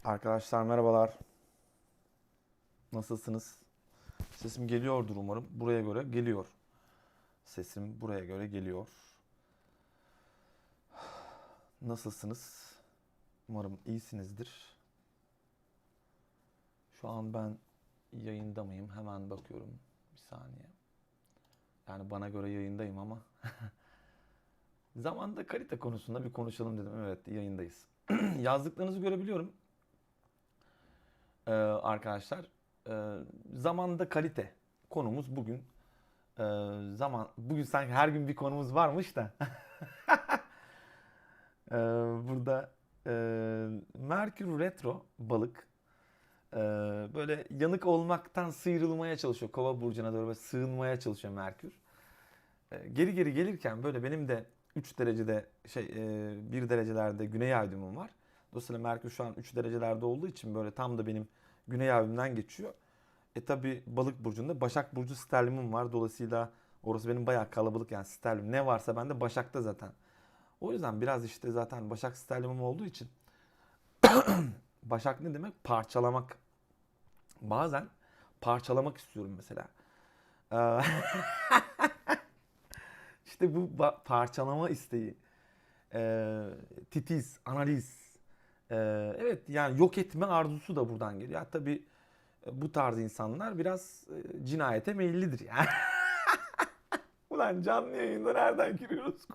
Arkadaşlar merhabalar. Nasılsınız? Sesim geliyordur umarım. Buraya göre geliyor. Sesim buraya göre geliyor. Nasılsınız? Umarım iyisinizdir. Şu an ben yayında mıyım? Hemen bakıyorum. Bir saniye. Yani bana göre yayındayım ama zamanda kalite konusunda bir konuşalım dedim. Evet, yayındayız. Yazdıklarınızı görebiliyorum. Arkadaşlar. Zamanda kalite konumuz bugün. Bugün sanki her gün bir konumuz varmış da burada e, Merkür Retro balık böyle yanık olmaktan sıyrılmaya çalışıyor. Kova burcuna doğru böyle sığınmaya çalışıyor Merkür. Geri geri gelirken böyle benim de 3 derecede 1 derecelerde güney ay düğümüm var. Dolayısıyla Merkür şu an 3 derecelerde olduğu için böyle tam da benim güney ay düğümden geçiyor. Tabi balık burcunda Başak Burcu sterlimim var. Dolayısıyla orası benim bayağı kalabalık yani sterlim. Ne varsa bende Başak'ta zaten. O yüzden biraz işte zaten Başak sterlimim olduğu için Başak ne demek? Parçalamak. Bazen parçalamak istiyorum mesela. Ee, işte bu parçalama isteği. Titiz, analiz. Evet yani yok etme arzusu da buradan geliyor. Tabii bu tarz insanlar biraz cinayete meyillidir yani. Ulan canlı yayında nereden giriyoruz?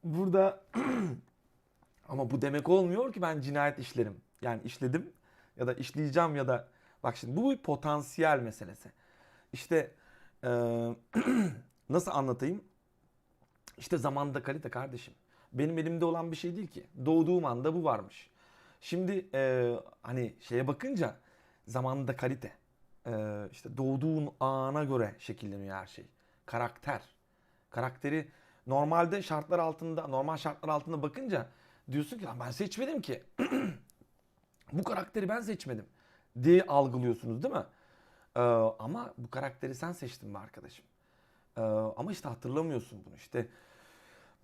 Burada ama bu demek olmuyor ki ben cinayet işlerim. Yani işledim ya da işleyeceğim ya da bak şimdi bu bir potansiyel meselesi. İşte nasıl anlatayım? İşte zamanda kalite kardeşim. Benim elimde olan bir şey değil ki. Doğduğum anda bu varmış. Şimdi hani şeye bakınca zamanda kalite. İşte doğduğun ana göre şekilleniyor her şey. Karakter. Karakteri normalde şartlar altında, normal şartlar altında bakınca diyorsun ki ben seçmedim ki. Bu karakteri ben seçmedim diye algılıyorsunuz değil mi? Ama bu karakteri sen seçtin mi arkadaşım? Ama işte hatırlamıyorsun bunu. İşte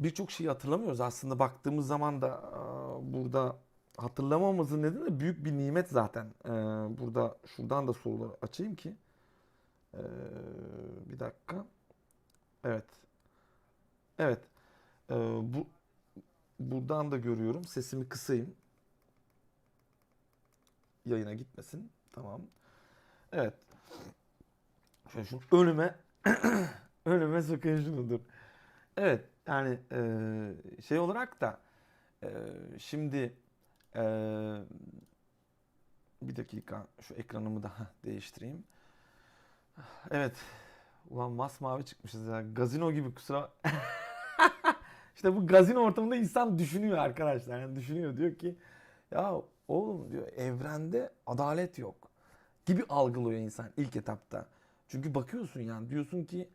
birçok şeyi hatırlamıyoruz. Aslında baktığımız zaman da burada hatırlamamızın nedeni de büyük bir nimet zaten. Burada şuradan da soruları açayım ki. Ee, bir dakika. Evet. Evet. Ee, bu buradan da görüyorum. Sesimi kısayım. Yayına gitmesin. Tamam. Evet. Şöyle şunu önüme sokayım şunu dur. Evet. Yani şey olarak da e, şimdi e, bir dakika şu ekranımı da değiştireyim. Evet. Ulan masmavi çıkmışız ya. Gazino gibi kusura. İşte bu gazino ortamında insan düşünüyor arkadaşlar. Yani düşünüyor diyor ki ya oğlum diyor evrende adalet yok gibi algılıyor insan ilk etapta. Çünkü bakıyorsun yani diyorsun ki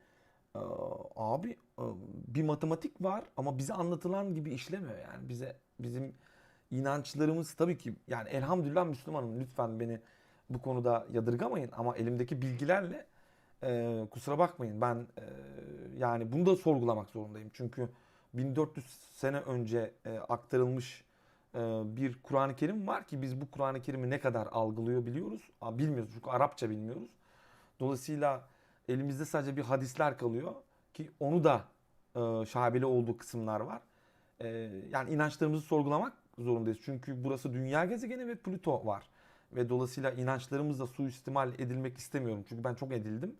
abi bir matematik var ama bize anlatılan gibi işlemiyor yani bizim inançlarımız tabii ki yani elhamdülillah Müslümanım lütfen beni bu konuda yadırgamayın ama elimdeki bilgilerle kusura bakmayın ben yani bunu da sorgulamak zorundayım çünkü 1400 sene önce aktarılmış bir Kur'an-ı Kerim var ki biz bu Kur'an-ı Kerim'i ne kadar algılıyor biliyoruz. Bilmiyoruz çünkü Arapça bilmiyoruz. Dolayısıyla elimizde sadece bir hadisler kalıyor ki onu da şaibeli olduğu kısımlar var. E, yani inançlarımızı sorgulamak zorundayız. Çünkü burası dünya gezegeni ve Plüto var. Ve dolayısıyla inançlarımızla suistimal edilmek istemiyorum. Çünkü ben çok edildim.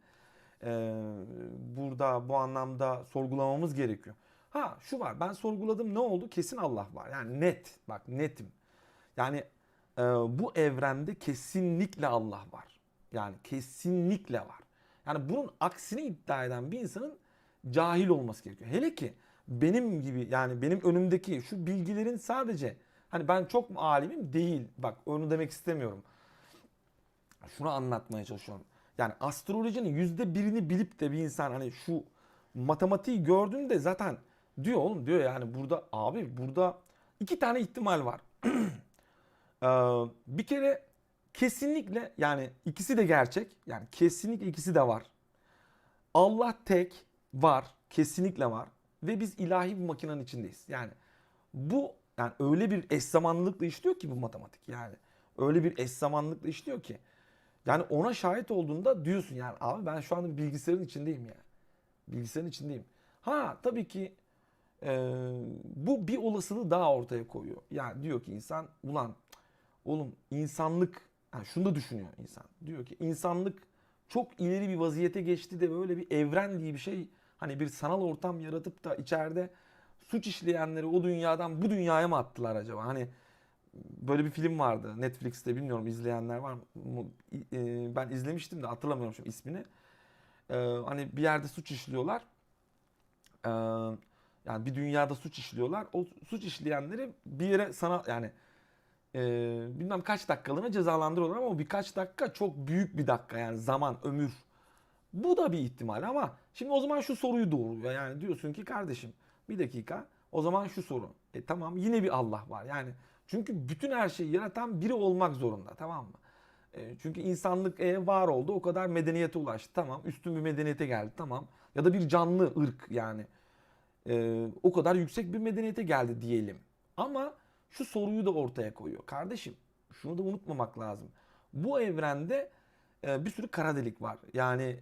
E, burada bu anlamda sorgulamamız gerekiyor. Ha şu var ben sorguladım ne oldu? Kesin Allah var. Yani net bak netim. Yani bu evrende kesinlikle Allah var. Yani kesinlikle var. Yani bunun aksini iddia eden bir insanın cahil olması gerekiyor. Hele ki benim gibi yani benim önümdeki şu bilgilerin sadece hani ben çok mu alimim değil. Bak onu demek istemiyorum. Şunu anlatmaya çalışıyorum. Yani astrolojinin %1'ini bilip de bir insan hani şu matematiği gördüğünde zaten diyor oğlum diyor yani burada abi burada iki tane ihtimal var. Ee, bir kere kesinlikle yani ikisi de gerçek. Yani kesinlikle ikisi de var. Allah tek var. Kesinlikle var. Ve biz ilahi bir makinenin içindeyiz. Yani bu Yani öyle bir eş zamanlılıkla işliyor ki bu matematik yani. Öyle bir eş zamanlılıkla işliyor ki. Yani ona şahit olduğunda diyorsun yani abi ben şu anda bir bilgisayarın içindeyim yani. Bilgisayarın içindeyim. Ha tabii ki e, bu bir olasılığı daha ortaya koyuyor. Yani diyor ki insan ulan oğlum insanlık yani şunu da düşünüyor insan. Diyor ki insanlık çok ileri bir vaziyete geçti de böyle bir evren diye bir şey hani bir sanal ortam yaratıp da içeride suç işleyenleri o dünyadan bu dünyaya mı attılar acaba? Hani böyle bir film vardı Netflix'te bilmiyorum izleyenler var mı? Ben izlemiştim de hatırlamıyorum şimdi ismini. Hani bir yerde suç işliyorlar. Ee, Yani bir dünyada suç işliyorlar. O suç işleyenleri bir yere sana yani bilmem kaç dakikalığına cezalandırıyorlar ama o birkaç dakika çok büyük bir dakika yani zaman, ömür. Bu da bir ihtimal ama şimdi o zaman şu soruyu doğuruyor. Yani diyorsun ki kardeşim bir dakika o zaman şu soru. Tamam yine bir Allah var. Yani çünkü bütün her şeyi yaratan biri olmak zorunda tamam mı? Çünkü insanlık var oldu o kadar medeniyete ulaştı tamam. Üstün bir medeniyete geldi tamam. Ya da bir canlı ırk yani o kadar yüksek bir medeniyete geldi diyelim. Ama şu soruyu da ortaya koyuyor. Kardeşim şunu da unutmamak lazım. Bu evrende bir sürü kara delik var. Yani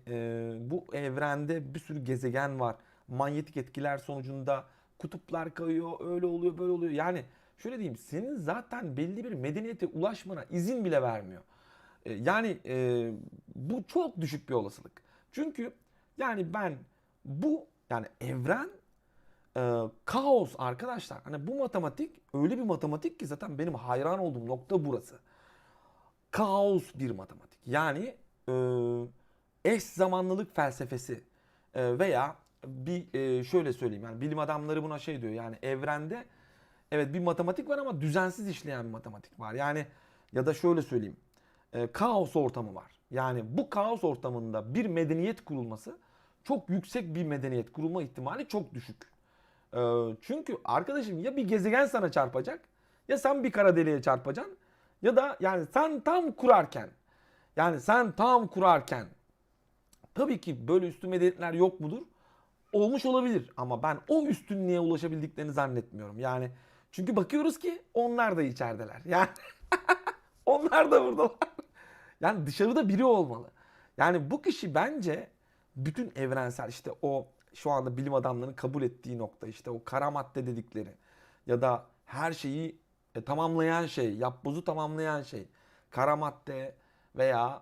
bu evrende bir sürü gezegen var. Manyetik etkiler sonucunda kutuplar kayıyor, öyle oluyor, böyle oluyor. Yani şöyle diyeyim, senin zaten belli bir medeniyete ulaşmana izin bile vermiyor. Yani bu çok düşük bir olasılık. Çünkü yani ben bu yani evren kaos arkadaşlar. Hani bu matematik öyle bir matematik ki zaten benim hayran olduğum nokta burası. Kaos bir matematik. Yani eş zamanlılık felsefesi veya bir şöyle söyleyeyim yani bilim adamları buna şey diyor yani evrende evet bir matematik var ama düzensiz işleyen bir matematik var. Yani ya da şöyle söyleyeyim kaos ortamı var. Yani bu kaos ortamında bir medeniyet kurulması çok yüksek bir medeniyet kurulma ihtimali çok düşük. Çünkü arkadaşım ya bir gezegen sana çarpacak ya sen bir kara deliğe çarpacaksın ya da yani sen tam kurarken tabii ki böyle üstün medeniyetler yok mudur? Olmuş olabilir ama ben o üstünlüğe ulaşabildiklerini zannetmiyorum. Yani çünkü bakıyoruz ki onlar da içerideler. Yani onlar da buradalar. Yani dışarıda biri olmalı. Yani bu kişi bence bütün evrensel işte o şu anda bilim adamlarının kabul ettiği nokta işte o kara madde dedikleri ya da her şeyi tamamlayan şey, yapbozu tamamlayan şey, kara madde veya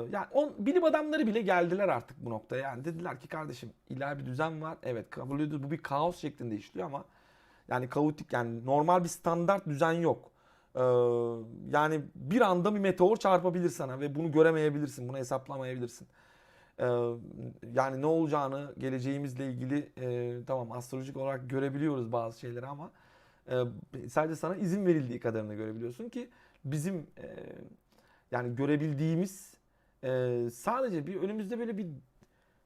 yani bilim adamları bile geldiler artık bu noktaya. Yani dediler ki kardeşim ilahi bir düzen var. Evet kabul ediyoruz bu bir kaos şeklinde işliyor ama yani kaotik yani normal bir standart düzen yok. Ee, Yani bir anda bir meteor çarpabilir sana ve bunu göremeyebilirsin, bunu hesaplamayabilirsin. Ee, Yani ne olacağını geleceğimizle ilgili tamam astrolojik olarak görebiliyoruz bazı şeyleri ama sadece sana izin verildiği kadarını görebiliyorsun ki bizim yani görebildiğimiz sadece bir önümüzde böyle bir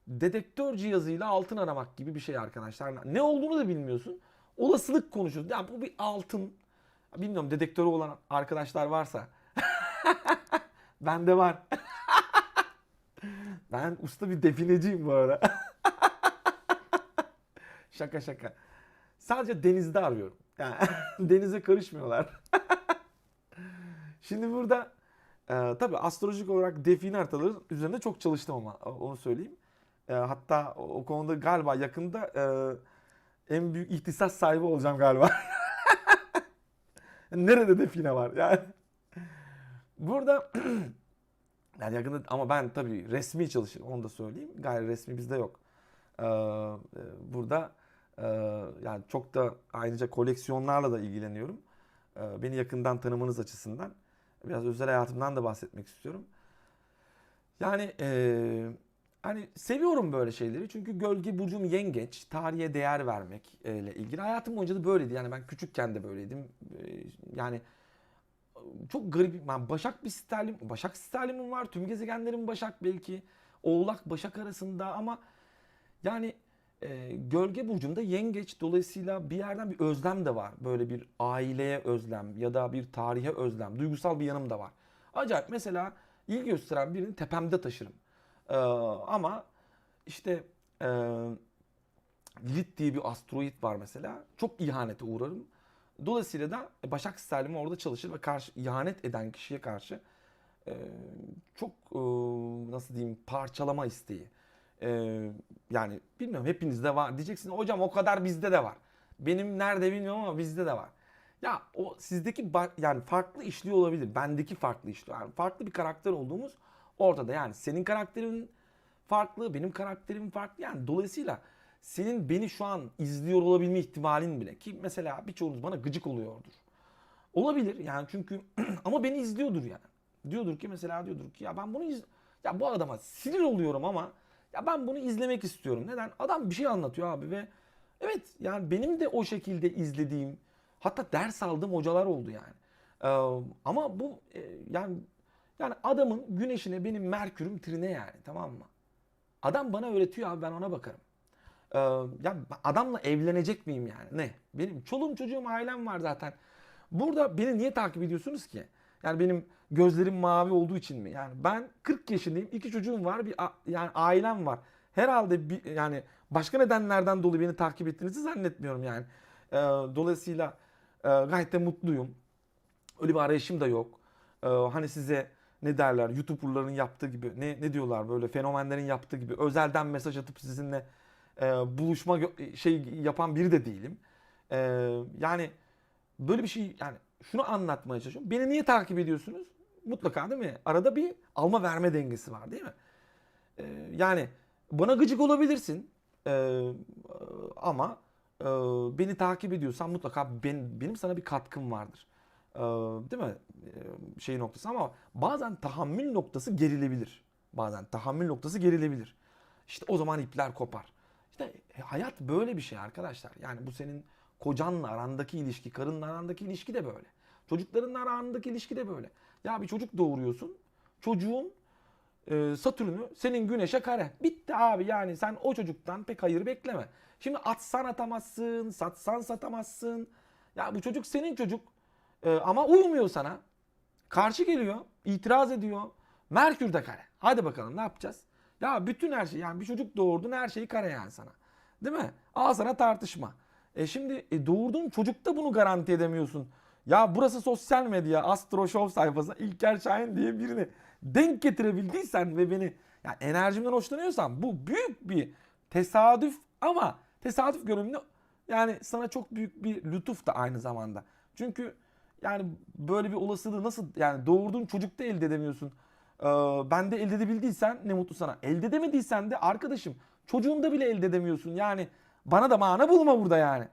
dedektör cihazıyla altın aramak gibi bir şey arkadaşlar. Ne olduğunu da bilmiyorsun. Olasılık konuşuyoruz. Yani bu bir altın. Bilmiyorum dedektörü olan arkadaşlar varsa. Bende var. Ben usta bir defineciyim bu arada. Şaka şaka. Sadece denizde arıyorum. Yani denize karışmıyorlar. Şimdi burada tabii astrolojik olarak define haritaları üzerinde çok çalıştım ama onu söyleyeyim. Hatta o konuda galiba yakında en büyük ihtisas sahibi olacağım galiba. Nerede define var yani. Burada yani yakında ama ben tabii resmi çalışırım onu da söyleyeyim. Gayri resmi bizde yok. Burada e, yani çok da ayrıca koleksiyonlarla da ilgileniyorum. Beni yakından tanımanız açısından biraz özel hayatımdan da bahsetmek istiyorum. Yani hani seviyorum böyle şeyleri çünkü gölge burcum yengeç, tarihe değer vermek ile ilgili. Hayatım boyunca da böyleydi. Yani ben küçükken de böyleydim. Yani çok garip. Ben Başak sterlimim var. Tüm gezegenlerim Başak belki. Oğlak Başak arasında ama yani gölge burcumda yengeç dolayısıyla bir yerden bir özlem de var. Böyle bir aileye özlem ya da bir tarihe özlem. Duygusal bir yanım da var. Acayip mesela ilgi gösteren birini tepemde taşırım. Ama işte e, Lilith diye bir asteroid var mesela. Çok ihanete uğrarım. Dolayısıyla da Başak Sterlin orada çalışır ve karşı ihanet eden kişiye karşı e, çok nasıl diyeyim parçalama isteği. E, Yani bilmiyorum hepinizde var. Diyeceksin hocam o kadar bizde de var. Benim nerede bilmiyorum ama bizde de var. Ya o sizdeki yani farklı işliyor olabilir. Bendeki farklı işliyor. Yani farklı bir karakter olduğumuz ortada. Yani senin karakterin farklı, benim karakterim farklı. Yani dolayısıyla senin beni şu an izliyor olabilme ihtimalin bile ki mesela birçoğunuz bana gıcık oluyordur. Olabilir yani çünkü ama beni izliyordur yani. Diyordur ki mesela diyordur ki ya ben bunu ya bu adama sinir oluyorum ama ya ben bunu izlemek istiyorum. Neden? Adam bir şey anlatıyor abi ve evet yani benim de o şekilde izlediğim hatta ders aldığım hocalar oldu yani. Ama bu yani adamın güneşine benim Merkür'üm trine yani tamam mı? Adam bana öğretiyor abi ben ona bakarım. Ee, Ya adamla evlenecek miyim yani? Ne? Benim çoluğum çocuğum ailem var zaten. Burada beni niye takip ediyorsunuz ki? Yani benim gözlerim mavi olduğu için mi? Yani ben 40 yaşındayım, 2 çocuğum var, yani ailem var. Herhalde yani başka nedenlerden dolayı beni takip ettiğinizi zannetmiyorum yani. Dolayısıyla gayet de mutluyum. Öyle bir arayışım da yok. Hani size ne derler YouTuber'ların yaptığı gibi ne diyorlar böyle fenomenlerin yaptığı gibi özelden mesaj atıp sizinle buluşma şey yapan biri de değilim. Yani böyle bir şey yani şunu anlatmaya çalışıyorum. Beni niye takip ediyorsunuz? Mutlaka değil mi? Arada bir alma verme dengesi var değil mi? Yani bana gıcık olabilirsin. Ama beni takip ediyorsan mutlaka benim sana bir katkım vardır. Değil mi? Şey noktası ama bazen tahammül noktası gerilebilir. Bazen tahammül noktası gerilebilir. İşte o zaman ipler kopar. İşte hayat böyle bir şey arkadaşlar. Yani bu senin kocanla arandaki ilişki, karınla arandaki ilişki de böyle. Çocuklarınla arandaki ilişki de böyle. Ya bir çocuk doğuruyorsun. Çocuğun Satürn'ü senin güneşe kare. Bitti abi yani sen o çocuktan pek hayır bekleme. Şimdi atsan atamazsın, satsan satamazsın. Ya bu çocuk senin çocuk ama uymuyor sana. Karşı geliyor, itiraz ediyor. Merkür de kare. Hadi bakalım ne yapacağız? Ya bütün her şey yani bir çocuk doğurdun her şeyi kare yani sana. Değil mi? Al sana tartışma. Şimdi doğurduğun çocukta bunu garanti edemiyorsun. Ya burası sosyal medya, Astro Show sayfasına İlker Şahin diye birini denk getirebildiysen ve beni yani enerjimden hoşlanıyorsan bu büyük bir tesadüf ama tesadüf görünümlü yani sana çok büyük bir lütuf da aynı zamanda. Çünkü yani böyle bir olasılığı nasıl yani doğurduğun çocukta elde edemiyorsun. Ben de elde edebildiysen ne mutlu sana. Elde edemediysen de arkadaşım çocuğunda bile elde edemiyorsun. Yani bana da mana bulma burada yani.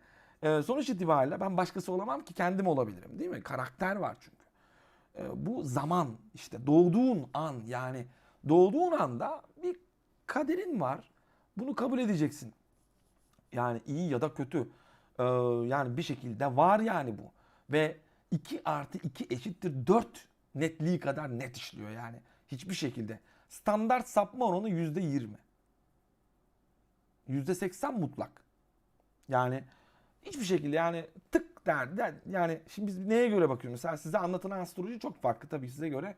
Sonuç itibariyle ben başkası olamam ki kendim olabilirim değil mi? Karakter var çünkü. Bu zaman işte doğduğun an yani doğduğun anda bir kaderin var. Bunu kabul edeceksin. Yani iyi ya da kötü. Yani bir şekilde var yani bu. Ve 2 artı 2 eşittir 4 netliği kadar net işliyor yani. Hiçbir şekilde. Standart sapma oranı %20. %80 mutlak. Yani hiçbir şekilde yani tık yani şimdi biz neye göre bakıyoruz? Mesela size anlatılan astroloji çok farklı tabii size göre.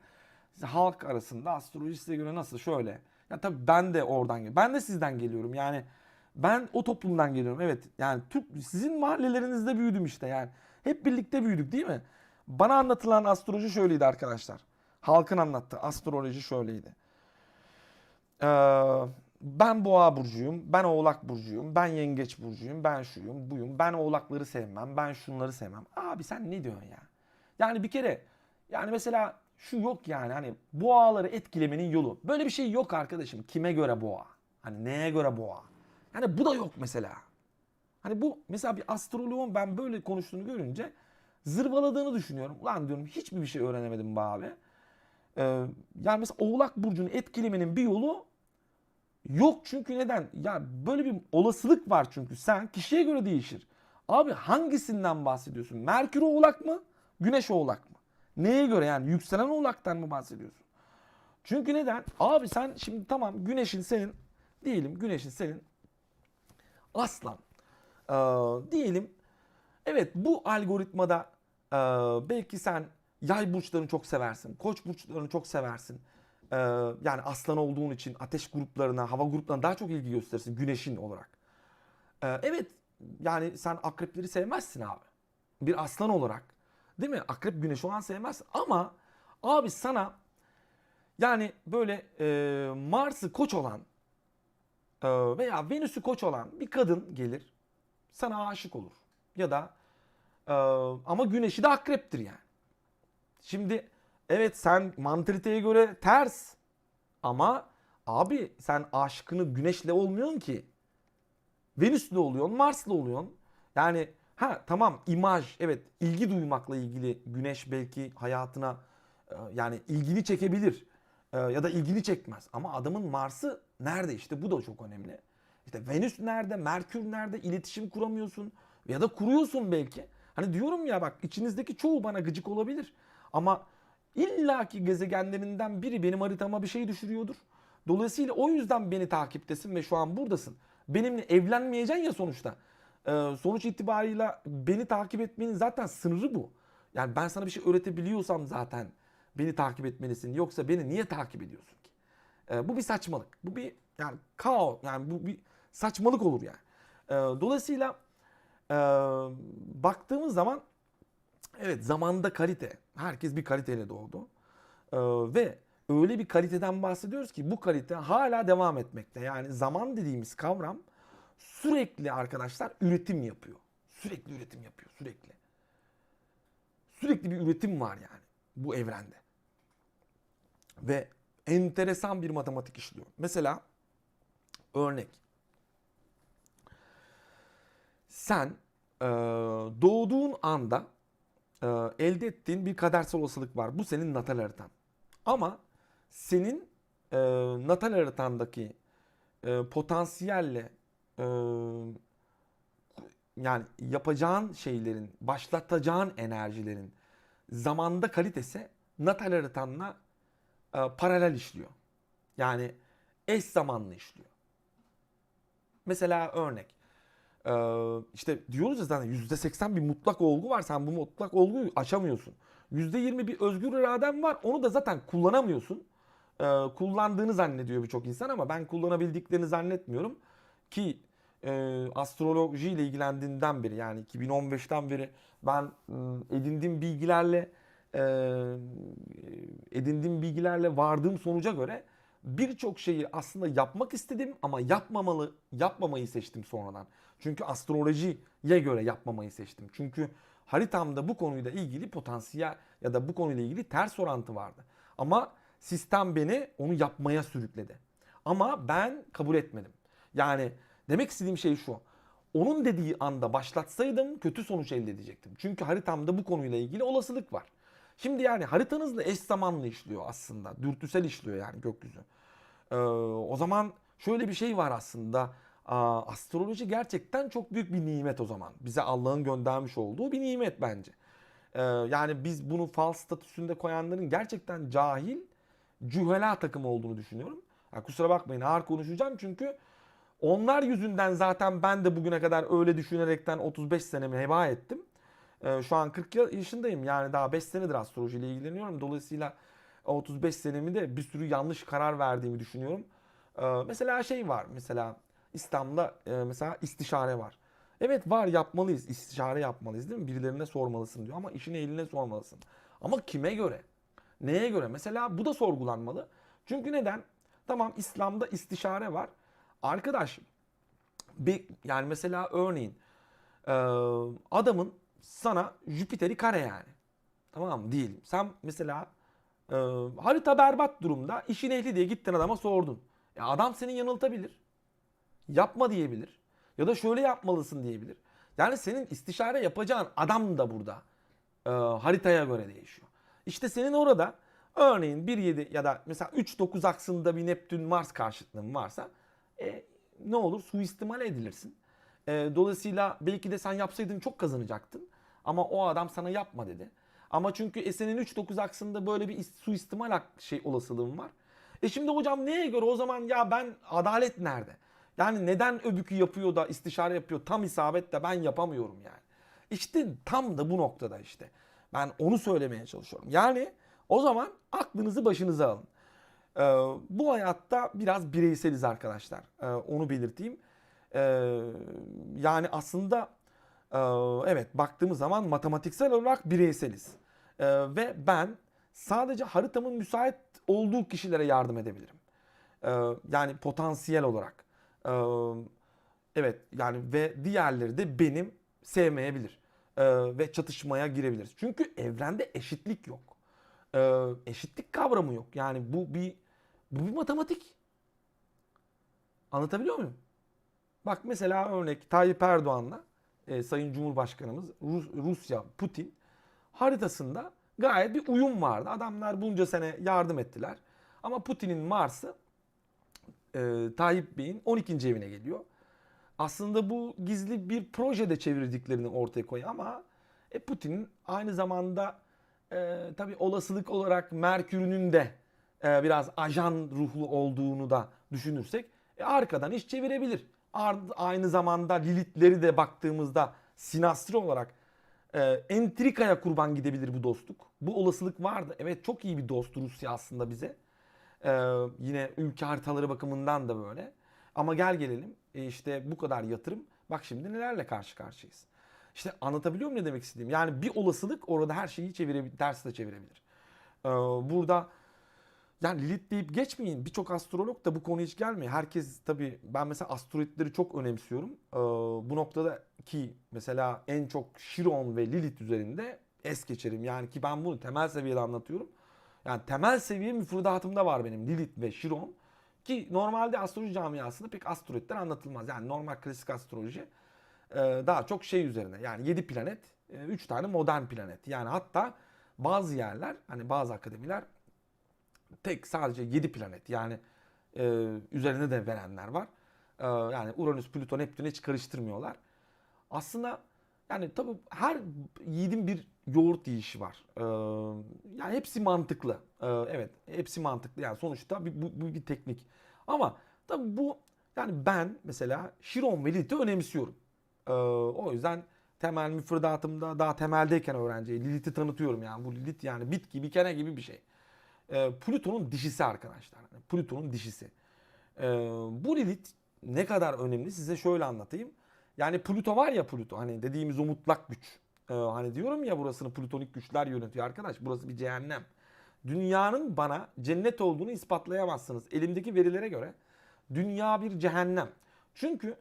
Halk arasında astroloji size göre nasıl? Şöyle. Ya tabii ben de oradan geliyorum. Ben de sizden geliyorum. Yani ben o toplumdan geliyorum. Evet. Yani sizin mahallelerinizde büyüdüm işte yani. Hep birlikte büyüdük değil mi? Bana anlatılan astroloji şöyleydi arkadaşlar. Halkın anlattığı astroloji şöyleydi. Ee, Ben boğa burcuyum, ben oğlak burcuyum, ben yengeç burcuyum, ben şuyum, buyum, ben oğlakları sevmem, ben şunları sevmem. Abi sen ne diyorsun ya? Yani bir kere yani mesela şu yok yani hani boğaları etkilemenin yolu. Böyle bir şey yok arkadaşım. Kime göre boğa? Hani neye göre boğa? Yani bu da yok mesela. Hani bu mesela bir astroloğun ben böyle konuştuğunu görünce zırvaladığını düşünüyorum. Ulan diyorum hiçbir bir şey öğrenemedim be abi. Ee, Yani mesela Oğlak Burcu'nu etkilemenin bir yolu yok çünkü neden? Ya böyle bir olasılık var çünkü sen kişiye göre değişir. Abi hangisinden bahsediyorsun? Merkür Oğlak mı? Güneş Oğlak mı? Neye göre yani yükselen Oğlak'tan mı bahsediyorsun? Çünkü neden? Abi sen şimdi tamam Güneş'in senin diyelim Güneş'in senin Aslan. Ee, Diyelim evet bu algoritmada belki sen yay burçlarını çok seversin. Koç burçlarını çok seversin. Ee, Yani aslan olduğun için ateş gruplarına, hava gruplarına daha çok ilgi gösterirsin güneşin olarak. Evet yani sen akrepleri sevmezsin abi. bir aslan olarak, değil mi? Akrep güneşi olan sevmez. Ama abi sana yani böyle Mars'ı koç olan veya Venüs'ü koç olan bir kadın gelir. Sana aşık olur. Ya da e, ama güneşi de akreptir yani. Şimdi evet sen mantaliteye göre ters. Ama abi sen aşkını güneşle olmuyorsun ki. Venüs'le oluyorsun, Mars'la oluyorsun. Yani ha tamam imaj, evet ilgi duymakla ilgili güneş belki hayatına yani ilgini çekebilir. Ya da ilgini çekmez. Ama adamın Mars'ı nerede işte bu da çok önemli. İşte Venüs nerede, Merkür nerede, iletişim kuramıyorsun. Ya da kuruyorsun belki. Hani diyorum ya bak içinizdeki çoğu bana gıcık olabilir. Ama illaki gezegenlerinden biri benim haritama bir şey düşürüyordur. Dolayısıyla o yüzden beni takiptesin ve şu an buradasın. Benimle evlenmeyeceksin ya sonuçta. Sonuç itibarıyla beni takip etmenin zaten sınırı bu. Yani ben sana bir şey öğretebiliyorsam zaten beni takip etmelisin. Yoksa beni niye takip ediyorsun ki? Bu bir saçmalık. Bu bir yani kaos. Yani bu bir saçmalık olur yani. Dolayısıyla e, baktığımız zaman evet zamanda kalite. Herkes bir kaliteyle doğdu. Ve öyle bir kaliteden bahsediyoruz ki bu kalite hala devam etmekte. Yani zaman dediğimiz kavram sürekli arkadaşlar üretim yapıyor. Sürekli üretim yapıyor. Sürekli. Sürekli bir üretim var yani bu evrende. Ve enteresan bir matematik işliyor. Mesela örnek. Sen doğduğun anda elde ettiğin bir kadersel olasılık var. Bu senin natal haritan. Ama senin natal haritandaki potansiyelle e, yani yapacağın şeylerin, başlatacağın enerjilerin zamanda kalitesi natal haritanla paralel işliyor. Yani eş zamanlı işliyor. Mesela örnek. İşte diyoruz ya zaten %80 bir mutlak olgu var. Sen bu mutlak olguyu aşamıyorsun. %20 bir özgür iraden var. Onu da zaten kullanamıyorsun. Kullandığını zannediyor birçok insan ama ben kullanabildiklerini zannetmiyorum. Ki astroloji ile ilgilendiğimden beri yani 2015'ten beri ben edindiğim bilgilerle e, vardığım sonuca göre birçok şeyi aslında yapmak istedim ama yapmamayı seçtim sonradan. Çünkü astrolojiye göre yapmamayı seçtim. Çünkü haritamda bu konuyla ilgili potansiyel ya da bu konuyla ilgili ters orantı vardı. Ama sistem beni onu yapmaya sürükledi. Ama ben kabul etmedim. Yani demek istediğim şey şu. Onun dediği anda başlatsaydım kötü sonuç elde edecektim. Çünkü haritamda bu konuyla ilgili olasılık var. Şimdi yani haritanızla eş zamanlı işliyor aslında. Dürtüsel işliyor yani gökyüzü. O zaman şöyle bir şey var aslında. Astroloji gerçekten çok büyük bir nimet o zaman. Bize Allah'ın göndermiş olduğu bir nimet bence. Yani biz bunu fal statüsünde koyanların gerçekten cahil, cühela takımı olduğunu düşünüyorum. Yani kusura bakmayın ağır konuşacağım çünkü onlar yüzünden zaten ben de bugüne kadar öyle düşünerekten 35 senemi heba ettim. Şu an 40 yaşındayım yani daha 5 senedir astrolojiyle ilgileniyorum. Dolayısıyla 35 senemi de bir sürü yanlış karar verdiğimi düşünüyorum. Mesela şey var mesela İslam'da mesela istişare var. Evet var yapmalıyız istişare yapmalıyız değil mi? Birilerine sormalısın diyor ama işini eline sormalısın. Ama kime göre? Neye göre? Mesela bu da sorgulanmalı. Çünkü neden? Tamam İslam'da istişare var. Arkadaş yani mesela örneğin e, adamın sana Jüpiter'i kare yani. Tamam mı? Değil. Sen mesela e, harita berbat durumda. İşin ehli diye gittin adama sordun. Adam seni yanıltabilir. Yapma diyebilir. Ya da şöyle yapmalısın diyebilir. Yani senin istişare yapacağın adam da burada haritaya göre değişiyor. İşte senin orada örneğin 1,7 ya da mesela 3,9 aksında bir Neptün Mars karşıtlığın varsa ne olur suistimal edilirsin. Dolayısıyla belki de sen yapsaydın çok kazanacaktın. Ama o adam sana yapma dedi. Ama çünkü senin 3,9 aksında böyle bir suistimal şey olasılığın var. Şimdi hocam neye göre o zaman ya ben adalet nerede? Yani neden öbükü yapıyor da istişare yapıyor tam isabet de ben yapamıyorum yani. İşte tam da bu noktada işte. Ben onu söylemeye çalışıyorum. Yani o zaman aklınızı başınıza alın. Bu hayatta biraz bireyseliz arkadaşlar. Onu belirteyim. Yani aslında Evet, baktığımız zaman matematiksel olarak bireyseliz. Ve ben sadece haritamın müsait olduğu kişilere yardım edebilirim. Yani potansiyel olarak. Ee, evet yani ve diğerleri de benim sevmeyebilir. Ve çatışmaya girebiliriz. Çünkü evrende eşitlik yok. Eşitlik kavramı yok. Yani bu bir matematik. Anlatabiliyor muyum? Bak mesela örnek Tayyip Erdoğan'la Sayın Cumhurbaşkanımız Rusya Putin haritasında gayet bir uyum vardı. Adamlar bunca sene yardım ettiler. Ama Putin'in Mars'ı Tayyip Bey'in 12. evine geliyor. Aslında bu gizli bir projede çevirdiklerini ortaya koyuyor ama Putin'in aynı zamanda tabii olasılık olarak Merkür'ünün de biraz ajan ruhlu olduğunu da düşünürsek arkadan iş çevirebilir. Aynı zamanda Lilith'leri de baktığımızda sinastri olarak entrikaya kurban gidebilir bu dostluk. Bu olasılık vardı. Evet çok iyi bir dost Rusya aslında bize. Yine ülke haritaları bakımından da böyle. Ama gel gelelim işte bu kadar yatırım. Bak şimdi nelerle karşı karşıyayız. İşte anlatabiliyor muyum ne demek istediğim? Yani bir olasılık orada her şeyi çevirebilir, ters de çevirebilir. Burada yani Lilith deyip geçmeyin. Birçok astrolog da bu konu hiç gelmiyor. Herkes tabii ben mesela asteroidleri çok önemsiyorum. Bu noktada ki mesela en çok Chiron ve Lilith üzerinde es geçerim. Yani ki ben bunu temel seviyede anlatıyorum. Yani temel seviye müfredatımda var benim Lilith ve Chiron. Ki normalde astroloji camiasında pek asteroidler anlatılmaz. Yani normal klasik astroloji daha çok şey üzerine. Yani 7 planet, 3 tane modern planet. Yani hatta bazı yerler hani bazı akademiler tek sadece 7 planet. Yani üzerine de verenler var. Yani Uranüs, Plüton, Neptün'ü hiç karıştırmıyorlar. Aslında yani tabii her yiğidin bir yoğurt yiyişi var. Yani hepsi mantıklı. Evet, hepsi mantıklı. Yani sonuçta bu bir teknik. Ama tabii bu yani ben mesela Chiron ve Lilith'i önemsiyorum. O yüzden temel müfredatımda daha temeldeyken öğrenciye Lilith'i tanıtıyorum yani. Bu Lilith yani bit gibi, kene gibi bir şey. Plüton'un dişisi arkadaşlar. Yani Plüton'un dişisi. Bu Lilith ne kadar önemli size şöyle anlatayım. Yani Plüto var ya Plüto hani dediğimiz o mutlak güç. Hani diyorum ya burasını plütonik güçler yönetiyor arkadaş. Burası bir cehennem. Dünyanın bana cennet olduğunu ispatlayamazsınız. Elimdeki verilere göre dünya bir cehennem. Çünkü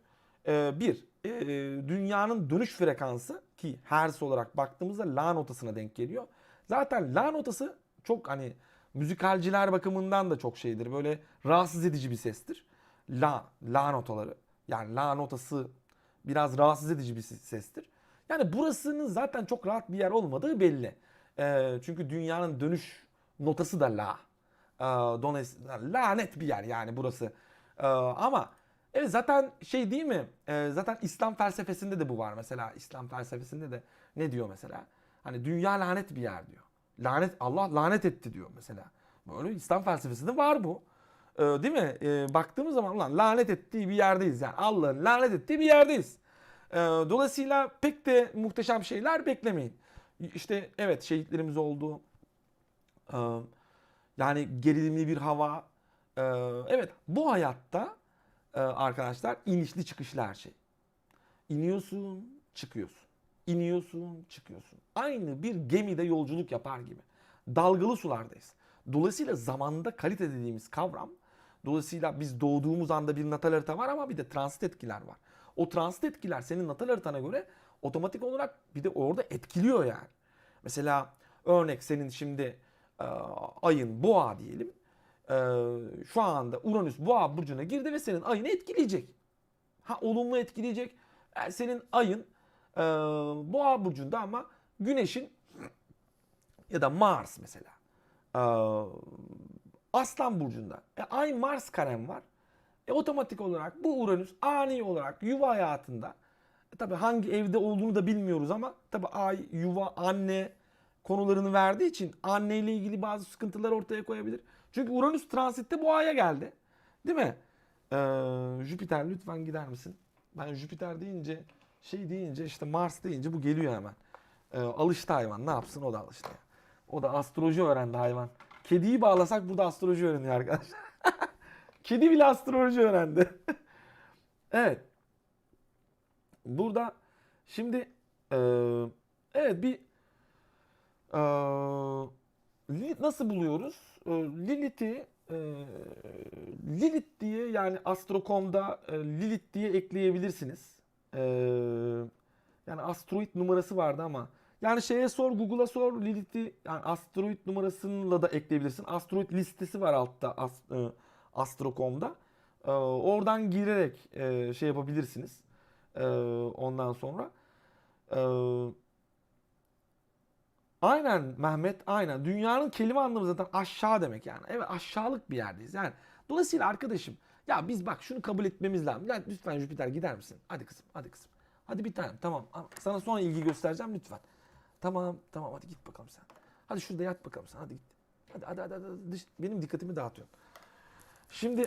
dünyanın dönüş frekansı ki hertz olarak baktığımızda la notasına denk geliyor. Zaten la notası çok hani müzikalciler bakımından da çok şeydir. Böyle rahatsız edici bir sestir. La notaları. Yani la notası biraz rahatsız edici bir sestir. Yani burasının zaten çok rahat bir yer olmadığı belli. Çünkü dünyanın dönüş notası da la. Lanet bir yer yani burası. Ama evet zaten şey değil mi? Zaten İslam felsefesinde de bu var mesela. İslam felsefesinde de ne diyor mesela? Hani dünya lanet bir yer diyor. Allah lanet etti diyor mesela. Böyle İslam felsefesinde var bu. Değil mi? Baktığımız zaman ulan lanet ettiği bir yerdeyiz. Yani Allah'ın lanet ettiği bir yerdeyiz. Dolayısıyla pek de muhteşem şeyler beklemeyin. İşte evet şehitlerimiz oldu. Ee, Yani gerilimli bir hava. Evet bu hayatta arkadaşlar inişli çıkışlı her şey. İniyorsun, çıkıyorsun. İniyorsun, çıkıyorsun. Aynı bir gemide yolculuk yapar gibi. Dalgalı sulardayız. Dolayısıyla zamanda kalite dediğimiz kavram, dolayısıyla biz doğduğumuz anda bir natal harita var ama bir de transit etkiler var. O transit etkiler senin natal haritana göre otomatik olarak bir de orada etkiliyor yani. Mesela örnek senin şimdi ayın boğa diyelim. Şu anda Uranüs boğa burcuna girdi ve senin ayını etkileyecek. Ha olumlu etkileyecek. Yani senin ayın boğa burcunda ama güneşin ya da Mars mesela e, Aslan burcunda. Ay Mars karem var. Otomatik olarak bu Uranüs ani olarak yuva hayatında tabii hangi evde olduğunu da bilmiyoruz ama tabii ay, yuva, anne konularını verdiği için anneyle ilgili bazı sıkıntılar ortaya koyabilir. Çünkü Uranüs transitte boğaya geldi. Değil mi? Jüpiter lütfen gider misin? Ben Jüpiter deyince şey deyince işte Mars deyince bu geliyor hemen. Alıştı hayvan ne yapsın o da alıştı. O da astroloji öğrendi hayvan. Kediyi bağlasak burada astroloji öğreniyor arkadaşlar. Kedi bile astroloji öğrendi. Evet. Burada şimdi Evet bir Lilith nasıl buluyoruz? Lilith diye yani Astro.com'da Lilith diye ekleyebilirsiniz. Ee, Yani asteroid numarası vardı ama yani şeye sor, Google'a sor, Lilith'i yani asteroid numarasıyla da ekleyebilirsin. Asteroid listesi var altta Astro.com'da. Oradan girerek şey yapabilirsiniz. Ondan sonra. Ee, Aynen Mehmet, aynen. Dünyanın kelime anlamı zaten aşağı demek yani. Evet, aşağılık bir yerdeyiz. Yani dolayısıyla arkadaşım, ya biz bak şunu kabul etmemiz lazım. Ya lütfen Jüpiter gider misin? Hadi kızım, hadi kızım. Hadi bir tanem, tamam. Sana sonra ilgi göstereceğim lütfen. Tamam, tamam, hadi git bakalım sen. Hadi şurada yat bakalım sen, hadi git. Hadi. Benim dikkatimi dağıtıyorsun. Şimdi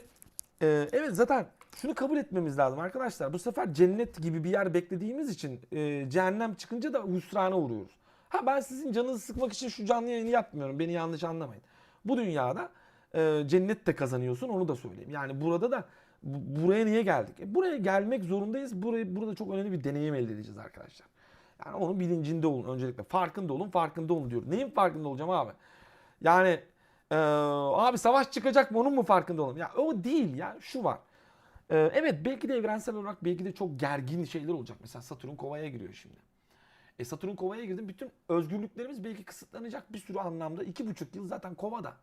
evet, zaten şunu kabul etmemiz lazım arkadaşlar. Bu sefer cennet gibi bir yer beklediğimiz için cehennem çıkınca da hüsrana uğruyoruz. Ha, ben sizin canınızı sıkmak için şu canlı yayını yapmıyorum. Beni yanlış anlamayın. Bu dünyada cennet de kazanıyorsun, onu da söyleyeyim. Yani burada da buraya niye geldik? Buraya gelmek zorundayız. Burada çok önemli bir deneyim elde edeceğiz arkadaşlar. Yani onun bilincinde olun öncelikle. Farkında olun, farkında olun diyorum. Neyin farkında olacağım abi? Yani abi savaş çıkacak mı, onun mu farkında olalım? Ya o değil ya, şu var. Evet, belki de evrensel olarak belki de çok gergin şeyler olacak. Mesela Satürn Kova'ya giriyor şimdi. Satürn Kova'ya girdi. Bütün özgürlüklerimiz belki kısıtlanacak bir sürü anlamda. 2,5 yıl zaten Kova'da.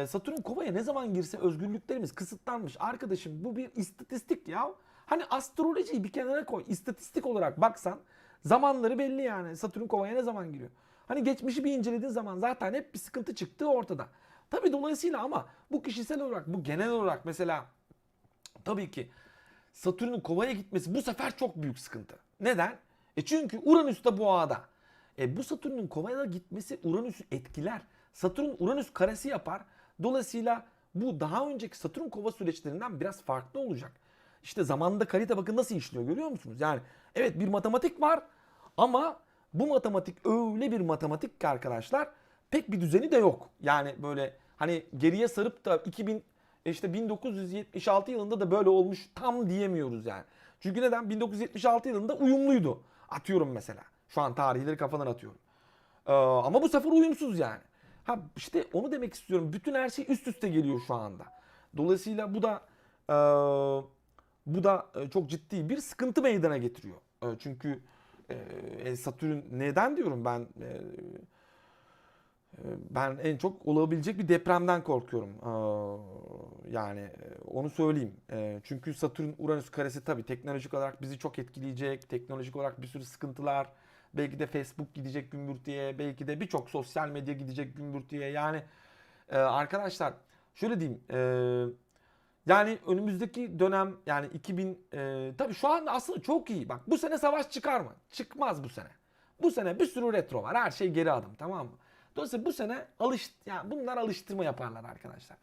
Satürn Kova'ya ne zaman girse özgürlüklerimiz kısıtlanmış. Arkadaşım, bu bir istatistik ya. Hani astrolojiyi bir kenara koy. İstatistik olarak baksan zamanları belli yani. Satürn Kova'ya ne zaman giriyor? Hani geçmişi bir incelediğin zaman zaten hep bir sıkıntı çıktığı ortada. Tabii dolayısıyla ama bu kişisel olarak, bu genel olarak mesela tabii ki Satürn'ün Kova'ya gitmesi bu sefer çok büyük sıkıntı. Neden? Çünkü Uranüs de Boğa'da. Bu Satürn'ün Kova'ya gitmesi Uranüs'ü etkiler. Satürn Uranüs karesi yapar. Dolayısıyla bu daha önceki Satürn Kova süreçlerinden biraz farklı olacak. İşte zamanda kalite bakın nasıl işliyor, görüyor musunuz? Yani evet, bir matematik var ama bu matematik öyle bir matematik ki arkadaşlar, pek bir düzeni de yok. Yani böyle hani geriye sarıp da 1976 yılında da böyle olmuş tam diyemiyoruz yani. Çünkü neden? 1976 yılında uyumluydu. Atıyorum mesela. Şu an tarihleri kafadan atıyorum. Ama bu sefer uyumsuz yani. Ha işte onu demek istiyorum. Bütün her şey üst üste geliyor şu anda. Dolayısıyla bu da çok ciddi bir sıkıntı meydana getiriyor. Çünkü Satürn neden diyorum ben, ben en çok olabilecek bir depremden korkuyorum. Yani onu söyleyeyim. Çünkü Satürn Uranüs karesi tabii teknolojik olarak bizi çok etkileyecek. Teknolojik olarak bir sürü sıkıntılar. Belki de Facebook gidecek gümbürtüye. Belki de birçok sosyal medya gidecek gümbürtüye. Yani arkadaşlar şöyle diyeyim. Yani önümüzdeki dönem yani 2000 tabii şu an aslında çok iyi. Bak, bu sene savaş çıkar mı? Çıkmaz bu sene. Bu sene bir sürü retro var. Her şey geri adım, tamam mı? Dolayısıyla bu sene yani bunlar alıştırma yaparlar arkadaşlar.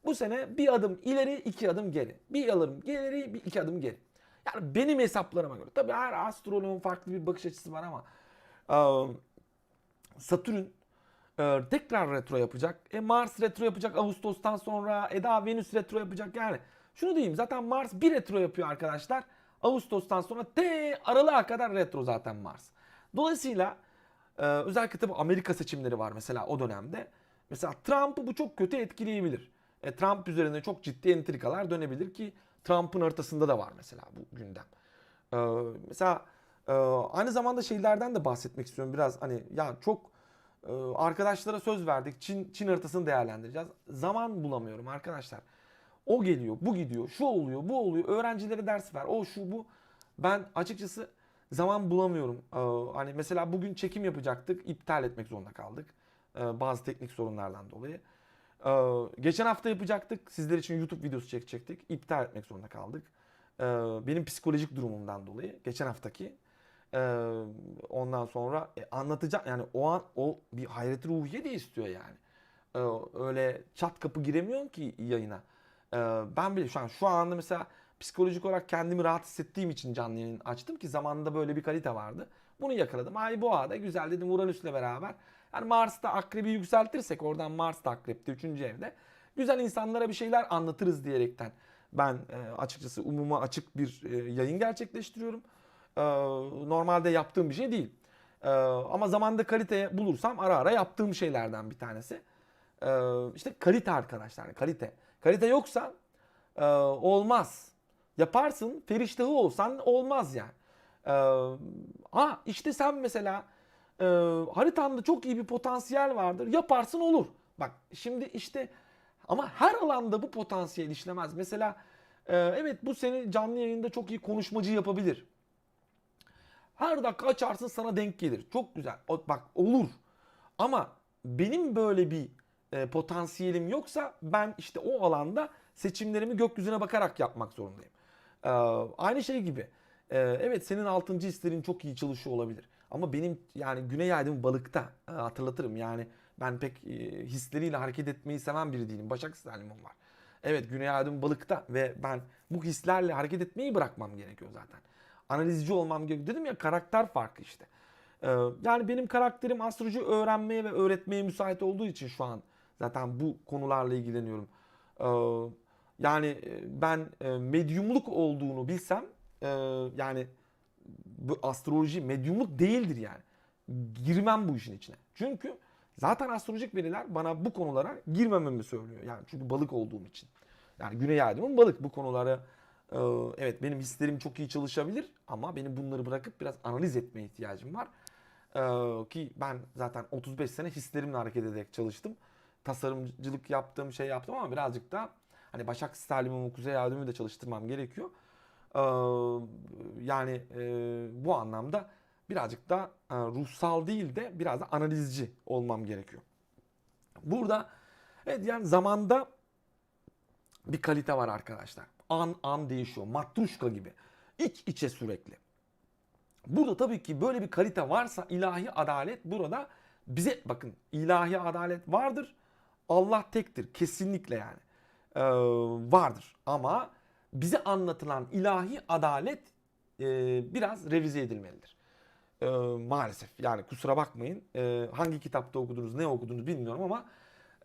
Bu sene bir adım ileri, iki adım geri. Bir adım ileri, iki adım geri. Yani benim hesaplarıma göre. Tabii her astroloğun farklı bir bakış açısı var ama Satürn tekrar retro yapacak. Mars retro yapacak Ağustos'tan sonra. Daha Venüs retro yapacak yani. Şunu diyeyim, zaten Mars bir retro yapıyor arkadaşlar. Ağustos'tan sonra Aralık'a kadar retro zaten Mars. Dolayısıyla özellikle tabii Amerika seçimleri var mesela o dönemde. Mesela Trump'ı bu çok kötü etkileyebilir. Trump üzerinde çok ciddi entrikalar dönebilir ki Trump'ın haritasında da var mesela bu gündem. Mesela aynı zamanda şeylerden de bahsetmek istiyorum biraz, hani ya çok arkadaşlara söz verdik, Çin haritasını değerlendireceğiz. Zaman bulamıyorum arkadaşlar. O geliyor, bu gidiyor, şu oluyor, bu oluyor. Öğrencilere ders ver, o şu bu. Ben açıkçası zaman bulamıyorum. Hani mesela bugün çekim yapacaktık, iptal etmek zorunda kaldık. Bazı teknik sorunlardan dolayı. Geçen hafta yapacaktık, sizler için YouTube videosu çekecektik. İptal etmek zorunda kaldık. Benim psikolojik durumumdan dolayı geçen haftaki. Ondan sonra anlatacağım yani, o an o bir hayret ruhiye de istiyor yani. Öyle çat kapı giremiyorum ki yayına. Ben bile şu anda mesela psikolojik olarak kendimi rahat hissettiğim için canlı yayın açtım ki zamanında böyle bir kalite vardı. Bunu yakaladım. Ay Boğa'da güzel dedim, Uranüs'le beraber. Yani Mars'ta Akrep'i yükseltirsek, oradan Mars da Akrep'te 3. evde. Güzel insanlara bir şeyler anlatırız diyerekten ben açıkçası umuma açık bir yayın gerçekleştiriyorum. Normalde yaptığım bir şey değil. Ama zamanda kalite bulursam ara ara yaptığım şeylerden bir tanesi. İşte kalite arkadaşlar, kalite. Kalite yoksa olmaz. Yaparsın, feriştahı olsan olmaz yani. İşte sen mesela haritanda çok iyi bir potansiyel vardır. Yaparsın olur. Bak şimdi işte ama her alanda bu potansiyel işlemez. Mesela evet bu seni canlı yayında çok iyi konuşmacı yapabilir. Her dakika açarsın sana denk gelir. Çok güzel. Bak olur. Ama benim böyle bir potansiyelim yoksa ben işte o alanda seçimlerimi gökyüzüne bakarak yapmak zorundayım. Ee, Aynı şey gibi. Evet senin altıncı hislerin çok iyi çalışıyor olabilir. Ama benim yani Güney Aydın balıkta hatırlatırım yani ben pek hisleriyle hareket etmeyi seven biri değilim. Başak Hislerimim var. Evet Güney Aydın balıkta ve ben bu hislerle hareket etmeyi bırakmam gerekiyor zaten. Analizci olmam gerekiyor. Dedim ya karakter farkı işte. Yani benim karakterim astroloji öğrenmeye ve öğretmeye müsait olduğu için şu an zaten bu konularla ilgileniyorum. Ee, Yani ben medyumluk olduğunu bilsem yani bu astroloji medyumluk değildir yani. Girmem bu işin içine. Çünkü zaten astrolojik veriler bana bu konulara girmememi söylüyor. Yani çünkü balık olduğum için. Yani Güney Aydın'ın balık bu konulara evet benim hislerim çok iyi çalışabilir ama benim bunları bırakıp biraz analiz etmeye ihtiyacım var. Ki ben zaten 35 sene hislerimle hareket ederek çalıştım. Tasarımcılık yaptım, şey yaptım ama birazcık da hani Başak Sterlim'imi, Kuzey Yardım'ı da çalıştırmam gerekiyor. Ee, Yani bu anlamda birazcık da ruhsal değil de biraz da analizci olmam gerekiyor. Burada evet yani zamanda bir kalite var arkadaşlar. An an değişiyor. Matruşka gibi. İç içe sürekli. Burada tabii ki böyle bir kalite varsa ilahi adalet burada bize bakın ilahi adalet vardır. Allah tektir kesinlikle yani. Vardır ama bize anlatılan ilahi adalet biraz revize edilmelidir. Maalesef yani kusura bakmayın hangi kitapta okudunuz ne okudunuz bilmiyorum ama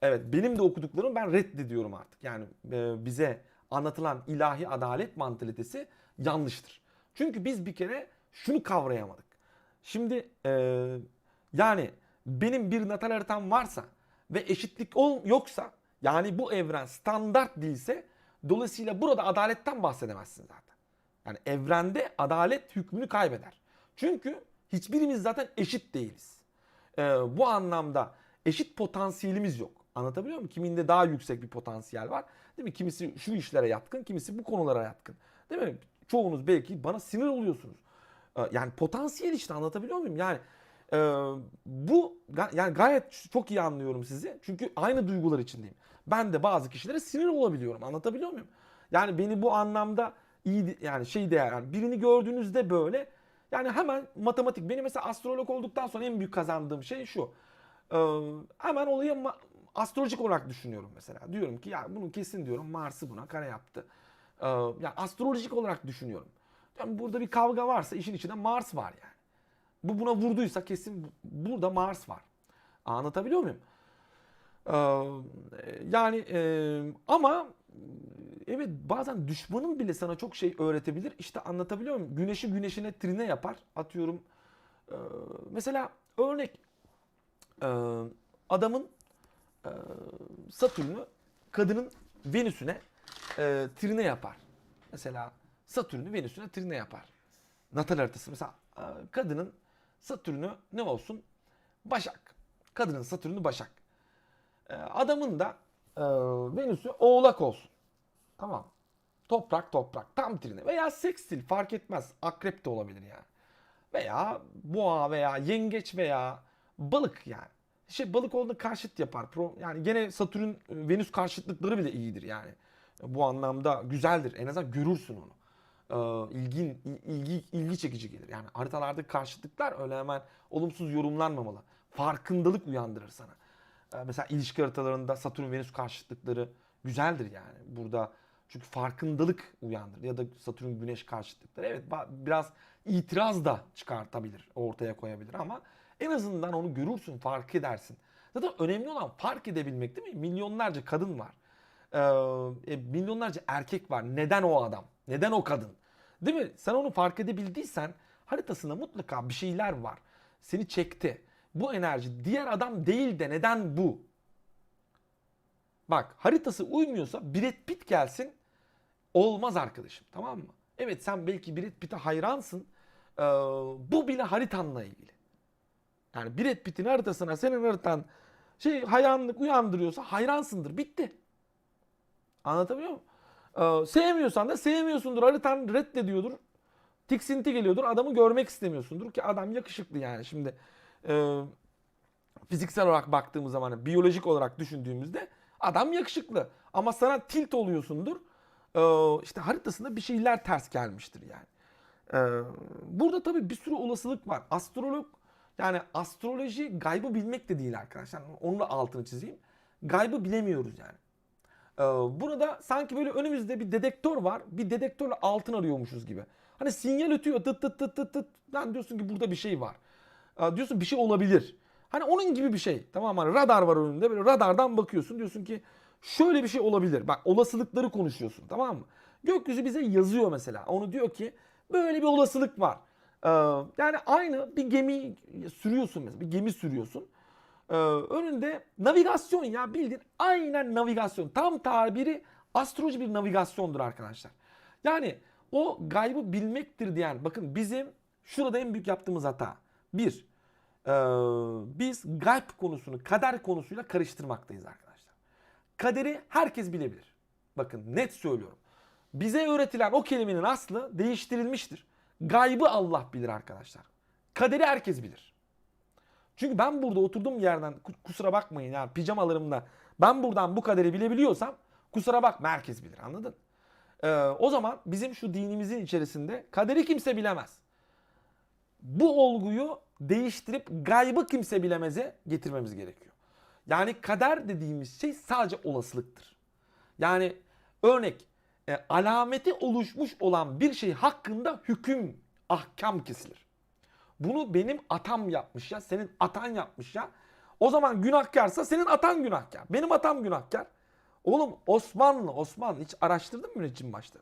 evet benim de okuduklarımı ben reddediyorum artık. Yani bize anlatılan ilahi adalet mantalitesi yanlıştır. Çünkü biz bir kere şunu kavrayamadık. Şimdi yani benim bir natal haritam varsa ve eşitlik yoksa yani bu evren standart değilse dolayısıyla burada adaletten bahsedemezsin zaten. Yani evrende adalet hükmünü kaybeder. Çünkü hiçbirimiz zaten eşit değiliz. Bu anlamda eşit potansiyelimiz yok. Anlatabiliyor muyum? Kiminde daha yüksek bir potansiyel var. Değil mi? Kimisi şu işlere yatkın, kimisi bu konulara yatkın. Değil mi? Çoğunuz belki bana sinir oluyorsunuz. Yani potansiyel işte anlatabiliyor muyum? Yani e, bu yani gayet çok iyi anlıyorum sizi. Çünkü aynı duygular içindeyim. Ben de bazı kişilere sinir olabiliyorum. Anlatabiliyor muyum? Yani beni bu anlamda iyi yani şey değer yani birini gördüğünüzde böyle yani hemen matematik. Benim mesela astrolog olduktan sonra en büyük kazandığım şey şu. Ee, Hemen olayı astrolojik olarak düşünüyorum mesela. Diyorum ki ya bunu kesin diyorum Mars'ı buna kare yaptı. Yani astrolojik olarak düşünüyorum. Yani burada bir kavga varsa işin içinde Mars var yani. Bu buna vurduysa kesin burada Mars var. Anlatabiliyor muyum? Yani ama evet bazen düşmanın bile sana çok şey öğretebilir. İşte anlatabiliyor muyum? Güneşi güneşine trine yapar. Atıyorum. Ee, Mesela örnek e, adamın e, Satürn'ü kadının Venüs'üne trine yapar. Mesela Satürn'ü Venüs'üne trine yapar. Natal haritası. Mesela kadının Satürn'ü ne olsun? Başak. Kadının Satürn'ü Başak. Adamın da Venüs'ü Oğlak olsun. Tamam. Toprak toprak. Tam trine. Veya sekstil fark etmez. Akrep de olabilir yani. Veya boğa veya yengeç veya balık yani. Balık olduğunda karşıt yapar. Yani gene Satürn Venüs karşıtlıkları bile iyidir yani. Bu anlamda güzeldir. En azından görürsün onu. İlgi çekici gelir. Yani haritalardaki karşıtlıklar öyle hemen olumsuz yorumlanmamalı. Farkındalık uyandırır sana. Mesela ilişki haritalarında Satürn Venüs karşıtlıkları güzeldir yani. Burada çünkü farkındalık uyandırır. Ya da Satürn Güneş karşıtlıkları. Evet biraz itiraz da çıkartabilir, ortaya koyabilir ama en azından onu görürsün, fark edersin. Zaten önemli olan fark edebilmek değil mi? Milyonlarca kadın var. Milyonlarca erkek var. Neden o adam? Neden o kadın? Değil mi? Sen onu fark edebildiysen haritasında mutlaka bir şeyler var. Seni çekti. Bu enerji diğer adam değil de neden bu? Bak haritası uymuyorsa Brad Pitt gelsin olmaz arkadaşım, tamam mı? Evet sen belki Brad Pitt'e hayransın. Bu bile haritanla ilgili. Yani Brad Pitt'in haritasına senin haritan hayranlık uyandırıyorsa hayransındır. Bitti. Anlatabiliyor muyum? Sevmiyorsan da sevmiyorsundur. Haritan reddediyordur. Tiksinti geliyordur. Adamı görmek istemiyorsundur ki adam yakışıklı yani. Şimdi fiziksel olarak baktığımız zaman, biyolojik olarak düşündüğümüzde adam yakışıklı. Ama sana tilt oluyorsundur. İşte haritasında bir şeyler ters gelmiştir yani. Burada tabii bir sürü olasılık var. Yani astroloji gaybı bilmek de değil arkadaşlar. Onun da altını çizeyim. Gaybı bilemiyoruz yani. Burada sanki böyle önümüzde bir dedektör var. Bir dedektörle altın arıyormuşuz gibi. Hani sinyal ötüyor tıt tıt tıt tıt tıt. Lan diyorsun ki burada bir şey var. Diyorsun bir şey olabilir. Hani onun gibi bir şey. Tamam mı? Hani radar var önünde. Böyle radardan bakıyorsun. Diyorsun ki şöyle bir şey olabilir. Bak olasılıkları konuşuyorsun. Tamam mı? Gökyüzü bize yazıyor mesela. Onu diyor ki böyle bir olasılık var. Yani aynı bir gemi sürüyorsun mesela. Bir gemi sürüyorsun. Önünde navigasyon ya bildiğin aynen navigasyon. Tam tabiri astroloji bir navigasyondur arkadaşlar. Yani o gaybı bilmektir diyen bakın bizim şurada en büyük yaptığımız hata. Bir, biz gayb konusunu kader konusuyla karıştırmaktayız arkadaşlar. Kaderi herkes bilebilir. Bakın net söylüyorum. Bize öğretilen o kelimenin aslı değiştirilmiştir. Gaybı Allah bilir arkadaşlar. Kaderi herkes bilir. Çünkü ben burada oturduğum yerden kusura bakmayın ya pijamalarımla ben buradan bu kaderi bilebiliyorsam kusura bakma herkes bilir anladın? O zaman bizim şu dinimizin içerisinde kaderi kimse bilemez. Bu olguyu değiştirip gaybı kimse bilemeze getirmemiz gerekiyor. Yani kader dediğimiz şey sadece olasılıktır. Yani örnek alameti oluşmuş olan bir şey hakkında hüküm, ahkam kesilir. Bunu benim atam yapmış ya, senin atan yapmış ya. O zaman günahkarsa senin atan günahkar. Benim atam günahkar. Oğlum Osmanlı hiç araştırdın mı müneccim başta?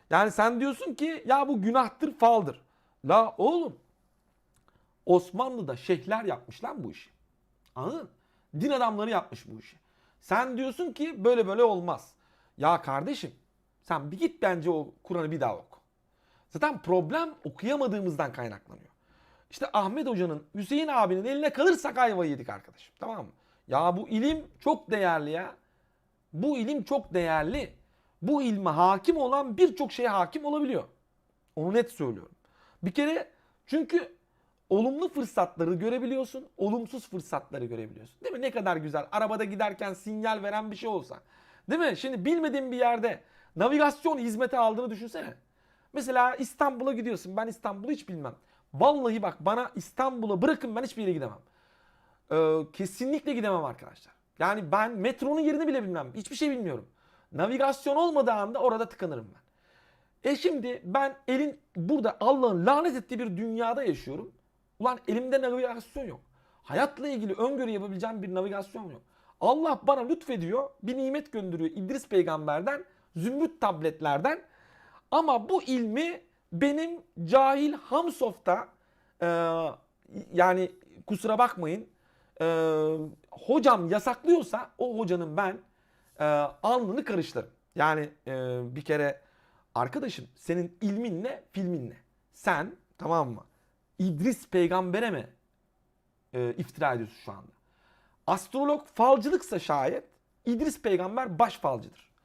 Yani sen diyorsun ki ya bu günahtır faldır. La oğlum Osmanlı'da şeyhler yapmış lan bu işi. Anladın mı? Din adamları yapmış bu işi. Sen diyorsun ki böyle böyle olmaz. Ya kardeşim sen bir git bence o Kur'an'ı bir daha oku. Zaten problem okuyamadığımızdan kaynaklanıyor. İşte Ahmet Hoca'nın, Hüseyin abinin eline kalırsak ayvayı yedik arkadaşım. Tamam mı? Ya bu ilim çok değerli ya. Bu ilim çok değerli. Bu ilme hakim olan birçok şeye hakim olabiliyor. Onu net söylüyorum. Bir kere çünkü olumlu fırsatları görebiliyorsun, olumsuz fırsatları görebiliyorsun. Değil mi? Ne kadar güzel. Arabada giderken sinyal veren bir şey olsa. Değil mi? Şimdi bilmediğin bir yerde navigasyon hizmeti aldığını düşünsene. Mesela İstanbul'a gidiyorsun. Ben İstanbul'u hiç bilmem. Vallahi bak bana İstanbul'a bırakın ben hiçbir yere gidemem. Kesinlikle gidemem arkadaşlar. Yani ben metronun yerini bile bilmem. Hiçbir şey bilmiyorum. Navigasyon olmadığı anda orada tıkanırım ben. Şimdi ben burada Allah'ın lanet ettiği bir dünyada yaşıyorum. Ulan elimde navigasyon yok. Hayatla ilgili öngörü yapabileceğim bir navigasyon yok. Allah bana lütfediyor. Bir nimet gönderiyor İdris peygamberden. Zümrüt tabletlerden. Ama bu ilmi benim cahil Hamsof'ta yani kusura bakmayın hocam yasaklıyorsa o hocanın ben alnını karıştırırım. Yani bir kere arkadaşım senin ilmin ne filmin ne? Sen tamam mı? İdris peygambere mi iftira ediyorsun şu anda? Astrolog falcılıksa şayet İdris peygamber baş falcıdır.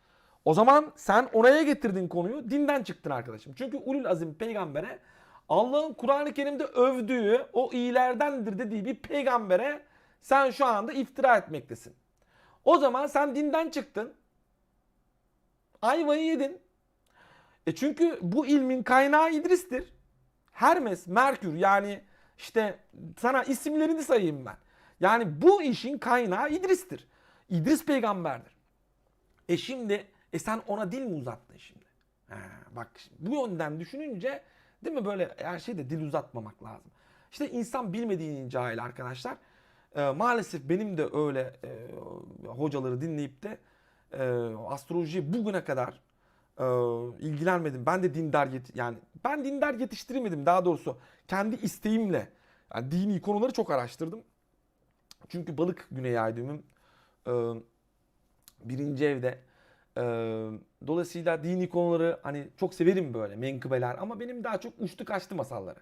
O zaman sen oraya getirdin konuyu dinden çıktın arkadaşım. Çünkü ulul azim peygambere Allah'ın Kur'an-ı Kerim'de övdüğü o iyilerdendir dediği bir peygambere sen şu anda iftira etmektesin. O zaman sen dinden çıktın. Ayvayı yedin. Çünkü bu ilmin kaynağı İdris'tir. Hermes, Merkür yani işte sana isimlerini sayayım ben. Yani bu işin kaynağı İdris'tir. İdris peygamberdir. Şimdi sen ona dil mi uzattın şimdi? Bak bu yönden düşününce değil mi böyle her şeyde dil uzatmamak lazım. İşte insan bilmediğinin cahil arkadaşlar. Maalesef benim de öyle hocaları dinleyip de astrolojiyi bugüne kadar ilgilenmedim. Ben de yani ben dindar yetiştiremedim daha doğrusu. Kendi isteğimle yani dini konuları çok araştırdım. Çünkü Balık Güney Aydın'ın e, birinci evde. E, Dolayısıyla dini konuları hani çok severim böyle menkıbeler ama benim daha çok uçtu kaçtı masalları.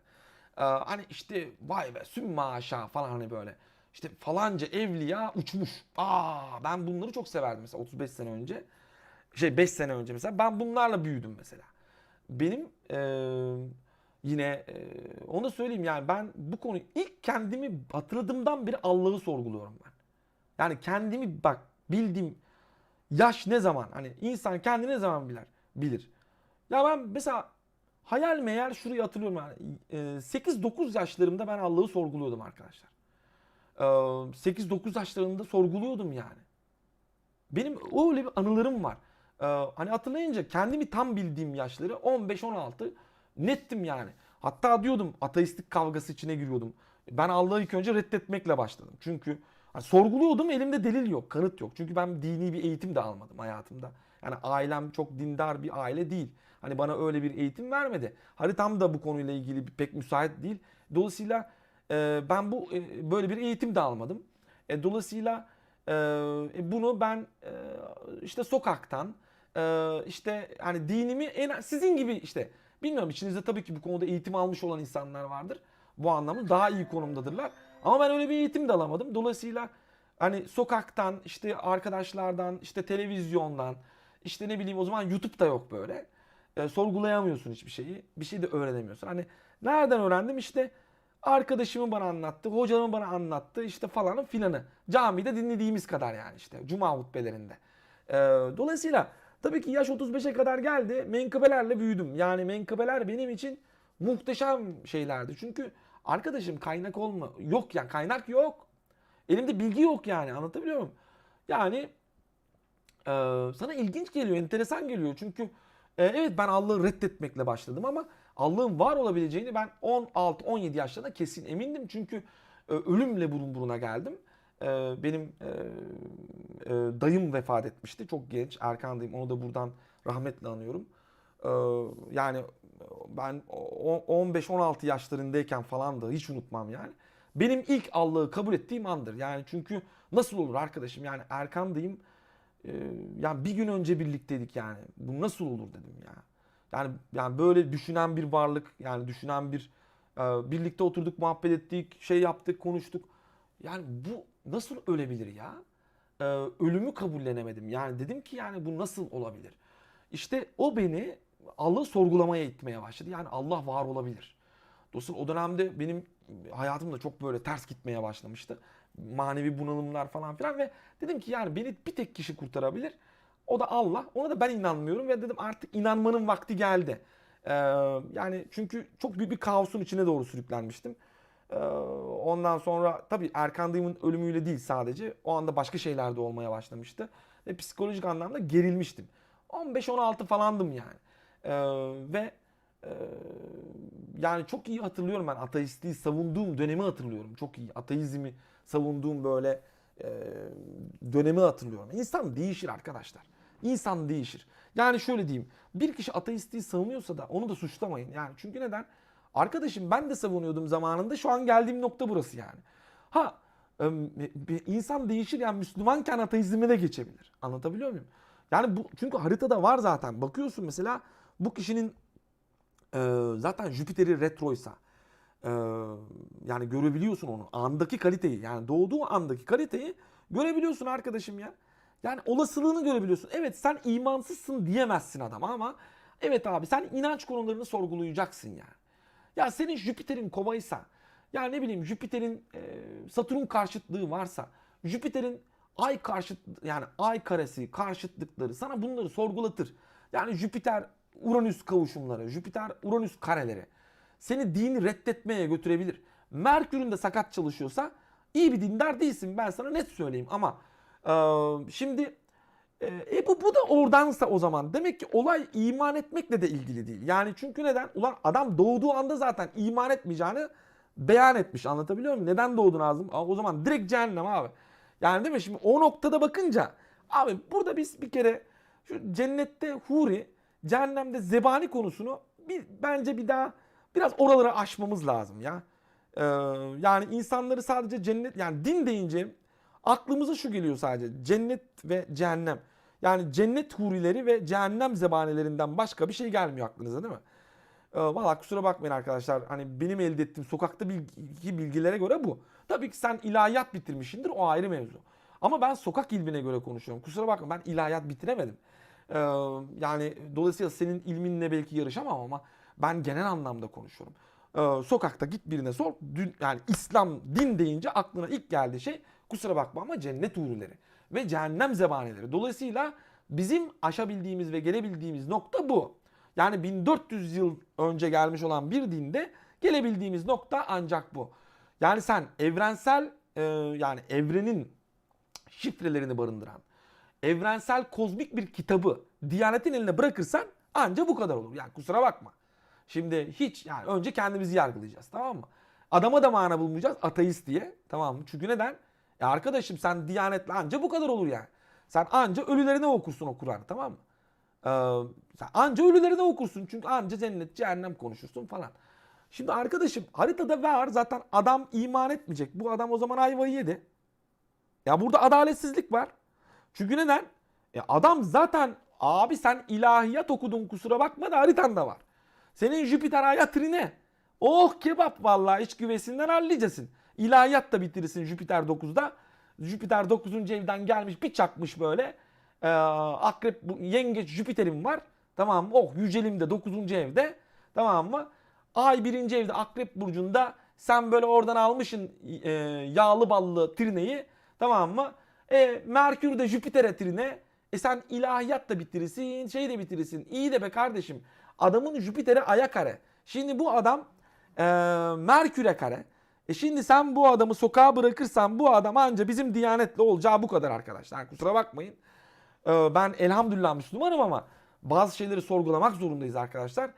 Hani işte vay be sümma aşağı falan hani böyle. İşte falanca evliya uçmuş. Ben bunları çok severdim mesela 35 sene önce. 5 sene önce mesela ben bunlarla büyüdüm mesela. Benim yine onu da söyleyeyim yani ben bu konuyu ilk kendimi hatırladığımdan beri Allah'ı sorguluyorum ben. Yani kendimi bak bildiğim yaş ne zaman hani insan kendini ne zaman bilir. Ya ben mesela hayal meyal şurayı hatırlıyorum yani 8-9 yaşlarımda ben Allah'ı sorguluyordum arkadaşlar. 8-9 yaşlarında sorguluyordum yani. Benim öyle bir anılarım var. Hani hatırlayınca kendimi tam bildiğim yaşları 15-16 nettim yani. Hatta diyordum ateistlik kavgası içine giriyordum. Ben Allah'ı ilk önce reddetmekle başladım. Çünkü hani sorguluyordum elimde delil yok, kanıt yok. Çünkü ben dini bir eğitim de almadım hayatımda. Yani ailem çok dindar bir aile değil. Hani bana öyle bir eğitim vermedi. Haritam da bu konuyla ilgili pek müsait değil. Dolayısıyla ben böyle bir eğitim de almadım. Dolayısıyla bunu ben işte sokaktan işte hani dinimi sizin gibi işte bilmiyorum içinizde tabii ki bu konuda eğitim almış olan insanlar vardır. Bu anlamda daha iyi konumdadırlar. Ama ben öyle bir eğitim de alamadım. Dolayısıyla hani sokaktan işte arkadaşlardan işte televizyondan işte ne bileyim o zaman YouTube da yok böyle. Sorgulayamıyorsun hiçbir şeyi. Bir şey de öğrenemiyorsun. Hani nereden öğrendim? İşte arkadaşımın bana anlattı, hocamın bana anlattı işte falanı filanı. Camide dinlediğimiz kadar yani işte cuma hutbelerinde. Ee, Dolayısıyla tabii ki yaş 35'e kadar geldi. Menkıbelerle büyüdüm. Yani menkıbeler benim için muhteşem şeylerdi. Çünkü arkadaşım kaynak yok yani kaynak yok. Elimde bilgi yok yani anlatabiliyor muyum? Yani e, sana ilginç geliyor, enteresan geliyor. Çünkü evet ben Allah'ı reddetmekle başladım ama Allah'ın var olabileceğini ben 16-17 yaşlarında kesin emindim. Çünkü ölümle burun buruna geldim. Benim dayım vefat etmişti. Çok genç. Erkan dayım. Onu da buradan rahmetle anıyorum. E, Yani ben 15-16 yaşlarındayken falan da hiç unutmam yani. Benim ilk Allah'ı kabul ettiğim andır. Yani çünkü nasıl olur arkadaşım? Yani Erkan dayım ee, yani bir gün önce birlikteydik yani. Bu nasıl olur dedim ya. Yani böyle düşünen bir varlık, yani düşünen birlikte oturduk, muhabbet ettik, şey yaptık, konuştuk. Yani bu nasıl ölebilir ya? Ee, Ölümü kabullenemedim. Yani dedim ki yani bu nasıl olabilir? İşte o beni Allah'ı sorgulamaya itmeye başladı. Yani Allah var olabilir. Dolayısıyla o dönemde benim hayatım da çok böyle ters gitmeye başlamıştı. Manevi bunalımlar falan filan ve dedim ki yani beni bir tek kişi kurtarabilir. O da Allah. Ona da ben inanmıyorum ve dedim artık inanmanın vakti geldi. Ee, Yani çünkü çok büyük bir kaosun içine doğru sürüklenmiştim. Ondan sonra tabii Erkan Dayım'ın ölümüyle değil sadece. O anda başka şeyler de olmaya başlamıştı. Ve psikolojik anlamda gerilmiştim. 15-16 falandım yani. Ve e, yani çok iyi hatırlıyorum ben ateistliği savunduğum dönemi hatırlıyorum. Çok iyi. Ateizmi savunduğum böyle e, dönemi hatırlıyorum. İnsan değişir arkadaşlar. İnsan değişir. Yani şöyle diyeyim. Bir kişi ateistliği savunuyorsa da onu da suçlamayın. Yani çünkü neden? Arkadaşım ben de savunuyordum zamanında. Şu an geldiğim nokta burası yani. Ha bir insan değişir yani Müslümanken ateizme de geçebilir. Anlatabiliyor muyum? Yani bu çünkü haritada var zaten. Bakıyorsun mesela bu kişinin zaten Jüpiter'i retroysa e, yani görebiliyorsun onu. Andaki kaliteyi yani doğduğu andaki kaliteyi görebiliyorsun arkadaşım ya. Yani olasılığını görebiliyorsun. Evet sen imansızsın diyemezsin adama ama evet abi sen inanç konularını sorgulayacaksın yani. Ya senin Jüpiter'in kovaysa ya ne bileyim Jüpiter'in Satürn karşıtlığı varsa Jüpiter'in ay karşıt yani ay karesi karşıtlıkları sana bunları sorgulatır. Yani Jüpiter Uranüs kavuşumları, Jüpiter Uranüs kareleri seni dini reddetmeye götürebilir. Merkür'ün de sakat çalışıyorsa iyi bir dindar değilsin ben sana net söyleyeyim ama şimdi bu da oradansa o zaman demek ki olay iman etmekle de ilgili değil. Yani çünkü neden? Ulan adam doğduğu anda zaten iman etmeyeceğini beyan etmiş. Anlatabiliyor muyum? Neden doğdun ağzım? O zaman direkt cehennem abi. Yani değil mi? Şimdi o noktada bakınca abi burada biz bir kere şu cennette huri cehennemde zebani konusunu bence bir daha biraz oraları aşmamız lazım ya. Ee, Yani insanları sadece cennet, yani din deyince aklımıza şu geliyor sadece: cennet ve cehennem. Yani cennet hurileri ve cehennem zebanilerinden başka bir şey gelmiyor aklınıza, değil mi? Valla kusura bakmayın arkadaşlar. Hani benim elde ettiğim sokakta bilgilere göre bu. Tabii ki sen ilahiyat bitirmişsindir, o ayrı mevzu. Ama ben sokak ilmine göre konuşuyorum. Kusura bakma, ben ilahiyat bitiremedim. Ee, Yani dolayısıyla senin ilminle belki yarışamam ama ben genel anlamda konuşuyorum. Sokakta git birine sor. Yani İslam, din deyince aklına ilk geldiği şey, kusura bakma ama, cennet hurileri ve cehennem zebanileri. Dolayısıyla bizim aşabildiğimiz ve gelebildiğimiz nokta bu. Yani 1400 yıl önce gelmiş olan bir dinde gelebildiğimiz nokta ancak bu. Yani sen evrensel, yani evrenin şifrelerini barındıran evrensel kozmik bir kitabı Diyanet'in eline bırakırsan anca bu kadar olur. Yani kusura bakma. Şimdi hiç, yani önce kendimizi yargılayacağız, tamam mı? Adama da mana bulmayacağız ateist diye, tamam mı? Çünkü neden? Arkadaşım sen Diyanet'le anca bu kadar olur yani. Sen anca ölülerine okursun o Kur'an'ı, tamam mı? Ee, Sen anca ölülerine okursun çünkü anca cennet cehennem konuşursun falan. Şimdi arkadaşım haritada var zaten, adam iman etmeyecek. Bu adam o zaman ayvayı yedi. Ya burada adaletsizlik var. Çünkü neden? Adam zaten, abi sen ilahiyat okudun kusura bakma da haritanda var. Senin Jüpiter ayatrine. Oh kebap vallahi, iç güvesinden hallicesin. İlahiyat da bitirirsin Jüpiter 9'da. Jüpiter 9. evden gelmiş bir çakmış böyle. Akrep, yengeç Jüpiter'im var. Tamam mı? Oh yücelim de 9. evde. Tamam mı? Ay 1. evde Akrep burcunda. Sen böyle oradan almışsın yağlı ballı trineyi. Tamam mı? Merkür de Jüpiter'e trine. Sen ilahiyat da bitirirsin, şey de bitirirsin. İyi de be kardeşim. Adamın Jüpiter'e aya kare. Şimdi bu adam Merkür'e kare. Şimdi sen bu adamı sokağa bırakırsan bu adam anca bizim Diyanet'le olacağı bu kadar arkadaşlar. Kusura bakmayın. Ben elhamdülillah Müslümanım ama bazı şeyleri sorgulamak zorundayız arkadaşlar.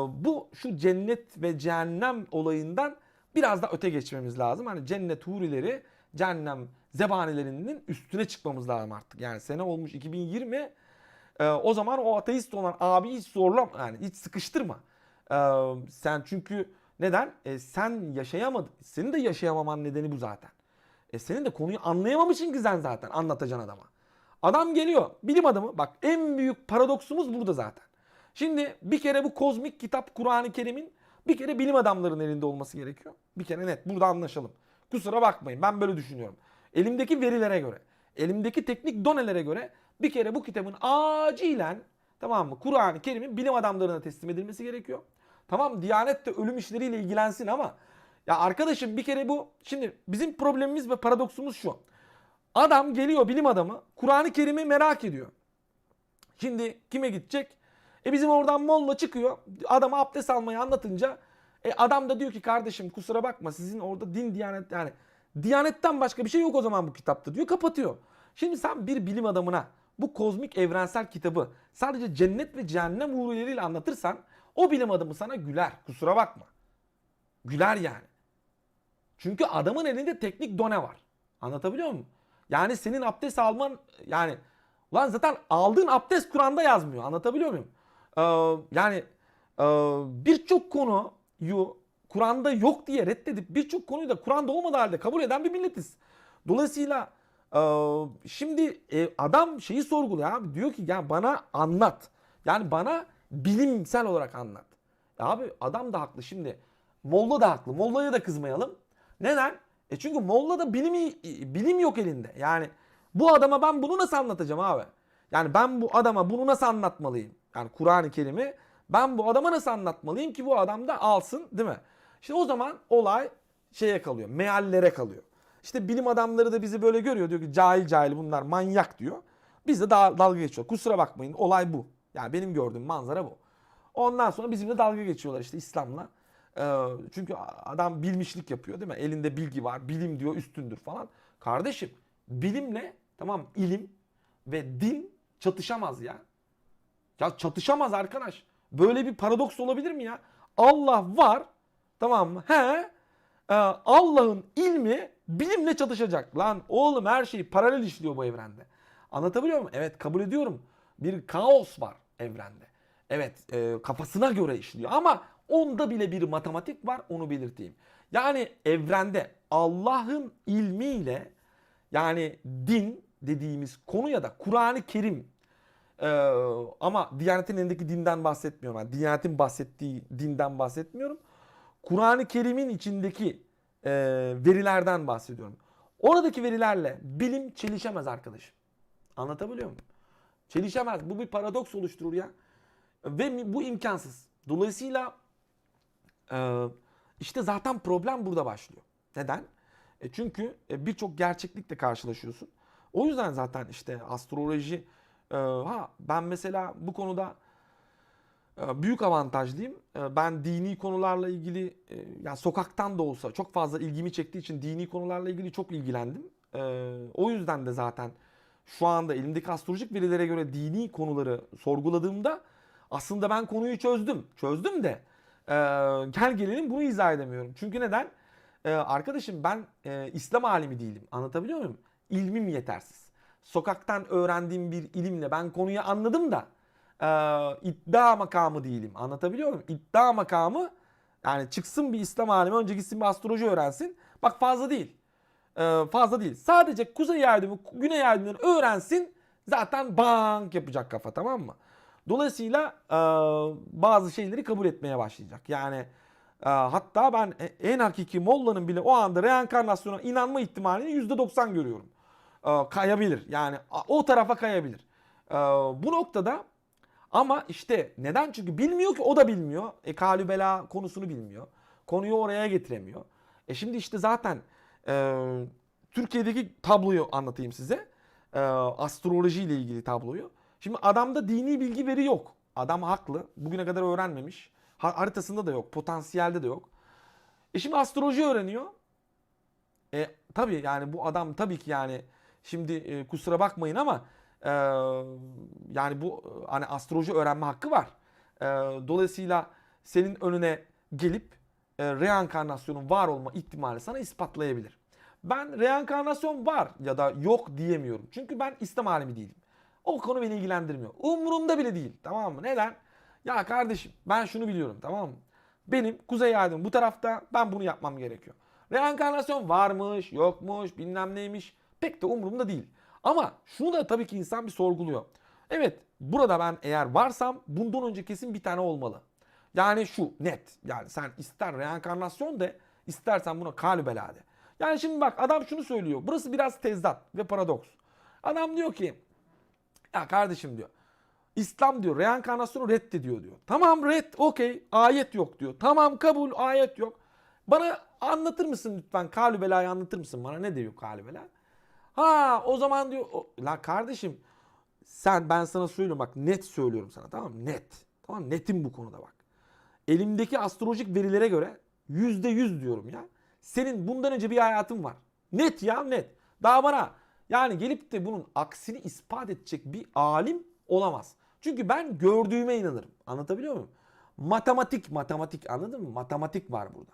Bu şu cennet ve cehennem olayından biraz da öte geçmemiz lazım. Hani cennet hurileri, cehennem zebanilerinin üstüne çıkmamız lazım artık. Yani sene olmuş 2020. O zaman o ateist olan abi hiç zorlama, yani hiç sıkıştırma. Sen çünkü neden? Sen yaşayamadın. Senin de yaşayamaman nedeni bu zaten. Senin de konuyu anlayamamışsın ki sen zaten anlatacaksın adama. Adam geliyor, bilim adamı. Bak en büyük paradoksumuz burada zaten. Şimdi bir kere bu kozmik kitap Kur'an-ı Kerim'in bir kere bilim adamlarının elinde olması gerekiyor. Bir kere net, burada anlaşalım. Kusura bakmayın, ben böyle düşünüyorum. Elimdeki verilere göre, elimdeki teknik donelere göre bir kere bu kitabın acilen, tamam mı, Kur'an-ı Kerim'in bilim adamlarına teslim edilmesi gerekiyor. Tamam, Diyanet de ölüm işleriyle ilgilensin ama ya arkadaşım bir kere bu, şimdi bizim problemimiz ve paradoksumuz şu. Adam geliyor, bilim adamı Kur'an-ı Kerim'i merak ediyor. Şimdi kime gidecek? Bizim oradan molla çıkıyor. Adama abdest almayı anlatınca adam da diyor ki kardeşim kusura bakma, sizin orada din diyanet, yani diyanetten başka bir şey yok o zaman bu kitapta diyor, kapatıyor. Şimdi sen bir bilim adamına bu kozmik evrensel kitabı sadece cennet ve cehennem uğurlarıyla anlatırsan o bilim adamı sana güler, kusura bakma. Güler yani. Çünkü adamın elinde teknik done var. Anlatabiliyor muyum? Yani senin abdest alman, yani lan zaten aldığın abdest Kur'an'da yazmıyor. Anlatabiliyor muyum? Yani birçok konuyu Kur'an'da yok diye reddedip birçok konuyu da Kur'an'da olmadığı halde kabul eden bir milletiz. Dolayısıyla şimdi adam şeyi sorguluyor abi. Diyor ki ya bana anlat. Yani bana bilimsel olarak anlat. Abi adam da haklı şimdi. Molla da haklı. Molla'ya da kızmayalım. Neden? Çünkü Molla'da bilim yok elinde. Yani bu adama ben bunu nasıl anlatacağım abi? Yani ben bu adama bunu nasıl anlatmalıyım? Yani Kur'an-ı Kerim'i ben bu adama nasıl anlatmalıyım ki bu adam da alsın, değil mi? İşte o zaman olay şeye kalıyor, meallere kalıyor. İşte bilim adamları da bizi böyle görüyor. Diyor ki cahil cahil bunlar manyak diyor. Biz de dalga geçiyor. Kusura bakmayın, olay bu. Yani benim gördüğüm manzara bu. Ondan sonra bizimle dalga geçiyorlar işte İslam'la. Çünkü adam bilmişlik yapıyor, değil mi? Elinde bilgi var. Bilim diyor üstündür falan. Kardeşim bilimle, tamam, ilim ve din çatışamaz ya. Ya çatışamaz arkadaş. Böyle bir paradoks olabilir mi ya? Allah var. Tamam mı? Allah'ın ilmi bilimle çatışacak. Lan oğlum her şey paralel işliyor bu evrende. Anlatabiliyor muyum? Evet kabul ediyorum. Bir kaos var evrende. Evet, kafasına göre işliyor ama onda bile bir matematik var, onu belirteyim. Yani evrende Allah'ın ilmiyle, yani din dediğimiz konu ya da Kur'an-ı Kerim, e, ama Diyanet'in elindeki dinden bahsetmiyorum. Yani Diyanet'in bahsettiği dinden bahsetmiyorum. Kur'an-ı Kerim'in içindeki verilerden bahsediyorum. Oradaki verilerle bilim çelişemez arkadaşım. Anlatabiliyor muyum? Çelişemez. Bu bir paradoks oluşturur ya. Ve bu imkansız. Dolayısıyla e, işte zaten problem burada başlıyor. Neden? Çünkü birçok gerçeklikle karşılaşıyorsun. O yüzden zaten işte astroloji, ben mesela bu konuda büyük avantajlıyım. Ben dini konularla ilgili, yani sokaktan da olsa çok fazla ilgimi çektiği için dini konularla ilgili çok ilgilendim. O yüzden de zaten şu anda elimdeki astrolojik verilere göre dini konuları sorguladığımda aslında ben konuyu çözdüm. Çözdüm de gel gelelim bunu izah edemiyorum. Çünkü neden? Arkadaşım ben İslam alimi değilim. Anlatabiliyor muyum? İlmim yetersiz. Sokaktan öğrendiğim bir ilimle ben konuyu anladım da iddia makamı değilim. Anlatabiliyor muyum? İddia makamı, yani çıksın bir İslam alimi önce gitsin bir astroloji öğrensin. Bak fazla değil. Fazla değil. Sadece kuzey ay düğümü, güney ay düğümünü öğrensin. Zaten bank yapacak kafa, tamam mı? Dolayısıyla bazı şeyleri kabul etmeye başlayacak. Yani hatta ben en hakiki Molla'nın bile o anda reenkarnasyona inanma ihtimalini %90 görüyorum. Kayabilir. Yani o tarafa kayabilir. Bu noktada ama işte neden? Çünkü bilmiyor ki, o da bilmiyor. Kalü bela konusunu bilmiyor. Konuyu oraya getiremiyor. Şimdi işte zaten e, Türkiye'deki tabloyu anlatayım size. Astroloji ile ilgili tabloyu. Şimdi adamda dini bilgi veri yok. Adam haklı. Bugüne kadar öğrenmemiş. Haritasında da yok. Potansiyelde de yok. Şimdi astroloji öğreniyor. Tabii yani bu adam tabii ki, yani şimdi kusura bakmayın ama e, yani bu hani astroloji öğrenme hakkı var. Dolayısıyla senin önüne gelip reenkarnasyonun var olma ihtimali sana ispatlayabilir. Ben reenkarnasyon var ya da yok diyemiyorum. Çünkü ben İslam alimi değilim. O konu beni ilgilendirmiyor. Umurumda bile değil. Tamam mı? Neden? Ya kardeşim ben şunu biliyorum, tamam mı? Benim kuzey aydın bu tarafta, ben bunu yapmam gerekiyor. Reenkarnasyon varmış, yokmuş, bilmem neymiş. Pek de umurumda değil. Ama şunu da tabii ki insan bir sorguluyor. Evet, burada ben eğer varsam bundan önce kesin bir tane olmalı. Yani şu net. Yani sen ister reenkarnasyon de, istersen buna kalübela de. Yani şimdi bak, adam şunu söylüyor. Burası biraz tezat ve paradoks. Adam diyor ki ya kardeşim diyor, İslam diyor reenkarnasyonu reddediyor diyor. Tamam, red, okey, ayet yok diyor. Tamam, kabul, ayet yok. Bana anlatır mısın lütfen, kalübelayı anlatır mısın bana, ne diyor kalübela? Ha o zaman diyor, la kardeşim ben sana söylüyorum bak, net söylüyorum sana, tamam mı? Net. Tamam, netim bu konuda bak. Elimdeki astrolojik verilere göre %100 diyorum ya. Senin bundan önce bir hayatın var. Net ya, net. Daha bana yani gelip de bunun aksini ispat edecek bir alim olamaz. Çünkü ben gördüğüme inanırım. Anlatabiliyor muyum? Matematik, anladın mı? Matematik var burada.